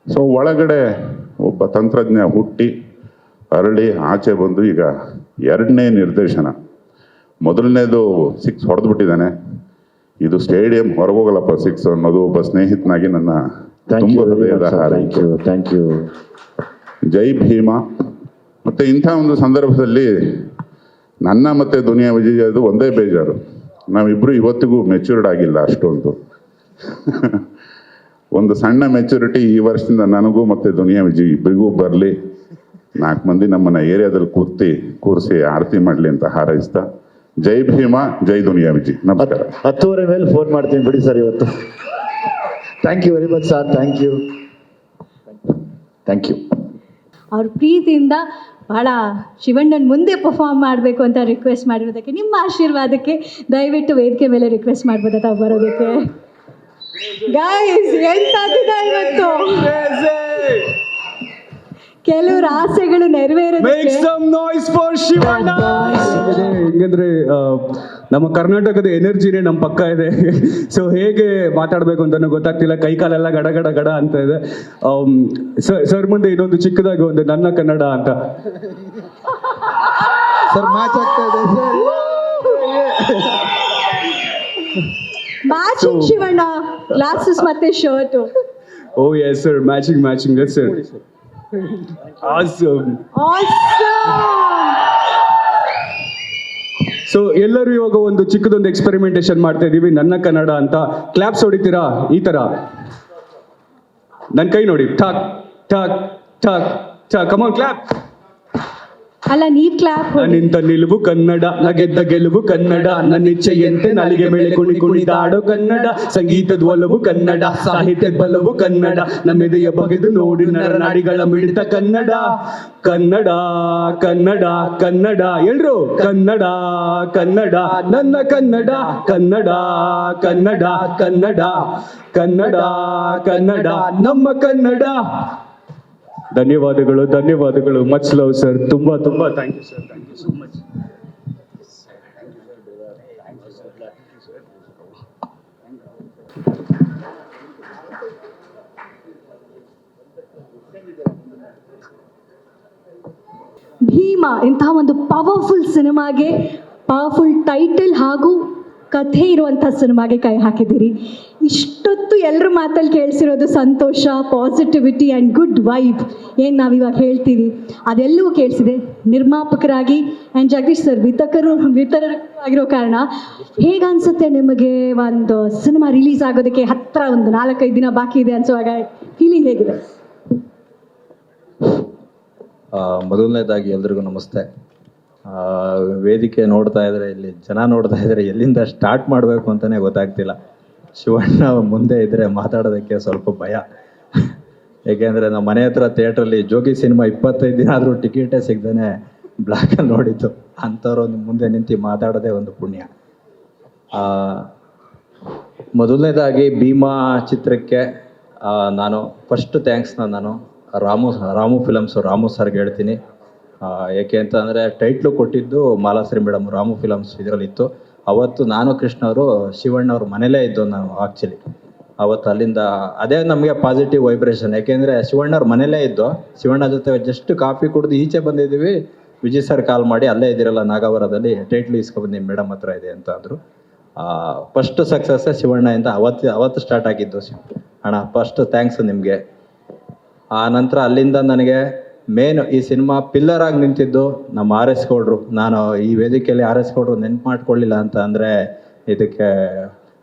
[SPEAKER 6] ಸೊ ಒಳಗಡೆ ಒಬ್ಬ ತಂತ್ರಜ್ಞ ಹುಟ್ಟಿ ಅರಳಿ ಆಚೆ ಬಂದು ಈಗ 2ನೇ ನಿರ್ದೇಶನ. ಮೊದಲನೇದು 6 ಹೊಡೆದ್ಬಿಟ್ಟಿದ್ದಾನೆ. ಇದು ಸ್ಟೇಡಿಯಂ ಹೊರಗೋಗಲ್ಲಪ್ಪ 6 ಅನ್ನೋದು ಒಬ್ಬ ಸ್ನೇಹಿತನಾಗಿ ನನ್ನ ತುಂಬ ಹೃದಯದ ಹಾರೈಕೆ.
[SPEAKER 13] Thank you.
[SPEAKER 6] ಜೈ ಭೀಮ. ಮತ್ತು ಇಂಥ ಒಂದು ಸಂದರ್ಭದಲ್ಲಿ ನನ್ನ ಮತ್ತು ದುನಿಯಾ ವಿಜಯದು ಒಂದೇ ಬೇಜಾರು, ನಾವಿಬ್ಬರು ಇವತ್ತಿಗೂ ಮೆಚ್ಯೂರ್ಡ್ ಆಗಿಲ್ಲ ಅಷ್ಟೊಂದು. ಒಂದು ಸಣ್ಣ ಮೆಚ್ಯೂರಿಟಿ ಈ ವರ್ಷದಿಂದ ನನಗೂ ಮತ್ತು ದುನಿಯಾ ವಿಜಯ್ ಇಬ್ಬರಿಗೂ ಬರಲಿ. 4 ಮಂದಿ ನಮ್ಮನ್ನ ಏರಿಯಾದಲ್ಲಿ ಕೂರಿಸಿ ಆರತಿ ಮಾಡಲಿ ಅಂತ ಹಾರೈಸ್ತಾ, ಜೈ ಭೀಮ, ಜೈ ದುನಿಯಾ ವಿಜಯ್. ನಮಸ್ಕಾರ.
[SPEAKER 13] 10:30 ಮೇಲೆ ಫೋನ್ ಮಾಡ್ತೀನಿ ಬಿಡಿ ಸರ್ ಇವತ್ತು. Thank you very much sir. Thank you.
[SPEAKER 1] ಅವ್ರ ಪ್ರೀತಿಯಿಂದ ಬಹಳ ಶಿವಣ್ಣನ ಮುಂದೆ ಪರ್ಫಾರ್ಮ್ ಮಾಡಬೇಕು ಅಂತ ರಿಕ್ವೆಸ್ಟ್ ಮಾಡಿರೋದಕ್ಕೆ, ನಿಮ್ಮ ಆಶೀರ್ವಾದಕ್ಕೆ ದಯವಿಟ್ಟು ವೇದಿಕೆ ಮೇಲೆ ರಿಕ್ವೆಸ್ಟ್ ಮಾಡ್ಬೋದಾ ತಾವು ಬರೋದಕ್ಕೆ? ಗೈಸ್ ಎಂತಾಗಿದೆ ಇವತ್ತು, ಕೆಲವ್ರ ಆಸೆಗಳು ನೆರವೇರೋದಕ್ಕೆ.
[SPEAKER 8] ಹೆಂಗಂದ್ರೆ ನಮ್ಮ ಕರ್ನಾಟಕದ ಎನರ್ಜಿನೇ ನಮ್ಮ ಪಕ್ಕ ಇದೆ. ಸೊ ಹೇಗೆ ಮಾತಾಡಬೇಕು ಅಂತ ಗೊತ್ತಾಗ್ತಿಲ್ಲ, ಕೈ ಕಾಲೆಲ್ಲ ಗಡ ಗಡ ಗಡ ಅಂತ ಇದೆ. ಸರ್ ಮುಂದೆ ಇನ್ನೊಂದು ಚಿಕ್ಕದಾಗಿ ಒಂದು ನನ್ನ ಕನ್ನಡ ಅಂತ
[SPEAKER 9] ಸರ್ ಮ್ಯಾಚ್ ಆಗ್ತಾ ಇದೆ
[SPEAKER 1] ಮ್ಯಾಚಿಂಗ್ ಶಿವಣ್ಣ ಗ್ಲಾಸಸ್ ಮತ್ತೆ shirt.
[SPEAKER 8] Oh yes sir, matching yes sir. Awesome. So ಎಲ್ಲರೂ ಇವಾಗ ಒಂದು ಚಿಕ್ಕದೊಂದು ಎಕ್ಸ್ಪೆರಿಮೆಂಟೇಷನ್ ಮಾಡ್ತಾ ಇದೀವಿ, ನನ್ನ ಕನ್ನಡ ಅಂತ. ಕ್ಲಾಪ್ಸ್ ಹೊಡಿತೀರಾ ಈ ತರ? ನನ್ನ ಕೈ ನೋಡಿ, ಠಾಕ್ ಠಾಕ್ ಠಾಕ್ ಠಾಕ್. Come on clap.
[SPEAKER 1] ಅಲ್ಲ ನೀವ್ ಕ್ಲಾಪ್.
[SPEAKER 8] ನಿಂತ ನಿಲುವು ಕನ್ನಡ, ನಗೆದ್ದ ಗೆಲುವು ಕನ್ನಡ, ನನ್ನ ಇಚ್ಛೆಯಂತೆ ನಾಲಿಗೆ ಮೇಲೆ ಕುಣಿದಾಡೋ ಕನ್ನಡ, ಸಂಗೀತದ ಒಲವು ಕನ್ನಡ, ಸಾಹಿತ್ಯದ ಬಲವು ಕನ್ನಡ, ನಮ್ಮೆದೆಯ ಬಗೆದು ನೋಡಿ ನರನಾಡಿಗಳ ಮಿಡಿತ ಕನ್ನಡ. ಕನ್ನಡ ಕನ್ನಡ ಕನ್ನಡ ಎಲ್ರು ಕನ್ನಡ ಕನ್ನಡ, ನನ್ನ ಕನ್ನಡ ಕನ್ನಡ ಕನ್ನಡ ಕನ್ನಡ ಕನ್ನಡ ಕನ್ನಡ, ನಮ್ಮ ಕನ್ನಡ. ಧನ್ಯವಾದಗಳು. Much love sir. ತುಂಬಾ thank you sir. Thank you so much.
[SPEAKER 1] Bheema ಇಂತಹ ಒಂದು ಪವರ್ಫುಲ್ ಸಿನಿಮಾಗೆ, ಪವರ್ಫುಲ್ ಟೈಟಲ್ ಹಾಗೂ ಕಥೆ ಇರುವಂಥ ಸಿನಿಮಾಗೆ ಕೈ ಹಾಕಿದ್ದೀರಿ. ಇಷ್ಟೊತ್ತು ಎಲ್ಲರ ಮಾತಲ್ಲಿ ಕೇಳಿಸಿರೋದು ಸಂತೋಷ, ಪಾಸಿಟಿವಿಟಿ ಆ್ಯಂಡ್ ಗುಡ್ ವೈಬ್ ಏನು ನಾವಿವಾಗ ಹೇಳ್ತೀವಿ ಅದೆಲ್ಲವೂ ಕೇಳಿಸಿದೆ. ನಿರ್ಮಾಪಕರಾಗಿ ಆ್ಯಂಡ್ ಜಗದೀಶ್ ಸರ್ ವಿತರಕರಾಗಿರೋ ಕಾರಣ ಹೇಗೆ ಅನಿಸುತ್ತೆ ನಿಮಗೆ? ಒಂದು ಸಿನಿಮಾ ರಿಲೀಸ್ ಆಗೋದಕ್ಕೆ ಹತ್ತಿರ ಒಂದು 4-5 ದಿನ ಬಾಕಿ ಇದೆ ಅನಿಸುವಾಗ ಫೀಲಿಂಗ್ ಹೇಗಿದೆ?
[SPEAKER 22] ಮೊದಲನೇದಾಗಿ ಎಲ್ರಿಗೂ ನಮಸ್ತೆ. ವೇದಿಕೆ ನೋಡ್ತಾ ಇದ್ರೆ, ಇಲ್ಲಿ ಜನ ನೋಡ್ತಾ ಇದ್ರೆ ಎಲ್ಲಿಂದ ಸ್ಟಾರ್ಟ್ ಮಾಡಬೇಕು ಅಂತಲೇ ಗೊತ್ತಾಗ್ತಿಲ್ಲ. ಶಿವಣ್ಣ ಮುಂದೆ ಇದ್ದರೆ ಮಾತಾಡೋದಕ್ಕೆ ಸ್ವಲ್ಪ ಭಯ. ಏಕೆಂದರೆ ನಮ್ಮ ಮನೆ ಹತ್ರ ಥಿಯೇಟ್ರಲ್ಲಿ ಜೋಗಿ ಸಿನಿಮಾ 25 ದಿನ ಆದರೂ ಟಿಕೆಟೇ ಸಿಗ್ದೇ ಬ್ಲ್ಯಾಕಲ್ಲಿ ನೋಡಿದ್ದು. ಅಂಥವ್ರು ಮುಂದೆ ನಿಂತು ಮಾತಾಡೋದೇ ಒಂದು ಪುಣ್ಯ. ಮೊದಲನೇದಾಗಿ ಭೀಮಾ ಚಿತ್ರಕ್ಕೆ ನಾನು ಫಸ್ಟ್ ಥ್ಯಾಂಕ್ಸ್ನ ನಾನು ರಾಮು ಫಿಲಮ್ಸು ರಾಮು ಸರ್ಗೆ ಹೇಳ್ತೀನಿ. ಏಕೆ ಅಂತ ಅಂದರೆ ಟೈಟ್ಲು ಕೊಟ್ಟಿದ್ದು ಮಾಲಾಶ್ರೀ ಮೇಡಮ್, ರಾಮು ಫಿಲಮ್ಸ್ ಇದರಲ್ಲಿತ್ತು. ಅವತ್ತು ನಾನು ಕೃಷ್ಣ ಅವರು ಶಿವಣ್ಣವ್ರ ಮನೇಲೇ ಇದ್ದು ನಾವು ಆ್ಯಕ್ಚುಲಿ. ಅವತ್ತು ಅಲ್ಲಿಂದ ಅದೇ ನಮಗೆ ಪಾಸಿಟಿವ್ ವೈಬ್ರೇಷನ್. ಯಾಕೆಂದರೆ ಶಿವಣ್ಣವ್ರ ಮನೇಲೇ ಇದ್ದು, ಶಿವಣ್ಣ ಜೊತೆ ಜಸ್ಟ್ ಕಾಫಿ ಕುಡಿದು ಈಚೆ ಬಂದಿದ್ದೀವಿ. ವಿಜಯ್ ಸರ್ ಕಾಲ್ ಮಾಡಿ, ಅಲ್ಲೇ ಇದ್ದೀರಲ್ಲ ನಾಗವರದಲ್ಲಿ, ಟೈಟ್ಲು ಇಸ್ಕೊಬಂದು ನಿಮ್ಮ ಮೇಡಮ್ ಹತ್ರ ಇದೆ ಅಂತ ಅಂದರು. ಫಸ್ಟ್ ಸಕ್ಸಸ್ಸೇ ಶಿವಣ್ಣ ಅಂತ ಅವತ್ತು ಸ್ಟಾರ್ಟ್ ಆಗಿದ್ದು. ಅಣ್ಣ ಫಸ್ಟ್ ಥ್ಯಾಂಕ್ಸ್ ನಿಮಗೆ. ಆ ನಂತರ ಅಲ್ಲಿಂದ ನನಗೆ ಮೇನ್ ಈ ಸಿನಿಮಾ ಪಿಲ್ಲರ್ ಆಗಿ ನಿಂತಿದ್ದು ನಮ್ಮ RS ಗೌಡ್ರು. ನಾನು ಈ ವೇದಿಕೆಯಲ್ಲಿ RS ಗೌಡ್ರು ನೆನ್ಪು ಮಾಡ್ಕೊಳ್ಳಿಲ್ಲ ಅಂತ ಅಂದರೆ ಇದಕ್ಕೆ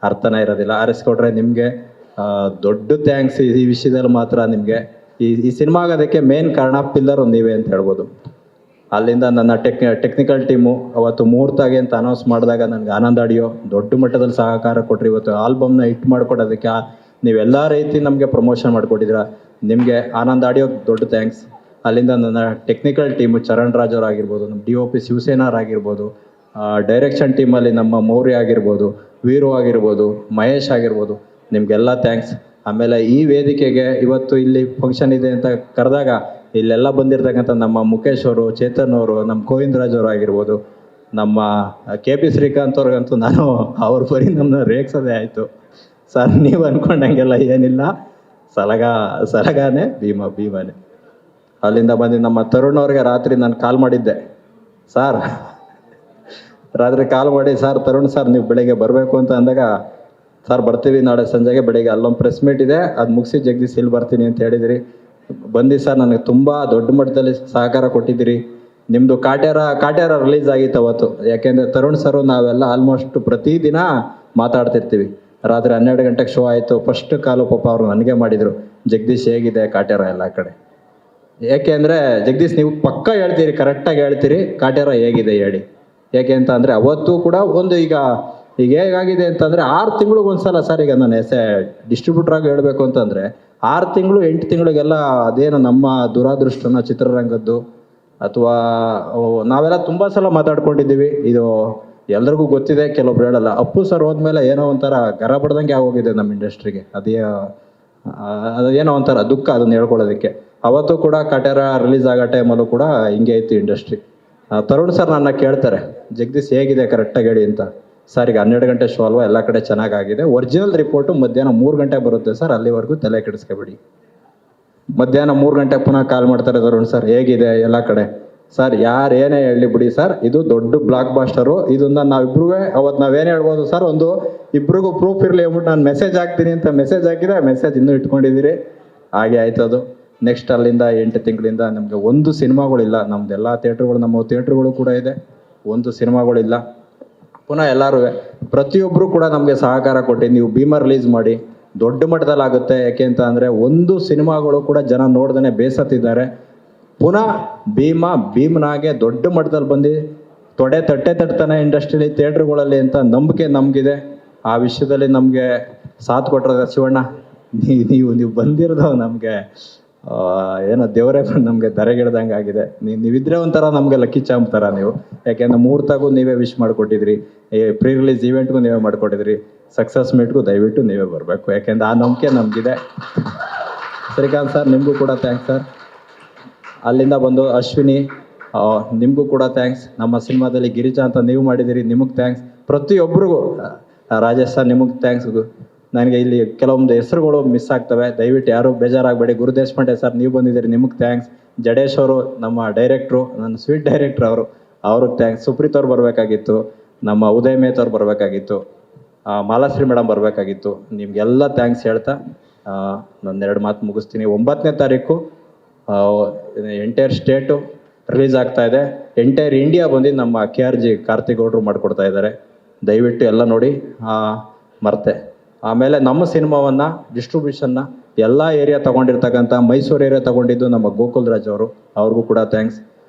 [SPEAKER 22] ಅರ್ಥನೇ ಇರೋದಿಲ್ಲ. RS ಗೌಡ್ರೆ ನಿಮಗೆ ದೊಡ್ಡ ಥ್ಯಾಂಕ್ಸ್. ಈ ವಿಷಯದಲ್ಲಿ ಮಾತ್ರ ನಿಮಗೆ ಈ ಸಿನಿಮಾ ಆಗೋದಕ್ಕೆ ಮೇನ್ ಕಾರಣ ಪಿಲ್ಲರ್ ನೀವೇ ಅಂತ ಹೇಳ್ಬೋದು. ಅಲ್ಲಿಂದ ನನ್ನ ಟೆಕ್ನಿಕಲ್ ಟೀಮು ಅವತ್ತು ಮುಹೂರ್ತಾಗೆ ಅಂತ ಅನೌನ್ಸ್ ಮಾಡಿದಾಗ ನನಗೆ ಆನಂದ್ ಆಡಿಯೋ ದೊಡ್ಡ ಮಟ್ಟದಲ್ಲಿ ಸಹಕಾರ ಕೊಟ್ಟರು. ಇವತ್ತು ಆಲ್ಬಮ್ನ ಹಿಟ್ ಮಾಡಿಕೊಡೋದಕ್ಕೆ ನೀವೆಲ್ಲ ರೀತಿ ನಮಗೆ ಪ್ರಮೋಷನ್ ಮಾಡಿಕೊಟ್ಟಿದ್ದೀರ. ನಿಮಗೆ ಆನಂದ್ ಆಡಿಯೋ ದೊಡ್ಡ ಥ್ಯಾಂಕ್ಸ್. ಅಲ್ಲಿಂದ ನನ್ನ ಟೆಕ್ನಿಕಲ್ ಟೀಮು ಚರಣ್ ರಾಜ್ ಅವರಾಗಿರ್ಬೋದು, ನಮ್ಮ DOP ಶಿವಸೇನಾರಾಗಿರ್ಬೋದು, ಡೈರೆಕ್ಷನ್ ಟೀಮಲ್ಲಿ ನಮ್ಮ ಮೌರ್ಯ ಆಗಿರ್ಬೋದು, ವೀರು ಆಗಿರ್ಬೋದು, ಮಹೇಶ್ ಆಗಿರ್ಬೋದು, ನಿಮಗೆಲ್ಲ ಥ್ಯಾಂಕ್ಸ್. ಆಮೇಲೆ ಈ ವೇದಿಕೆಗೆ ಇವತ್ತು ಇಲ್ಲಿ ಫಂಕ್ಷನ್ ಇದೆ ಅಂತ ಕರೆದಾಗ ಇಲ್ಲೆಲ್ಲ ಬಂದಿರತಕ್ಕಂಥ ನಮ್ಮ ಮುಖೇಶ್ ಅವರು, ಚೇತನ್ ಅವರು, ನಮ್ಮ ಗೋವಿಂದರಾಜ್ ಅವರು ಆಗಿರ್ಬೋದು, ನಮ್ಮ KP ಶ್ರೀಕಾಂತ್ ಅವ್ರಿಗಂತೂ ನಾನು ಅವ್ರ ಬರೀ ನಮ್ಮನ್ನ ರೇಗ್ಸೋದೇ ಆಯಿತು. ಸರ್ ನೀವು ಅಂದ್ಕೊಂಡಂಗೆಲ್ಲ ಏನಿಲ್ಲ, ಸಲಗಾನೇ ಭೀಮಾನೇ.
[SPEAKER 9] ಅಲ್ಲಿಂದ ಬಂದು ನಮ್ಮ ತರುಣ್ ಅವ್ರಿಗೆ ರಾತ್ರಿ ನಾನು ಕಾಲ್ ಮಾಡಿದ್ದೆ, ಸರ್ ರಾತ್ರಿ ಕಾಲ್ ಮಾಡಿ, ಸರ್ ತರುಣ್ ಸರ್ ನೀವು ಬೆಳಿಗ್ಗೆ ಬರಬೇಕು ಅಂತ ಅಂದಾಗ, ಸರ್ ಬರ್ತೀವಿ ನಾಳೆ ಸಂಜೆಗೆ, ಬೆಳಿಗ್ಗೆ ಅಲ್ಲೊಂದು ಪ್ರೆಸ್ ಮೀಟ್ ಇದೆ ಅದು ಮುಗಿಸಿ ಜಗದೀಶ್ ಇಲ್ಲಿ ಬರ್ತೀನಿ ಅಂತ ಹೇಳಿದಿರಿ. ಬಂದು ಸರ್ ನನಗೆ ತುಂಬ ದೊಡ್ಡ ಮಟ್ಟದಲ್ಲಿ ಸಹಕಾರ ಕೊಟ್ಟಿದ್ದೀರಿ. ನಿಮ್ಮದು ಕಾಟ್ಯಾರ ರಿಲೀಸ್ ಆಗಿತ್ತು ಅವತ್ತು. ಯಾಕೆಂದರೆ ತರುಣ್ ಸರು ನಾವೆಲ್ಲ ಆಲ್ಮೋಸ್ಟ್ ಪ್ರತಿದಿನ ಮಾತಾಡ್ತಿರ್ತೀವಿ. ರಾತ್ರಿ 12 ಗಂಟೆಗೆ ಶೋ ಆಯಿತು. ಫಸ್ಟ್ ಕಾಲು ಪಾಪ ಅವರು ನನಗೆ ಮಾಡಿದರು, ಜಗದೀಶ್ ಹೇಗಿದೆ ಕಾಟ್ಯಾರ ಎಲ್ಲ ಕಡೆ. ಯಾಕೆ ಅಂದರೆ ಜಗದೀಶ್ ನೀವು ಪಕ್ಕ ಹೇಳ್ತೀರಿ, ಕರೆಕ್ಟಾಗಿ ಹೇಳ್ತೀರಿ ಕಾಟ್ಯಾರ ಹೇಗಿದೆ ಹೇಳಿ. ಯಾಕೆ ಅಂತ ಅಂದರೆ ಅವತ್ತು ಕೂಡ ಒಂದು ಈಗ ಹೇಗಾಗಿದೆ ಅಂತಂದರೆ 6 ತಿಂಗಳಿಗೆ ಒಂದ್ಸಲ ಸರ್, ಈಗ ನಾನು ಡಿಸ್ಟ್ರಿಬ್ಯೂಟ್ರಾಗಿ ಹೇಳಬೇಕು ಅಂತಂದರೆ 6 ತಿಂಗಳು 8 ತಿಂಗಳಿಗೆಲ್ಲ ಅದೇನು ನಮ್ಮ ದುರಾದೃಷ್ಟನ ಚಿತ್ರರಂಗದ್ದು ಅಥವಾ ನಾವೆಲ್ಲ ತುಂಬ ಸಲ ಮಾತಾಡ್ಕೊಂಡಿದ್ದೀವಿ. ಇದು ಎಲ್ರಿಗೂ ಗೊತ್ತಿದೆ, ಕೆಲವೊಬ್ರು ಹೇಳಲ್ಲ. ಅಪ್ಪು ಸರ್ ಹೋದ್ಮೇಲೆ ಏನೋ ಒಂಥರ ಗರ ಬಡ್ದಂಗೆ ಆಗೋಗಿದೆ ನಮ್ಮ ಇಂಡಸ್ಟ್ರಿಗೆ. ಅದೇನೋ ಒಂಥರ ದುಃಖ ಅದನ್ನು ಹೇಳ್ಕೊಳ್ಳೋದಕ್ಕೆ. ಅವತ್ತು ಕೂಡ ಕಾಟ್ಯಾರ ರಿಲೀಸ್ ಆಗೋ ಟೈಮಲ್ಲೂ ಕೂಡ ಹಿಂಗೆ ಇತ್ತು ಇಂಡಸ್ಟ್ರಿ. ತರುಣ್ ಸರ್ ನನ್ನ ಕೇಳ್ತಾರೆ, ಜಗದೀಶ್ ಹೇಗಿದೆ ಕರೆಕ್ಟಾಗಿ ಹೇಳಿ ಅಂತ. ಸರ್ ಈಗ 12 ಗಂಟೆ ಶೋ ಅಲ್ವಾ, ಎಲ್ಲ ಕಡೆ ಚೆನ್ನಾಗಾಗಿದೆ. ಒರಿಜಿನಲ್ ರಿಪೋರ್ಟು ಮಧ್ಯಾಹ್ನ 3 ಗಂಟೆಗೆ ಬರುತ್ತೆ ಸರ್, ಅಲ್ಲಿವರೆಗೂ ತಲೆ ಕೆಡಿಸ್ಕೊಬೇಡಿ. ಮಧ್ಯಾಹ್ನ 3 ಗಂಟೆಗೆ ಪುನಃ ಕಾಲ್ ಮಾಡ್ತಾರೆ ತರುಣ್ ಸರ್, ಹೇಗಿದೆ ಎಲ್ಲ ಕಡೆ. ಸರ್ ಯಾರು ಏನೇ ಹೇಳಲಿ ಬಿಡಿ ಸರ್, ಇದು ದೊಡ್ಡ ಬ್ಲಾಕ್ ಬಾಸ್ಟರು. ಇದನ್ನ ನಾವಿಬ್ರೂ ಅವತ್ತು ನಾವೇನು ಹೇಳ್ಬೋದು ಸರ್, ಒಂದು ಇಬ್ರಿಗೂ ಪ್ರೂಫ್ ಇರಲಿ ಅಂದ್ಬಿಟ್ಟು ನಾನು ಮೆಸೇಜ್ ಹಾಕ್ತೀನಿ ಅಂತ ಮೆಸೇಜ್ ಹಾಕಿದೆ. ಮೆಸೇಜ್ ಇನ್ನೂ ಇಟ್ಕೊಂಡಿದ್ದೀರಿ. ಹಾಗೆ ಆಯ್ತದು. ನೆಕ್ಸ್ಟ್ ಅಲ್ಲಿಂದ 8 ತಿಂಗಳಿಂದ ನಮಗೆ ಒಂದು ಸಿನಿಮಾಗಳಿಲ್ಲ. ನಮ್ದೆಲ್ಲ ಥಿಯೇಟ್ರುಗಳು, ನಮ್ಮ ಥಿಯೇಟ್ರುಗಳು ಕೂಡ ಇದೆ, ಒಂದು ಸಿನಿಮಾಗಳಿಲ್ಲ. ಪುನಃ ಎಲ್ಲರೂ ಪ್ರತಿಯೊಬ್ಬರು ಕೂಡ ನಮಗೆ ಸಹಕಾರ ಕೊಟ್ಟು ನೀವು ಭೀಮಾ ರಿಲೀಸ್ ಮಾಡಿ, ದೊಡ್ಡ ಮಟ್ಟದಲ್ಲಿ ಆಗುತ್ತೆ. ಯಾಕೆ ಅಂತ ಅಂದರೆ ಒಂದು ಸಿನಿಮಾಗಳು ಕೂಡ ಜನ ನೋಡ್ದೇ ಬೇಸತ್ತಿದ್ದಾರೆ. ಪುನಃ ಭೀಮನಾಗೆ ದೊಡ್ಡ ಮಟ್ಟದಲ್ಲಿ ಬಂದು ತಟ್ತಾನೆ ಇಂಡಸ್ಟ್ರಿಲಿ, ಥಿಯೇಟ್ರುಗಳಲ್ಲಿ ಅಂತ ನಂಬಿಕೆ ನಮಗಿದೆ. ಆ ವಿಷಯದಲ್ಲಿ ನಮಗೆ ಸಾಥ್ ಕೊಟ್ಟರೆ ಶಿವಣ್ಣ, ನೀವು ಬಂದಿರೋದು ನಮಗೆ ಏನೋ ದೇವರೇ ನಮಗೆ ಧರೆಗಿಡ್ದಂಗೆ ಆಗಿದೆ. ನೀವಿದ್ರೆ ಒಂಥರ ನಮಗೆ ಲಕ್ಕಿ ಚಾಂಪ್ ಥರ ನೀವು. ಯಾಕೆಂದ್ರೆ ಮುಹೂರ್ತಗೂ ನೀವೇ ವಿಶ್ ಮಾಡಿಕೊಟ್ಟಿದ್ರಿ, ಪ್ರೀ ರಿಲೀಸ್ ಈವೆಂಟ್ಗೂ ನೀವೇ ಮಾಡಿಕೊಟ್ಟಿದ್ರಿ, ಸಕ್ಸಸ್ ಮೀಟ್ಗೂ ದಯವಿಟ್ಟು ನೀವೇ ಬರಬೇಕು. ಯಾಕೆಂದ್ರೆ ಆ ನಂಬಿಕೆ ನಮಗಿದೆ. ಶ್ರೀಕಾಂತ್ ಸರ್ ನಿಮಗೂ ಕೂಡ ಥ್ಯಾಂಕ್ಸ್ ಸರ್. ಅಲ್ಲಿಂದ ಬಂದು ಅಶ್ವಿನಿ, ನಿಮಗೂ ಕೂಡ ಥ್ಯಾಂಕ್ಸ್. ನಮ್ಮ ಸಿನಿಮಾದಲ್ಲಿ ಗಿರಿಜಾ ಅಂತ ನೀವು ಮಾಡಿದ್ದೀರಿ, ನಿಮಗೆ ಥ್ಯಾಂಕ್ಸ್. ಪ್ರತಿಯೊಬ್ಬರಿಗೂ ರಾಜೇಶ್ ಸರ್ ನಿಮಗೆ ಥ್ಯಾಂಕ್ಸ್. ನನಗೆ ಇಲ್ಲಿ ಕೆಲವೊಂದು ಹೆಸರುಗಳು ಮಿಸ್ ಆಗ್ತವೆ, ದಯವಿಟ್ಟು ಯಾರು ಬೇಜಾರಾಗಬೇಡಿ. ಗುರು ದೇಶಪಾಂಡೆ ಸರ್ ನೀವು ಬಂದಿದ್ದೀರಿ, ನಿಮಗೆ ಥ್ಯಾಂಕ್ಸ್. ಜಡೇಶ್ ಅವರು ನಮ್ಮ ಡೈರೆಕ್ಟ್ರು, ನನ್ನ ಸ್ವೀಟ್ ಡೈರೆಕ್ಟ್ರ್ ಅವ್ರಿಗೆ ಥ್ಯಾಂಕ್ಸ್. ಸುಪ್ರೀತ್ ಅವ್ರು ಬರಬೇಕಾಗಿತ್ತು, ನಮ್ಮ ಉದಯ್ ಮೇತ್ ಅವ್ರು ಬರಬೇಕಾಗಿತ್ತು, ಮಾಲಾಶ್ರೀ ಮೇಡಮ್ ಬರಬೇಕಾಗಿತ್ತು. ನಿಮಗೆಲ್ಲ ಥ್ಯಾಂಕ್ಸ್ ಹೇಳ್ತಾ ನಾನು 2 ಮಾತು ಮುಗಿಸ್ತೀನಿ. 9ನೇ ತಾರೀಕು ಎಂಟೈರ್ ಸ್ಟೇಟು ರಿಲೀಸ್ ಆಗ್ತಾ ಇದೆ. ಎಂಟೈರ್ ಇಂಡಿಯಾ ಬಂದು ನಮ್ಮ KRG ಕಾರ್ತಿಕ್ ಗೌಡ್ರು ಮಾಡಿಕೊಡ್ತಾ ಇದ್ದಾರೆ. ದಯವಿಟ್ಟು ಎಲ್ಲ ನೋಡಿ. ಮರ್ತೆ ಆಮೇಲೆ ನಮ್ಮ ಸಿನಿಮಾವನ್ನು ಡಿಸ್ಟ್ರಿಬ್ಯೂಷನ್ನ ಎಲ್ಲ ಏರಿಯಾ ತೊಗೊಂಡಿರ್ತಕ್ಕಂಥ, ಮೈಸೂರು ಏರಿಯಾ ತೊಗೊಂಡಿದ್ದು ನಮ್ಮ ಗೋಕುಲ್ ರಾಜ್ ಅವರು, ಅವ್ರಿಗೂ ಕೂಡ ಥ್ಯಾಂಕ್ಸ್.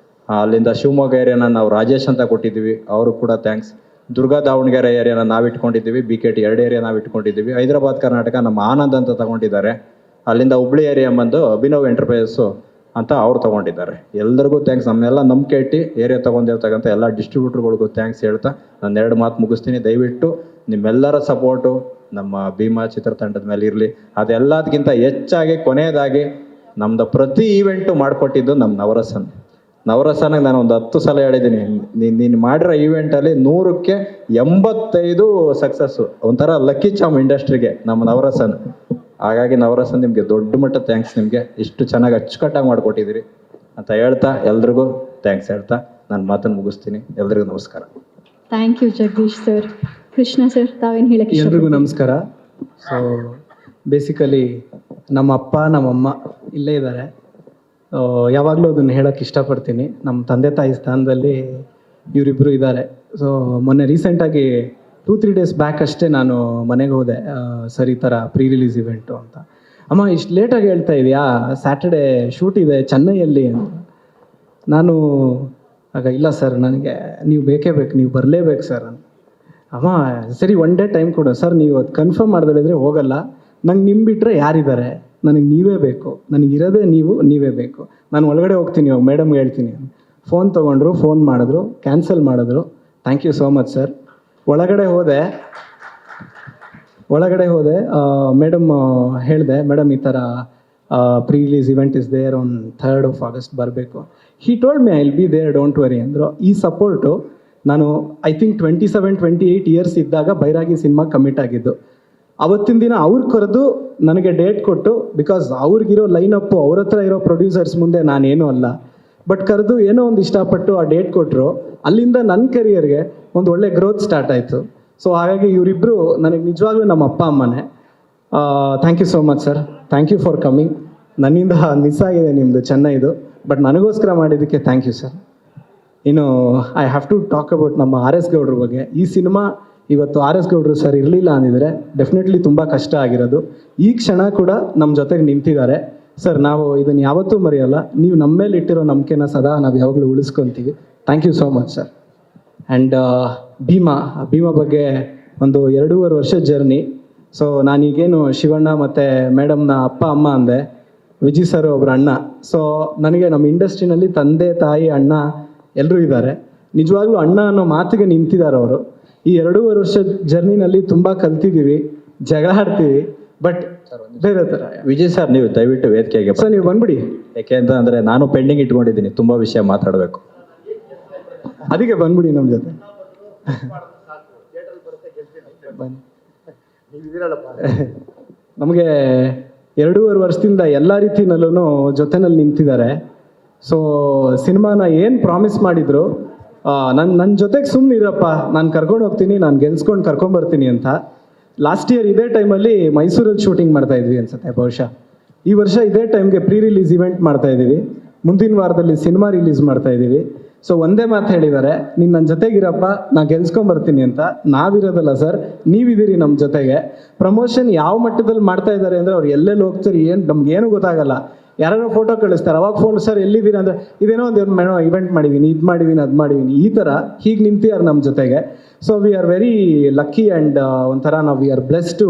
[SPEAKER 9] ಅಲ್ಲಿಂದ ಶಿವಮೊಗ್ಗ ಏರಿಯಾನ ನಾವು ರಾಜೇಶ್ ಅಂತ ಕೊಟ್ಟಿದ್ದೀವಿ, ಅವ್ರಿಗೂ ಕೂಡ ಥ್ಯಾಂಕ್ಸ್. ದುರ್ಗಾ ದಾವಣಗೆರೆ ಏರಿಯಾನ ನಾವು ಇಟ್ಕೊಂಡಿದ್ದೀವಿ, BKT 2 ಏರಿಯಾ ನಾವು ಇಟ್ಕೊಂಡಿದ್ದೀವಿ. ಹೈದರಾಬಾದ್ ಕರ್ನಾಟಕ ನಮ್ಮ ಆನಂದ್ ಅಂತ ತಗೊಂಡಿದ್ದಾರೆ. ಅಲ್ಲಿಂದ ಹುಬ್ಳಿ ಏರಿಯಾ ಬಂದು ಅಭಿನವ್ ಎಂಟರ್ಪ್ರೈಸಸ್ಸು ಅಂತ ಅವ್ರು ತೊಗೊಂಡಿದ್ದಾರೆ. ಎಲ್ಲರಿಗೂ ಥ್ಯಾಂಕ್ಸ್. ನಮ್ಮನ್ನೆಲ್ಲ ನಂಬಿಕೆ ಇಟ್ಟು ಏರಿಯಾ ತೊಗೊಂಡಿರ್ತಕ್ಕಂಥ ಎಲ್ಲ ಡಿಸ್ಟ್ರಿಬ್ಯೂಟ್ರುಗಳಿಗೂ ಥ್ಯಾಂಕ್ಸ್ ಹೇಳ್ತಾ ನಾನು 2 ಮಾತು ಮುಗಿಸ್ತೀನಿ. ದಯವಿಟ್ಟು ನಿಮ್ಮೆಲ್ಲರ ಸಪೋರ್ಟು ನಮ್ಮ ಭೀಮಾ ಚಿತ್ರತಂಡದ ಮೇಲೆ ಇರಲಿ. ಅದೆಲ್ಲದಕ್ಕಿಂತ ಹೆಚ್ಚಾಗಿ ಕೊನೆಯದಾಗಿ ನಮ್ಮದು ಪ್ರತಿ ಈವೆಂಟು ಮಾಡಿಕೊಟ್ಟಿದ್ದು ನಮ್ಮ ನವರಸನಿಗೆ ನಾನು ಒಂದು 10 ಸಲ ಹೇಳಿದ್ದೀನಿ, ನೀನು ಮಾಡಿರೋ ಈವೆಂಟಲ್ಲಿ 100ಕ್ಕೆ 85 ಸಕ್ಸಸ್ಸು. ಒಂಥರ ಲಕ್ಕಿ ಚಾಮ್ ಇಂಡಸ್ಟ್ರಿಗೆ ನಮ್ಮ ನವರಸನ್. ಹಾಗಾಗಿ ನವರಸನ್ ನಿಮಗೆ ದೊಡ್ಡ ಮಟ್ಟ ಥ್ಯಾಂಕ್ಸ್. ನಿಮಗೆ ಇಷ್ಟು ಚೆನ್ನಾಗಿ ಅಚ್ಚುಕಟ್ಟಾಗಿ ಮಾಡಿಕೊಟ್ಟಿದ್ದೀರಿ ಅಂತ ಹೇಳ್ತಾ ಎಲ್ರಿಗೂ ಥ್ಯಾಂಕ್ಸ್ ಹೇಳ್ತಾ ನಾನು ಮಾತನ್ನು ಮುಗಿಸ್ತೀನಿ. ಎಲ್ರಿಗೂ ನಮಸ್ಕಾರ.
[SPEAKER 1] Thank you Jagadish sir. Krishna sir, ತಾವೇನು ಹೇಳಕ್ಕೆ?
[SPEAKER 20] ಎಲ್ರಿಗೂ ನಮಸ್ಕಾರ. ಸೊ ಬೇಸಿಕಲಿ ನಮ್ಮ ಅಪ್ಪ ನಮ್ಮಮ್ಮ ಇಲ್ಲೇ ಇದ್ದಾರೆ. ಯಾವಾಗಲೂ ಅದನ್ನು ಹೇಳೋಕ್ಕೆ ಇಷ್ಟಪಡ್ತೀನಿ. ನಮ್ಮ ತಂದೆ ತಾಯಿ ಸ್ಥಾನದಲ್ಲಿ ಇವರಿಬ್ಬರು ಇದ್ದಾರೆ. ಸೊ ಮೊನ್ನೆ ರೀಸೆಂಟಾಗಿ 2-3 ಡೇಸ್ ಬ್ಯಾಕ್ ಅಷ್ಟೇ ನಾನು ಮನೆಗೆ ಹೋದೆ. ಸರ್ ಈ ಥರ ಪ್ರೀ ರಿಲೀಸ್ ಇವೆಂಟು ಅಂತ. ಅಮ್ಮ ಇಷ್ಟು ಲೇಟಾಗಿ ಹೇಳ್ತಾ ಇದೆಯಾ, ಸ್ಯಾಟರ್ಡೇ ಶೂಟ್ ಇದೆ ಚೆನ್ನೈಯಲ್ಲಿ ಅಂತ. ನಾನು ಆಗ ಇಲ್ಲ ಸರ್, ನನಗೆ ನೀವು ಬೇಕೇ ಬೇಕು, ನೀವು ಬರಲೇಬೇಕು ಸರ್ ಅಂತ. ಅಮ್ಮ ಸರಿ 1 ಡೇ ಟೈಮ್ ಕೊಡು ಸರ್, ನೀವು ಅದು ಕನ್ಫರ್ಮ್ ಮಾಡ್ದಲ್ಲಿದ್ರೆ ಹೋಗಲ್ಲ. ನಂಗೆ ನಿಮ್ಮ ಬಿಟ್ಟರೆ ಯಾರಿದ್ದಾರೆ, ನನಗೆ ನೀವೇ ಬೇಕು, ನನಗಿರೋದೇ ನೀವೇ ಬೇಕು. ನಾನು ಒಳಗಡೆ ಹೋಗ್ತೀನಿ, ಮೇಡಮ್ಗೆ ಹೇಳ್ತೀನಿ. ಫೋನ್ ತೊಗೊಂಡ್ರು, ಫೋನ್ ಮಾಡಿದ್ರು, ಕ್ಯಾನ್ಸಲ್ ಮಾಡಿದ್ರು. Thank you so much sir. ಒಳಗಡೆ ಹೋದೆ ಮೇಡಮ್ ಹೇಳಿದೆ, ಮೇಡಮ್ ಈ ಥರ pre release event is there on 3rd of August ಬರಬೇಕು. He told me I will be there, don't worry ಅಂದರು. ಈ ಸಪೋರ್ಟು ನಾನು ಐ ಥಿಂಕ್ 27-28 ಇಯರ್ಸ್ ಇದ್ದಾಗ ಬೈರಾಗಿ ಸಿನಿಮಾ ಕಮಿಟ್ ಆಗಿದ್ದು.
[SPEAKER 7] ಅವತ್ತಿನ ದಿನ ಅವ್ರು ಕರೆದು ನನಗೆ ಡೇಟ್ ಕೊಟ್ಟು, ಬಿಕಾಸ್ ಅವ್ರಿಗಿರೋ ಲೈನಪ್ಪು ಅವ್ರ ಹತ್ರ ಇರೋ ಪ್ರೊಡ್ಯೂಸರ್ಸ್ ಮುಂದೆ ನಾನೇನೂ ಅಲ್ಲ, ಬಟ್ ಕರೆದು ಏನೋ ಒಂದು ಇಷ್ಟಪಟ್ಟು ಆ ಡೇಟ್ ಕೊಟ್ಟರು. ಅಲ್ಲಿಂದ ನನ್ನ ಕೆರಿಯರ್ಗೆ ಒಂದು ಒಳ್ಳೆ ಗ್ರೋತ್ ಸ್ಟಾರ್ಟ್ ಆಯಿತು. ಸೊ ಹಾಗಾಗಿ ಇವರಿಬ್ಬರು ನನಗೆ ನಿಜವಾಗ್ಲೂ ನಮ್ಮ ಅಪ್ಪ ಅಮ್ಮನೇ. Thank you so much sir, thank you for coming. ನನ್ನಿಂದ ಮಿಸ್ ಆಗಿದೆ ನಿಮ್ಮದು ಚೆನ್ನೈದು, ಬಟ್ ನನಗೋಸ್ಕರ ಮಾಡಿದ್ದಕ್ಕೆ ಥ್ಯಾಂಕ್ ಯು ಸರ್. ಇನ್ನು I have to talk about ನಮ್ಮ ಆರ್ ಎಸ್ ಗೌಡ್ರ ಬಗ್ಗೆ. ಈ ಸಿನಿಮಾ ಇವತ್ತು ಆರ್ ಎಸ್ ಗೌಡ್ರು ಸರ್ ಇರಲಿಲ್ಲ ಅಂದಿದ್ರೆ ಡೆಫಿನೆಟ್ಲಿ ತುಂಬ ಕಷ್ಟ ಆಗಿರೋದು. ಈ ಕ್ಷಣ ಕೂಡ ನಮ್ಮ ಜೊತೆಗೆ ನಿಂತಿದ್ದಾರೆ ಸರ್. ನಾವು ಇದನ್ನು ಯಾವತ್ತೂ ಮರೆಯಲ್ಲ. ನೀವು ನಮ್ಮ ಮೇಲೆ ಇಟ್ಟಿರೋ ನಂಬಿಕೆನ ಸದಾ ನಾವು ಯಾವಾಗಲೂ ಉಳಿಸ್ಕೊತೀವಿ. Thank you so much sir. And Bheema ಬಗ್ಗೆ ಒಂದು 2.5 ವರ್ಷದ ಜರ್ನಿ. ಸೊ ನಾನೀಗೇನು ಶಿವಣ್ಣ ಮತ್ತು ಮೇಡಮ್ನ ಅಪ್ಪ ಅಮ್ಮ ಅಂದೆ, ವಿಜಯ್ ಸರ್ ಒಬ್ಬರು ಅಣ್ಣ. ಸೊ ನನಗೆ ನಮ್ಮ ಇಂಡಸ್ಟ್ರಿನಲ್ಲಿ ತಂದೆ ತಾಯಿ ಅಣ್ಣ ಎಲ್ಲರೂ ಇದ್ದಾರೆ. ನಿಜವಾಗ್ಲೂ ಅಣ್ಣ ಅನ್ನೋ ಮಾತಿಗೆ ನಿಂತಿದ್ದಾರೆ ಅವರು. ಈ 2.5 ವರ್ಷದ ಜರ್ನಿನಲ್ಲಿ ತುಂಬ ಕಲ್ತಿದ್ದೀವಿ, ಜಗಳ ಆಡ್ತೀವಿ, ಬಟ್ ಬೇರೆ ಥರ.
[SPEAKER 10] ವಿಜಯ್ ಸರ್, ನೀವು ದಯವಿಟ್ಟು ವೇದಿಕೆಗೆ
[SPEAKER 7] ಸರ್ ನೀವು ಬಂದ್ಬಿಡಿ.
[SPEAKER 10] ಯಾಕೆ ಅಂತಂದರೆ ನಾನು ಪೆಂಡಿಂಗ್ ಇಟ್ಕೊಂಡಿದ್ದೀನಿ, ತುಂಬ ವಿಷಯ ಮಾತಾಡಬೇಕು.
[SPEAKER 7] ಅದಕ್ಕೆ ಬಂದ್ಬಿಡಿ ನಮ್ಮ ಜೊತೆ. ನಮಗೆ 2.5 ವರ್ಷದಿಂದ ಎಲ್ಲ ರೀತಿಯಲ್ಲೂ ಜೊತೆನಲ್ಲಿ ನಿಂತಿದ್ದಾರೆ. ಸೊ ಸಿನಿಮಾನ ಏನು ಪ್ರಾಮಿಸ್ ಮಾಡಿದ್ರು, ನನ್ನ ಜೊತೆಗೆ ಸುಮ್ಮನೆ ಇರಪ್ಪ, ನಾನು ಕರ್ಕೊಂಡು ಹೋಗ್ತೀನಿ, ನಾನು ಗೆಲ್ಸ್ಕೊಂಡು ಕರ್ಕೊಂಬರ್ತೀನಿ ಅಂತ. ಲಾಸ್ಟ್ ಇಯರ್ ಇದೇ ಟೈಮಲ್ಲಿ ಮೈಸೂರಲ್ಲಿ ಶೂಟಿಂಗ್ ಮಾಡ್ತಾ ಇದ್ವಿ ಅನ್ಸುತ್ತೆ ಬಹುಶಃ. ಈ ವರ್ಷ ಇದೇ ಟೈಮ್ಗೆ ಪ್ರೀ ರಿಲೀಸ್ ಇವೆಂಟ್ ಮಾಡ್ತಾ ಇದ್ದೀವಿ. ಮುಂದಿನ ವಾರದಲ್ಲಿ ಸಿನಿಮಾ ರಿಲೀಸ್ ಮಾಡ್ತಾ ಇದ್ದೀವಿ. ಸೊ ಒಂದೇ ಮಾತು ಹೇಳಿದ್ದಾರೆ, ನೀನು ನನ್ನ ಜೊತೆಗಿರಪ್ಪ, ನಾನು ಗೆಲ್ಸ್ಕೊಂಬರ್ತೀನಿ ಅಂತ. ನಾವಿರೋದಲ್ಲ ಸರ್, ನೀವಿದ್ದೀರಿ ನಮ್ಮ ಜೊತೆಗೆ. ಪ್ರಮೋಷನ್ ಯಾವ ಮಟ್ಟದಲ್ಲಿ ಮಾಡ್ತಾ ಇದ್ದಾರೆ ಅಂದರೆ ಅವ್ರು ಎಲ್ಲೆಲ್ಲಿ ಹೋಗ್ತಾರೆ ನಮ್ಗೇನು ಗೊತ್ತಾಗಲ್ಲ. ಯಾರೋ ಫೋಟೋ ಕಳಿಸ್ತಾರೆ, ಅವಾಗ ಫೋನ್ ಸರ್ ಎಲ್ಲಿದ್ದೀರಾ ಅಂದರೆ ಇದೇನೋ ಒಂದು ಇವೆಂಟ್ ಮಾಡಿದ್ದೀನಿ, ಇದು ಮಾಡಿದ್ದೀನಿ, ಅದು ಮಾಡಿದ್ದೀನಿ, ಈ ಥರ ಹೀಗೆ ನಿಂತಿದ್ದಾರೆ ನಮ್ಮ ಜೊತೆಗೆ. So we are very lucky and ಒಂಥರ ನಾವು we are blessed to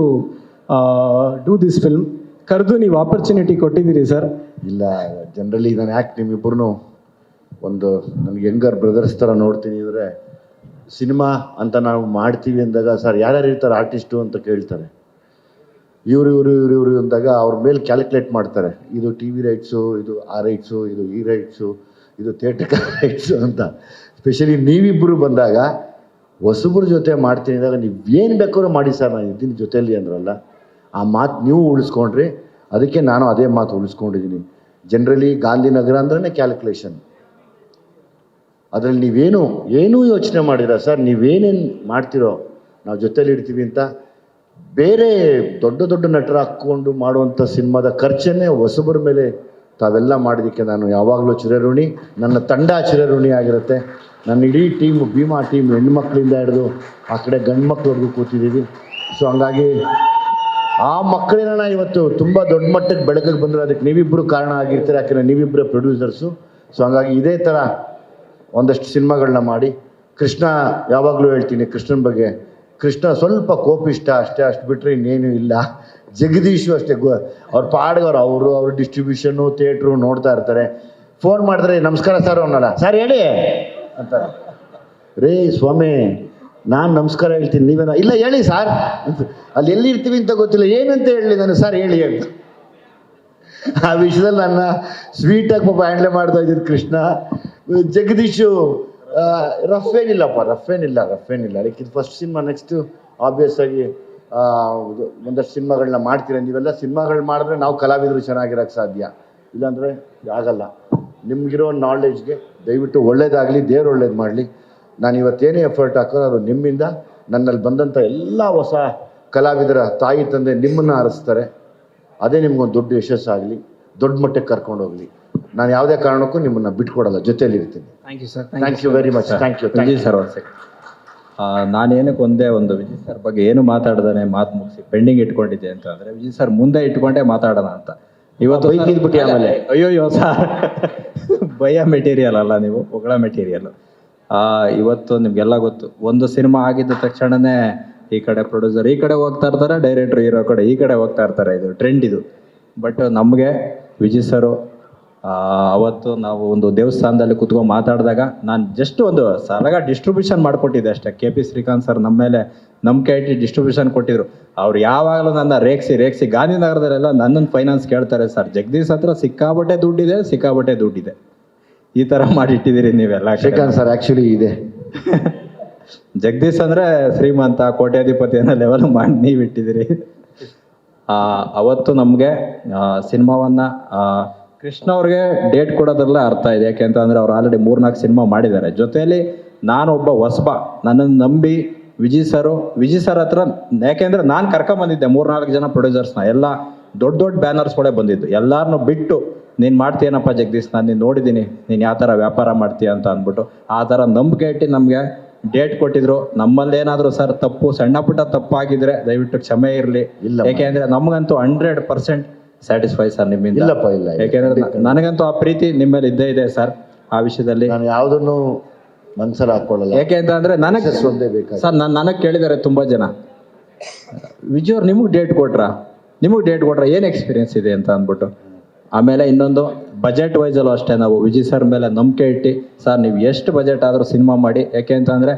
[SPEAKER 7] do this film. ಕರೆದು ನೀವು ಆಪರ್ಚುನಿಟಿ ಕೊಟ್ಟಿದ್ದೀರಿ ಸರ್.
[SPEAKER 13] ಇಲ್ಲ, ಜನರಲಿ ನಾನು ಯಾಕೆ ನಿಮ್ಮಿಬ್ಬರೂ ಒಂದು ನನಗೆ ಯಂಗರ್ ಬ್ರದರ್ಸ್ ಥರ ನೋಡ್ತೀನಿ ಅಂದರೆ, ಸಿನಿಮಾ ಅಂತ ನಾವು ಮಾಡ್ತೀವಿ ಅಂದಾಗ ಸರ್ ಯಾರ್ಯಾರು ಇರ್ತಾರೆ ಆರ್ಟಿಸ್ಟು ಅಂತ ಕೇಳ್ತಾರೆ. ಇವರು ಅಂದಾಗ ಅವ್ರ ಮೇಲೆ ಕ್ಯಾಲ್ಕುಲೇಟ್ ಮಾಡ್ತಾರೆ. ಇದು ಟಿ ವಿ ರೈಟ್ಸು, ಇದು ಆ ರೈಟ್ಸು, ಇದು ಈ ರೈಟ್ಸು, ಇದು ಥಿಯೇಟರ್ ರೈಟ್ಸು ಅಂತ. ಸ್ಪೆಷಲಿ ನೀವಿಬ್ಬರು ಬಂದಾಗ ಹೊಸಬ್ರ ಜೊತೆ ಮಾಡ್ತೀನಿ ಅಂದಾಗ ನೀವು ಏನು ಬೇಕಾದ್ರೂ ಮಾಡಿ ಸರ್, ನಾನು ಇದ್ದೀನಿ ಜೊತೆಯಲ್ಲಿ ಅಂದ್ರಲ್ಲ, ಆ ಮಾತು ನೀವು ಉಳಿಸ್ಕೊಂಡ್ರಿ. ಅದಕ್ಕೆ ನಾನು ಅದೇ ಮಾತು ಉಳಿಸ್ಕೊಂಡಿದ್ದೀನಿ. ಜನರಲಿ ಗಾಂಧಿನಗರ ಅಂದ್ರೆ ಕ್ಯಾಲ್ಕುಲೇಷನ್. ಅದರಲ್ಲಿ ಏನೂ ಯೋಚನೆ ಮಾಡಿರ ಸರ್, ನೀವೇನೇನು ಮಾಡ್ತಿರೋ ನಾವು ಜೊತೇಲಿ ಇರ್ತೀವಿ ಅಂತ. ಬೇರೆ ದೊಡ್ಡ ನಟರು ಹಾಕ್ಕೊಂಡು ಮಾಡುವಂಥ ಸಿನಿಮಾದ ಖರ್ಚನ್ನೇ ಹೊಸಬರ ಮೇಲೆ ತಾವೆಲ್ಲ ಮಾಡಿದ್ದಕ್ಕೆ ನಾನು ಯಾವಾಗಲೂ ಚಿರಋಣಿ. ನನ್ನ ತಂಡ ಚಿರಋಣಿ ಆಗಿರುತ್ತೆ. ನನ್ನ ಇಡೀ ಟೀಮು, ಭೀಮಾ ಟೀಮ್, ಹೆಣ್ಮಕ್ಳಿಂದ ಹಿಡಿದು ಆ ಕಡೆ ಗಂಡು ಮಕ್ಕಳವರೆಗೂ ಕೂತಿದ್ದೀವಿ. ಸೊ ಹಂಗಾಗಿ ಆ ಮಕ್ಕಳನ್ನ ಇವತ್ತು ತುಂಬ ದೊಡ್ಡ ಮಟ್ಟಕ್ಕೆ ಬೆಳಕಿಗೆ ಬಂದರೆ ಅದಕ್ಕೆ ನೀವಿಬ್ಬರು ಕಾರಣ ಆಗಿರ್ತೀರ. ಯಾಕೆಂದರೆ ನೀವಿಬ್ಬರೇ ಪ್ರೊಡ್ಯೂಸರ್ಸು. ಸೊ ಹಂಗಾಗಿ ಇದೇ ಥರ ಒಂದಷ್ಟು ಸಿನಿಮಾಗಳನ್ನ ಮಾಡಿ. ಕೃಷ್ಣ ಯಾವಾಗಲೂ ಹೇಳ್ತೀನಿ ಕೃಷ್ಣನ ಬಗ್ಗೆ, ಕೃಷ್ಣ ಸ್ವಲ್ಪ ಕೋಪಿಷ್ಟ ಅಷ್ಟು ಬಿಟ್ಟರೆ ಇನ್ನೇನು ಇಲ್ಲ. ಜಗದೀಶು ಅಷ್ಟೇ, ಅವ್ರ ಪಾಡ್ಗವ್ರು, ಅವ್ರ ಡಿಸ್ಟ್ರಿಬ್ಯೂಷನ್ನು ಥಿಯೇಟ್ರು ನೋಡ್ತಾ ಇರ್ತಾರೆ. ಫೋನ್ ಮಾಡಿದ್ರೆ ನಮಸ್ಕಾರ ಸರ್ ಅನ್ನಲ್ಲ, ಸರ್ ಹೇಳಿ ಅಂತಾರೆ. ರೇ ಸ್ವಾಮಿ, ನಾನು ನಮಸ್ಕಾರ ಹೇಳ್ತೀನಿ, ನೀವೇನೋ ಇಲ್ಲ ಹೇಳಿ ಸರ್. ಅಲ್ಲಿ ಎಲ್ಲಿರ್ತೀವಿ ಅಂತ ಗೊತ್ತಿಲ್ಲ, ಏನಂತ ಹೇಳಲಿ ನಾನು, ಸರ್ ಹೇಳಿ ಅಂತ. ಆ ವಿಷಯದಲ್ಲಿ ನನ್ನ ಸ್ವೀಟಾಗಿ ಪಾಪ ಹ್ಯಾಂಡ್ಲೆ ಮಾಡ್ತಾ ಇದ್ದಿದ್ದು ಕೃಷ್ಣ. ಜಗದೀಶು ರಫ್ ಏನಿಲ್ಲ. ಅದಕ್ಕೆ ಫಸ್ಟ್ ಸಿನಿಮಾ. ನೆಕ್ಸ್ಟು ಆಬ್ವಿಯಸ್ ಆಗಿ ಒಂದಷ್ಟು ಸಿನಿಮಾಗಳನ್ನ ಮಾಡ್ತೀರ. ನೀವೆಲ್ಲ ಸಿನಿಮಾಗಳು ಮಾಡಿದ್ರೆ ನಾವು ಕಲಾವಿದರು ಚೆನ್ನಾಗಿರೋಕ್ಕೆ ಸಾಧ್ಯ, ಇಲ್ಲಾಂದರೆ ಆಗಲ್ಲ. ನಿಮಗಿರೋ ನಾಲೆಡ್ಜ್ಗೆ ದಯವಿಟ್ಟು ಒಳ್ಳೇದಾಗಲಿ, ದೇವ್ರು ಒಳ್ಳೇದು ಮಾಡಲಿ. ನಾನು ಇವತ್ತೇನೇ ಎಫರ್ಟ್ ಹಾಕೋದು ಅದು ನಿಮ್ಮಿಂದ. ನನ್ನಲ್ಲಿ ಬಂದಂಥ ಎಲ್ಲ ಹೊಸ ಕಲಾವಿದರ ತಾಯಿ ತಂದೆ ನಿಮ್ಮನ್ನು ಆರಿಸ್ತಾರೆ. ಅದೇ ನಿಮ್ಗೊಂದು ದೊಡ್ಡ ಯಶಸ್ಸಾಗಲಿ, ದೊಡ್ಡ ಮಟ್ಟಕ್ಕೆ ಕರ್ಕೊಂಡು ಹೋಗಲಿ. ನಾನು ಯಾವುದೇ ಕಾರಣಕ್ಕೂ ನಿಮ್ಮನ್ನು ಬಿಟ್ಕೊಡಲ್ಲ, ಜೊತೆಯಲ್ಲಿ ಇರ್ತೀನಿ.
[SPEAKER 7] Thank you sir.
[SPEAKER 13] Thank you very much. Thank you
[SPEAKER 10] Vijay sir. ನಾನೇನಕ್ಕೆ ಒಂದು ವಿಜಯ್ ಸರ್ ಬಗ್ಗೆ ಏನು ಮಾತಾಡ್ದಾನೆ ಮಾತು ಮುಗಿಸಿ ಪೆಂಡಿಂಗ್ ಇಟ್ಕೊಂಡಿದ್ದೆ ಅಂತ ಅಂದರೆ, ವಿಜಯ್ ಸರ್ ಮುಂದೆ ಇಟ್ಕೊಂಡೇ ಮಾತಾಡೋಣ ಅಂತ ಇವತ್ತು.
[SPEAKER 13] ಆಮೇಲೆ
[SPEAKER 10] ಅಯ್ಯೋ ಸರ್, ಭಯ ಮೆಟೀರಿಯಲ್ ಅಲ್ಲ, ನೀವು ಹೊಗಳ ಮೆಟೀರಿಯಲ್. ಇವತ್ತು ನಿಮ್ಗೆಲ್ಲ ಗೊತ್ತು, ಒಂದು ಸಿನಿಮಾ ಆಗಿದ್ದ ತಕ್ಷಣನೇ ಈ ಕಡೆ ಪ್ರೊಡ್ಯೂಸರ್ ಈ ಕಡೆ ಹೋಗ್ತಾ ಇರ್ತಾರೆ, ಡೈರೆಕ್ಟ್ರ್ ಹೀರೋ ಕಡೆ ಈ ಕಡೆ ಹೋಗ್ತಾ ಇರ್ತಾರೆ. ಇದು ಟ್ರೆಂಡ್ ಇದು. ಬಟ್ ನಮಗೆ ವಿಜಯ್ ಸರು ಅವತ್ತು ನಾವು ಒಂದು ದೇವಸ್ಥಾನದಲ್ಲಿ ಕೂತ್ಕೊಂಡು ಮಾತಾಡಿದಾಗ ನಾನು ಜಸ್ಟ್ ಒಂದು ಸಲಗ ಡಿಸ್ಟ್ರಿಬ್ಯೂಷನ್ ಮಾಡಿಕೊಟ್ಟಿದ್ದೆ ಅಷ್ಟೇ. KP ಶ್ರೀಕಾಂತ್ ಸರ್ ನಮ್ಮ ಮೇಲೆ ನಂಬಿಕೆ ಇಟ್ಟು ಡಿಸ್ಟ್ರಿಬ್ಯೂಷನ್ ಕೊಟ್ಟಿದ್ರು. ಅವ್ರು ಯಾವಾಗಲೂ ನನ್ನ ರೇಗಿಸಿ ಗಾಂಧಿನಗರದಲ್ಲೆಲ್ಲ ನನ್ನನ್ನು ಫೈನಾನ್ಸ್ ಕೇಳ್ತಾರೆ, ಸರ್ ಜಗದೀಶ್ ಹತ್ರ ಸಿಕ್ಕಾಬಟ್ಟೆ ದುಡ್ಡಿದೆ, ಈ ಥರ ಮಾಡಿಟ್ಟಿದ್ದೀರಿ ನೀವೆಲ್ಲ.
[SPEAKER 13] ಶ್ರೀಕಾಂತ್ ಸರ್ ಆ್ಯಕ್ಚುಲಿ ಇದೆ.
[SPEAKER 10] ಜಗದೀಶ್ ಅಂದರೆ ಶ್ರೀಮಂತ ಕೋಟ್ಯಾಧಿಪತಿ ಅನ್ನೋ ಲೆವೆಲ್ ಮಾಡಿ ನೀವು ಇಟ್ಟಿದ್ದೀರಿ. ಅವತ್ತು ನಮಗೆ ಸಿನಿಮಾವನ್ನು ಕೃಷ್ಣ ಅವ್ರಿಗೆ ಡೇಟ್ ಕೊಡೋದ್ರಲ್ಲೇ ಅರ್ಥ ಇದೆ. ಯಾಕೆಂತಂದರೆ ಅವ್ರು ಆಲ್ರೆಡಿ 3-4 ಸಿನಿಮಾ ಮಾಡಿದ್ದಾರೆ. ಜೊತೆಯಲ್ಲಿ ನಾನೊಬ್ಬ ಹೊಸಬ, ನನ್ನನ್ನು ನಂಬಿ ವಿಜಯ್ ಸರ್ ಹತ್ರ, ಯಾಕೆಂದರೆ ನಾನು ಕರ್ಕೊಂಬಂದಿದ್ದೆ 3-4 ಜನ ಪ್ರೊಡ್ಯೂಸರ್ಸ್ನ, ಎಲ್ಲ ದೊಡ್ಡ ದೊಡ್ಡ ಬ್ಯಾನರ್ಸ್ಗಳೇ ಬಂದಿದ್ದು. ಎಲ್ಲರನ್ನೂ ಬಿಟ್ಟು ನೀನು ಮಾಡ್ತೀಯನಪ್ಪ ಜಗದೀಶ್, ನಾನು ನೀನು ನೋಡಿದ್ದೀನಿ, ನೀನು ಯಾವ ಥರ ವ್ಯಾಪಾರ ಮಾಡ್ತೀಯ ಅಂತ ಅಂದ್ಬಿಟ್ಟು ಆ ಥರ ನಂಬಿಕೆ ಇಟ್ಟು ನಮಗೆ ಡೇಟ್ ಕೊಟ್ಟಿದ್ರು. ನಮ್ಮಲ್ಲೇನಾದರೂ ಸರ್ ತಪ್ಪು, ಸಣ್ಣ ಪುಟ್ಟ ತಪ್ಪಾಗಿದ್ರೆ ದಯವಿಟ್ಟು ಕ್ಷಮೆ ಇರಲಿ. ಯಾಕೆಂದರೆ ನಮಗಂತೂ 100% ಸ್ಯಾಟಿಸ್ಫೈ ಸರ್ ನಿಮ್ಮಿಂದ.
[SPEAKER 13] ಇಲ್ಲಪ್ಪ, ಇಲ್ಲ.
[SPEAKER 10] ಯಾಕೆಂದರೆ ನನಗಂತೂ ಆ ಪ್ರೀತಿ ನಿಮ್ಮಲ್ಲಿ ಇದ್ದೇ ಇದೆ ಸರ್. ಆ ವಿಷಯದಲ್ಲಿ
[SPEAKER 13] ನಾನು ಯಾವುದನ್ನು ಮನಸ್ಸಲ್ಲಿ ಹಾಕ್ಕೊಳ್ಳಲ್ಲ.
[SPEAKER 10] ಯಾಕೆ ಅಂತ ಅಂದರೆ ನನಗೆ
[SPEAKER 13] ಒಂದೇ ಬೇಕು
[SPEAKER 10] ಸರ್, ನನಗೆ ಕೇಳಿದ್ದಾರೆ ತುಂಬ ಜನ, ವಿಜಯ್ ಅವ್ರು ನಿಮಗೆ ಡೇಟ್ ಕೊಟ್ರಾ ಏನು ಎಕ್ಸ್ಪೀರಿಯನ್ಸ್ ಇದೆ ಅಂತ ಅಂದ್ಬಿಟ್ಟು. ಆಮೇಲೆ ಇನ್ನೊಂದು ಬಜೆಟ್ ವೈಸಲ್ಲೂ ಅಷ್ಟೇ, ನಾವು ವಿಜಯ್ ಸರ್ ಮೇಲೆ ನಂಬಿಕೆ ಇಟ್ಟು ಸರ್ ನೀವು ಎಷ್ಟು ಬಜೆಟ್ ಆದರೂ ಸಿನಿಮಾ ಮಾಡಿ. ಯಾಕೆ ಅಂತಂದರೆ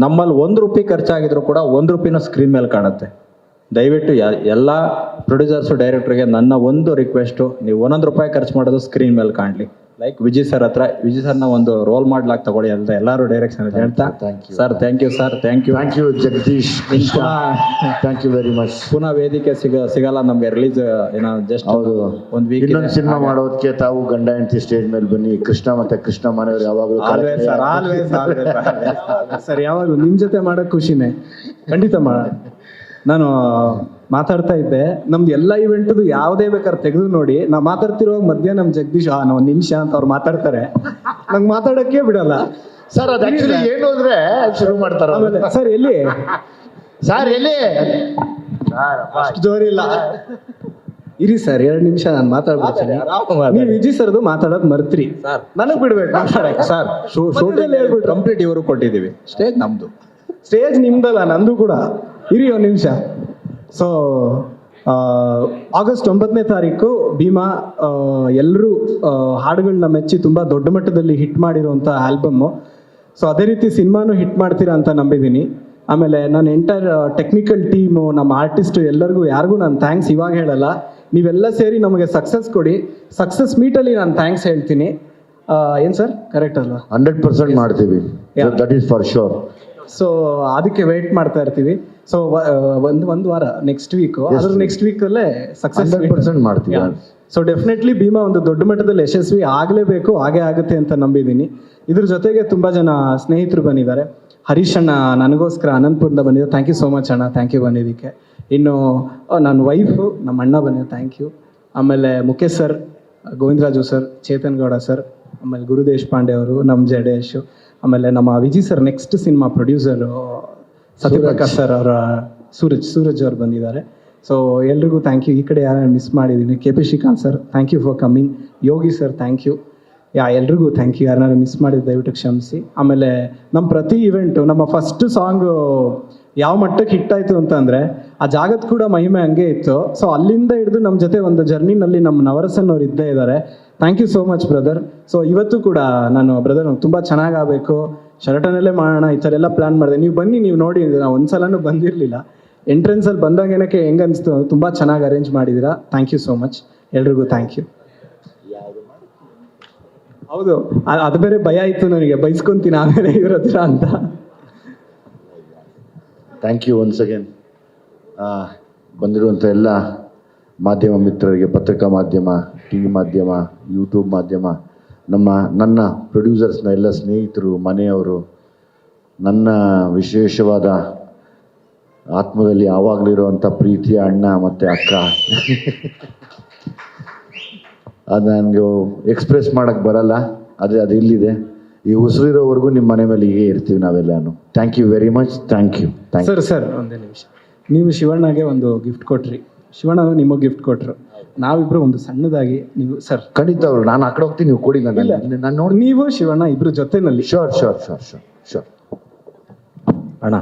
[SPEAKER 10] ನಮ್ಮಲ್ಲಿ 1 ರೂಪಾಯಿ ಖರ್ಚಾಗಿದ್ರು ಕೂಡ 1 ರೂಪಾಯಿನೂ ಸ್ಕ್ರೀನ್ ಮೇಲೆ ಕಾಣುತ್ತೆ. ದಯವಿಟ್ಟು ಎಲ್ಲ ಪ್ರೊಡ್ಯೂಸರ್ಸು ಡೈರೆಕ್ಟ್ರಿಗೆ ನನ್ನ ಒಂದು ರಿಕ್ವೆಸ್ಟು, ನೀವು 1 ರೂಪಾಯಿ ಖರ್ಚು ಮಾಡೋದು ಸ್ಕ್ರೀನ್ ಮೇಲೆ ಕಾಣಲಿ. ಲೈಕ್ ವಿಜಯ್ ಸರ್ನ ಒಂದು ರೋಲ್ ಮಾಡ್ಲಾಕ್ ತಗೊಳ್ಳಿ ಅಂತ ಎಲ್ಲರೂ ಡೈರೆಕ್ಷನ್ ಹೇಳ್ತಾ sir thank you sir, thank you
[SPEAKER 13] Jagadish, thank you very much.
[SPEAKER 10] ಪುನಃ ವೇದಿಕೆ ಸಿಗಲ್ಲ ನಮಗೆ, ರಿಲೀಸ್ ಏನೋ ಜಸ್ಟ್ ಒಂದು ವೀಕ್
[SPEAKER 13] ಇನ್ನೊಂದು ಸಿನಿಮಾ ಮಾಡೋದಕ್ಕೆ ತಾವು ಗಂಡ ಹೆಂಡತಿ ಸ್ಟೇಜ್ ಮೇಲೆ ಬನ್ನಿ. ಕೃಷ್ಣ ಮತ್ತೆ ಕೃಷ್ಣ ಮನೆಯವರು ಯಾವಾಗಲೂ
[SPEAKER 7] ಸರ್ ಯಾವಾಗಲೂ ನಿಮ್ಮ ಜೊತೆ ಮಾಡೋಕ್ಕೆ ಖುಷಿನೇ, ಖಂಡಿತ ನಾನು ಮಾತಾಡ್ತಾ ಇದ್ದೆ, ನಮ್ದು ಎಲ್ಲ ಇವೆಂಟ್ದು ಯಾವುದೇ ಬೇಕಾದ್ರೆ ತೆಗೆದು ನೋಡಿ, ನಾ ಮಾತಾಡ್ತಿರುವಾಗ ಮಧ್ಯ ನಮ್ಮ ಜಗದೀಶ್ ನಾವು 1 ನಿಮಿಷ ಅಂತ ಅವ್ರು ಮಾತಾಡ್ತಾರೆ, ನಂಗೆ ಮಾತಾಡೋಕ್ಕೆ ಬಿಡಲ್ಲ
[SPEAKER 13] ಸರ್. ಅದು ಆಕ್ಚುಲಿ ಏನು ಅಂದ್ರೆ ಶುರು ಮಾಡ್ತಾರೆ
[SPEAKER 7] ಆಮೇಲೆ ಸರ್ ಎಲ್ಲಿ ಅಷ್ಟು ಜೋರಿಲ್ಲ, ಇರಿ ಸರ್ 2 ನಿಮಿಷ ನಾನು ಮಾತಾಡ್ಬಿಡ್ತೀನಿ. ನೀವು ವಿಜಯ್ ಸರ್ದು ಮಾತಾಡೋದು ಮರ್ತ್ರಿ, ನನಗೆ ಬಿಡ್ಬೇಕು ಮಾತಾಡಕ್ಕೆ
[SPEAKER 10] ಸರ್. ಶೂಟಿಂಗ್ ಹೇಳ್ಬಿಟ್ಟು ಕಂಪ್ಲೀಟ್ ಇವರು ಕೊಟ್ಟಿದ್ದೀವಿ, ಸ್ಟೇಜ್ ನಮ್ಮದು,
[SPEAKER 7] ಸ್ಟೇಜ್ ನಿಮ್ದಲ್ಲ ನಂದು ಕೂಡ. ಇರಿ 1 ನಿಮಿಷ. ಸೊ ಆಗಸ್ಟ್ 9ನೇ ತಾರೀಕು ಭೀಮಾ ಎಲ್ಲರೂ ಹಾಡುಗಳನ್ನ ಮೆಚ್ಚಿ ತುಂಬ ದೊಡ್ಡ ಮಟ್ಟದಲ್ಲಿ ಹಿಟ್ ಮಾಡಿರುವಂಥ ಆಲ್ಬಮ್ಮು. ಸೊ ಅದೇ ರೀತಿ ಸಿನಿಮಾನು ಹಿಟ್ ಮಾಡ್ತೀರಾ ಅಂತ ನಂಬಿದ್ದೀನಿ. ಆಮೇಲೆ ನನ್ನ ಎಂಟೈರ್ ಟೆಕ್ನಿಕಲ್ ಟೀಮು, ನಮ್ಮ ಆರ್ಟಿಸ್ಟು ಎಲ್ಲರಿಗೂ ಯಾರಿಗೂ ನಾನು ಥ್ಯಾಂಕ್ಸ್ ಇವಾಗ ಹೇಳಲ್ಲ, ನೀವೆಲ್ಲ ಸೇರಿ ನಮಗೆ ಸಕ್ಸಸ್ ಕೊಡಿ. ಸಕ್ಸಸ್ ಮೀಟಲ್ಲಿ ನಾನು ಥ್ಯಾಂಕ್ಸ್ ಹೇಳ್ತೀನಿ. ಏನು ಸರ್ ಕರೆಕ್ಟ್ ಅಲ್ವಾ?
[SPEAKER 13] 100% ಮಾಡ್ತೀವಿ, that is for sure.
[SPEAKER 7] So ಅದಕ್ಕೆ ವೆಯ್ಟ್ ಮಾಡ್ತಾ ಇರ್ತೀವಿ. ಸೊ ಒಂದು ವಾರ ನೆಕ್ಸ್ಟ್ ವೀಕು, ಅದ್ರ ನೆಕ್ಸ್ಟ್ ವೀಕಲ್ಲೇ ಸಕ್ಸಸ್
[SPEAKER 13] 100% ಮಾಡ್ತೀವಿ.
[SPEAKER 7] ಸೊ ಡೆಫಿನೆಟ್ಲಿ ಭೀಮಾ ಒಂದು ದೊಡ್ಡ ಮಟ್ಟದಲ್ಲಿ ಯಶಸ್ವಿ ಆಗಲೇಬೇಕು, ಹಾಗೇ ಆಗುತ್ತೆ ಅಂತ ನಂಬಿದ್ದೀನಿ. ಇದ್ರ ಜೊತೆಗೆ ತುಂಬ ಜನ ಸ್ನೇಹಿತರು ಬಂದಿದ್ದಾರೆ. ಹರೀಶ್ ಅಣ್ಣ ನನಗೋಸ್ಕರ ಅನಂತಪುರದಿಂದ ಬಂದಿದ್ದಾರೆ, ಥ್ಯಾಂಕ್ ಯು ಸೋ ಮಚ್ ಅಣ್ಣ, ಥ್ಯಾಂಕ್ ಯು ಬಂದಿದ್ದಕ್ಕೆ. ಇನ್ನು ನನ್ನ ವೈಫು ನಮ್ಮ ಅಣ್ಣ ಬಂದಿದೆ, ಥ್ಯಾಂಕ್ ಯು. ಆಮೇಲೆ Mukesh sir, Govindaraju sir, Chetan Gowda sir, ಆಮೇಲೆ ಗುರು ದೇಶಪಾಂಡೆ ಅವರು, ನಮ್ಮ ಜಡೇಶು, ಆಮೇಲೆ ನಮ್ಮ Vijay sir next cinema producer Satyaprakash sir ಅವರ ಸೂರಜ್ ಅವ್ರು ಬಂದಿದ್ದಾರೆ. ಸೊ ಎಲ್ರಿಗೂ ಥ್ಯಾಂಕ್ ಯು. ಈ ಕಡೆ ಯಾರು ಮಿಸ್ ಮಾಡಿದ್ದೀನಿ, KP Srikanth sir, thank you for coming. Yogi sir thank you. ಎಲ್ರಿಗೂ ಥ್ಯಾಂಕ್ ಯು. ಯಾರನ್ನಾರು ಮಿಸ್ ಮಾಡಿದ್ದು ದಯವಿಟ್ಟು ಕ್ಷಮಿಸಿ. ಆಮೇಲೆ ನಮ್ಮ ಪ್ರತಿ ಇವೆಂಟು, ನಮ್ಮ ಫಸ್ಟ್ ಸಾಂಗು ಯಾವ ಮಟ್ಟಕ್ಕೆ ಹಿಟ್ಟಾಯಿತು ಅಂತಂದರೆ ಆ ಜಾಗದ ಕೂಡ ಮಹಿಮೆ ಹಂಗೆ ಇತ್ತು. ಸೊ ಅಲ್ಲಿಂದ ಹಿಡಿದು ನಮ್ಮ ಜೊತೆ ಒಂದು ಜರ್ನಿನಲ್ಲಿ ನಮ್ಮ ನವರಸನ್ ಅವ್ರು ಇದ್ದೇ ಇದ್ದಾರೆ. Thank you so much brother. So ಇವತ್ತು ಕೂಡ ನಾನು ಬ್ರದರ್ ತುಂಬ ಚೆನ್ನಾಗಾಗಬೇಕು, ಶರಟನಲ್ಲೇ ಮಾಡೋಣ ಈ ಥರ ಎಲ್ಲ ಪ್ಲ್ಯಾನ್ ಮಾಡಿದೆ. ನೀವು ಬನ್ನಿ, ನೀವು ನೋಡಿ, ನಾವು ಒಂದು ಸಲನೂ ಬಂದಿರಲಿಲ್ಲ. ಎಂಟ್ರೆನ್ಸಲ್ಲಿ ಬಂದಾಗ ಏನಕ್ಕೆ ಹೆಂಗೆ ಅನಿಸ್ತು, ತುಂಬ ಚೆನ್ನಾಗಿ ಅರೇಂಜ್ ಮಾಡಿದ್ದೀರಾ. ಥ್ಯಾಂಕ್ ಯು ಸೋ ಮಚ್ ಎಲ್ರಿಗೂ, ಥ್ಯಾಂಕ್ ಯು. ಹೌದು, ಅದು ಬೇರೆ ಭಯ ಇತ್ತು ನನಗೆ, ಬೈಸ್ಕೊತೀನಿ ಆಮೇಲೆ ಇವ್ರ ಹತ್ರ ಅಂತ.
[SPEAKER 13] Thank you once again. ಬಂದಿರುವಂಥ ಎಲ್ಲ ಮಾಧ್ಯಮ ಮಿತ್ರರಿಗೆ, ಪತ್ರಿಕಾ ಮಾಧ್ಯಮ, TV ಮಾಧ್ಯಮ, ಯೂಟ್ಯೂಬ್ ಮಾಧ್ಯಮ, ನನ್ನ ಪ್ರೊಡ್ಯೂಸರ್ಸ್ನ ಎಲ್ಲ ಸ್ನೇಹಿತರು, ಮನೆಯವರು, ನನ್ನ ವಿಶೇಷವಾದ ಆತ್ಮದಲ್ಲಿ ಯಾವಾಗಲಿರುವಂಥ ಪ್ರೀತಿಯ ಅಣ್ಣ ಮತ್ತು ಅಕ್ಕ, ಅದು ನನಗೆ ಎಕ್ಸ್ಪ್ರೆಸ್ ಮಾಡೋಕ್ಕೆ ಬರಲ್ಲ, ಅದು ಇಲ್ಲಿದೆ. ಈ ಉಸಿರಿರೋವರೆಗೂ ನಿಮ್ಮ ಮನೆ ಮೇಲೆ ಹೀಗೆ ಇರ್ತೀವಿ ನಾವೆಲ್ಲಾನು. Thank you very much. Thank you.
[SPEAKER 7] Sir ಒಂದೇ ನಿಮಿಷ. ನೀವು ಶಿವಣ್ಣಗೆ ಒಂದು ಗಿಫ್ಟ್ ಕೊಟ್ರಿ, ಶಿವಣ್ಣ ನಿಮಗೆ ಗಿಫ್ಟ್ ಕೊಟ್ಟರು, ನಾವಿಬ್ರು ಒಂದು ಸಣ್ಣದಾಗಿ. ನೀವು ಸರ್
[SPEAKER 13] ಖಂಡಿತ ಅವರು, ನಾನು ಆ ಕಡೆ ಹೋಗ್ತೀನಿ, ನೀವು ಕೊಡಿ, ನಾನು ನೋಡಿ.
[SPEAKER 7] ನೀವು ಶಿವಣ್ಣ ಇಬ್ರು ಜೊತೆನಲ್ಲಿ.
[SPEAKER 13] ಶೋರ್
[SPEAKER 10] ಅಣ್ಣ.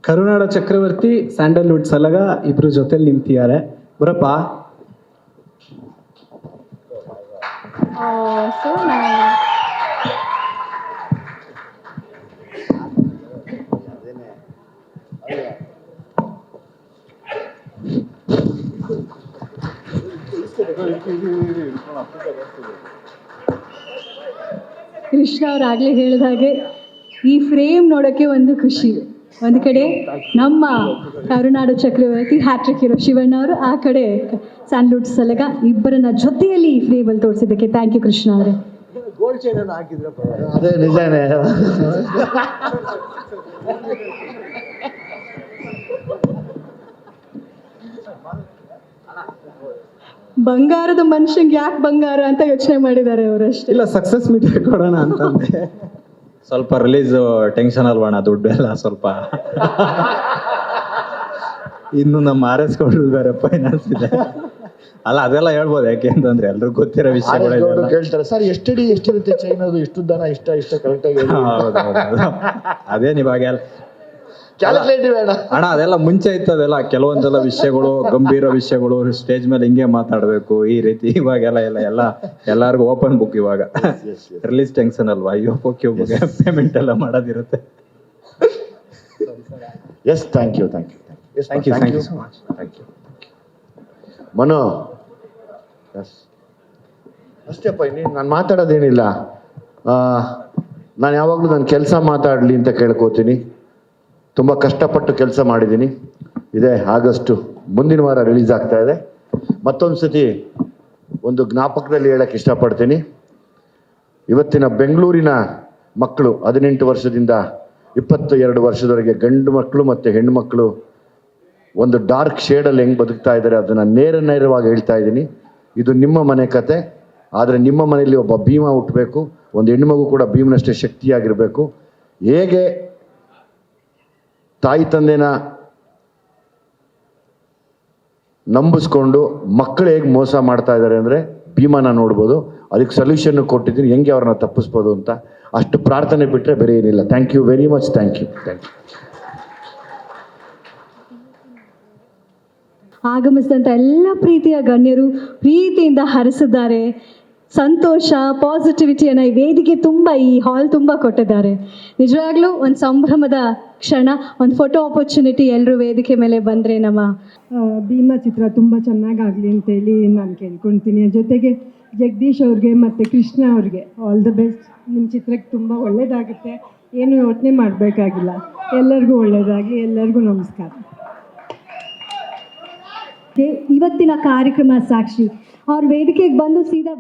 [SPEAKER 7] ಕರುನಾಡ ಚಕ್ರವರ್ತಿ, ಸ್ಯಾಂಡಲ್ವುಡ್ ಸಲಗ ಇಬ್ರು ಜೊತೆಲಿ ನಿಂತಿದ್ದಾರೆ. ಬರಪ್ಪ.
[SPEAKER 1] ಕೃಷ್ಣ ಅವ್ರು ಆಗ್ಲೇ ಹೇಳಿದ ಹಾಗೆ ಈ ಫ್ರೇಮ್ ನೋಡೋಕ್ಕೆ ಒಂದು ಖುಷಿ. ಒಂದು ಕಡೆ ನಮ್ಮ ಕರುನಾಡು ಚಕ್ರವರ್ತಿ ಹ್ಯಾಟ್ರಿಕ್ ಹೀರೋ ಶಿವಣ್ಣ ಅವರು, ಆ ಕಡೆ ಸ್ಯಾಂಡ್ಲ್ವುಡ್ ಸಲಗ, ಇಬ್ಬರನ್ನ ಜೊತೆಯಲ್ಲಿ ಈ ಫ್ರೇಮಲ್ಲಿ ತೋರಿಸಿದ್ದಕ್ಕೆ ಥ್ಯಾಂಕ್ ಯು ಕೃಷ್ಣ ಅವರೇ.
[SPEAKER 13] ಅದೇ ನಿಜಾನೇ.
[SPEAKER 1] ಬಂಗಾರದ ಮನುಷ್ಯಂಗೆ ಯಾಕೆ ಬಂಗಾರ ಅಂತ ಯೋಚನೆ ಮಾಡಿದ್ದಾರೆ ಅವರಷ್ಟೇ.
[SPEAKER 7] ಇಲ್ಲ, ಸಕ್ಸಸ್ ಮೀಟ್ ಕೊಡೋಣ ಅಂತಂದೆ.
[SPEAKER 10] ಸ್ವಲ್ಪ ರಿಲೀಸ್ ಟೆನ್ಷನ್ ಅಲ್ವಣ, ದುಡ್ಡು ಎಲ್ಲ ಸ್ವಲ್ಪ ಇನ್ನು ನಮ್ಮ RS ಗೌಡ್ರು ಬೇರೆ ಫೈನಾನ್ಸ್ ಇದೆ ಅಲ್ಲ, ಅದೆಲ್ಲ ಹೇಳ್ಬೋದು. ಯಾಕೆ ಅಂತಂದ್ರೆ ಎಲ್ರಿಗೂ ಗೊತ್ತಿರೋ ವಿಷಯಗಳು
[SPEAKER 13] ಕೇಳ್ತಾರೆ, ಸರ್ ಎಷ್ಟಿರುತ್ತೆ ಚೈನ್, ಅದು ಇಷ್ಟುದ್ದನ ಇಷ್ಟ ಕರೆಕ್ಟಾಗಿ.
[SPEAKER 10] ಅದೇ ಇವಾಗ
[SPEAKER 13] ಕ್ಯಾಲ್ಕುಲೇಟಿವ್
[SPEAKER 10] ಅಣ್ಣ, ಅದೆಲ್ಲ ಮುಂಚೆ ಇತ್ತು. ಅದೆಲ್ಲ ಕೆಲವೊಂದೆಲ್ಲ ವಿಷಯಗಳು, ಗಂಭೀರ ವಿಷಯಗಳು, ಸ್ಟೇಜ್ ಮೇಲೆ ಹಿಂಗೆ ಮಾತಾಡಬೇಕು ಈ ರೀತಿ. ಇವಾಗೆಲ್ಲ ಎಲ್ಲರಿಗೂ ಓಪನ್ ಬುಕ್. ಇವಾಗ ರಿಲೀಸ್ ಟೆನ್ಷನ್ ಅಲ್ವಾ, ಅಯ್ಯೋ ಪೇಮೆಂಟ್ ಎಲ್ಲ ಮಾಡೋದಿರುತ್ತೆ.
[SPEAKER 13] Yes, thank you so much. Thank you Manu. Yes, ಅಷ್ಟೇಪ್ಪ, ಇನ್ನೇನು ನಾನು ಮಾತಾಡೋದೇನಿಲ್ಲ. ನಾನು ಯಾವಾಗಲೂ ನನ್ನ ಕೆಲಸ ಮಾತಾಡಲಿ ಅಂತ ಕೇಳ್ಕೋತೀನಿ. ತುಂಬ ಕಷ್ಟಪಟ್ಟು ಕೆಲಸ ಮಾಡಿದ್ದೀನಿ. ಇದೇ ಆಗಸ್ಟು ಮುಂದಿನ ವಾರ ರಿಲೀಸ್ ಆಗ್ತಾ ಇದೆ. ಮತ್ತೊಂದು ಸತಿ ಒಂದು ಜ್ಞಾಪಕದಲ್ಲಿ ಹೇಳಕ್ಕೆ ಇಷ್ಟಪಡ್ತೀನಿ. ಇವತ್ತಿನ ಬೆಂಗಳೂರಿನ ಮಕ್ಕಳು 18 ವರ್ಷದಿಂದ 22 ವರ್ಷದವರೆಗೆ ಗಂಡು ಮಕ್ಕಳು ಮತ್ತು ಹೆಣ್ಣು ಮಕ್ಕಳು ಒಂದು ಡಾರ್ಕ್ ಶೇಡಲ್ಲಿ ಹೆಂಗೆ ಬದುಕ್ತಾ ಇದ್ದಾರೆ ಅದನ್ನು ನೇರವಾಗಿ ಹೇಳ್ತಾ ಇದ್ದೀನಿ. ಇದು ನಿಮ್ಮ ಮನೆ ಕತೆ. ಆದರೆ ನಿಮ್ಮ ಮನೆಯಲ್ಲಿ ಒಬ್ಬ ಭೀಮ ಹುಟ್ಟಬೇಕು, ಒಂದು ಹೆಣ್ಣುಮಗು ಕೂಡ ಭೀಮನಷ್ಟೇ ಶಕ್ತಿಯಾಗಿರಬೇಕು. ಹೇಗೆ ತಾಯಿ ತಂದೆನ ನಂಬಿಸ್ಕೊಂಡು ಮಕ್ಕಳು ಹೇಗೆ ಮೋಸ ಮಾಡ್ತಾ ಇದ್ದಾರೆ ಅಂದರೆ ಭೀಮನ ನೋಡ್ಬೋದು. ಅದಕ್ಕೆ ಸೊಲ್ಯೂಷನ್ ಕೊಟ್ಟಿದ್ದೀನಿ, ಹೆಂಗೆ ಅವ್ರನ್ನ ತಪ್ಪಿಸ್ಬೋದು ಅಂತ. ಅಷ್ಟು ಪ್ರಾರ್ಥನೆ ಬಿಟ್ಟರೆ ಬೇರೆ ಏನಿಲ್ಲ. Thank you very much. Thank you.
[SPEAKER 1] ಆಗಮಿಸಿದಂಥ ಎಲ್ಲ ಪ್ರೀತಿಯ ಗಣ್ಯರು ಪ್ರೀತಿಯಿಂದ ಹರಿಸಿದ್ದಾರೆ. ಸಂತೋಷ, ಪಾಸಿಟಿವಿಟಿಯನ್ನು ಈ ವೇದಿಕೆ ತುಂಬ, ಈ ಹಾಲ್ ತುಂಬ ಕೊಟ್ಟಿದ್ದಾರೆ. ನಿಜವಾಗ್ಲೂ ಒಂದು ಸಂಭ್ರಮದ ಕ್ಷಣ, ಒಂದು ಫೋಟೋ ಆಪರ್ಚುನಿಟಿ. ಎಲ್ಲರೂ ವೇದಿಕೆ ಮೇಲೆ ಬಂದರೆ ನಮ್ಮ
[SPEAKER 11] ಭೀಮಾ ಚಿತ್ರ ತುಂಬ ಚೆನ್ನಾಗಾಗಲಿ ಅಂತೇಳಿ ನಾನು ಕೇಳ್ಕೊಳ್ತೀನಿ. ಜೊತೆಗೆ ಜಗದೀಶ್ ಅವ್ರಿಗೆ ಮತ್ತು ಕೃಷ್ಣ ಅವ್ರಿಗೆ ಆಲ್ ದ ಬೆಸ್ಟ್. ನಿಮ್ಮ ಚಿತ್ರಕ್ಕೆ ತುಂಬ ಒಳ್ಳೆಯದಾಗುತ್ತೆ, ಏನು ಯೋಚನೆ ಮಾಡಬೇಕಾಗಿಲ್ಲ. ಎಲ್ಲರಿಗೂ ಒಳ್ಳೆಯದಾಗಿ, ಎಲ್ಲರಿಗೂ ನಮಸ್ಕಾರ.
[SPEAKER 1] ಇವತ್ತಿನ ಕಾರ್ಯಕ್ರಮ ಸಾಕ್ಷಿ ಅವ್ರ ವೇದಿಕೆಗೆ ಬಂದು ಸೀದಾ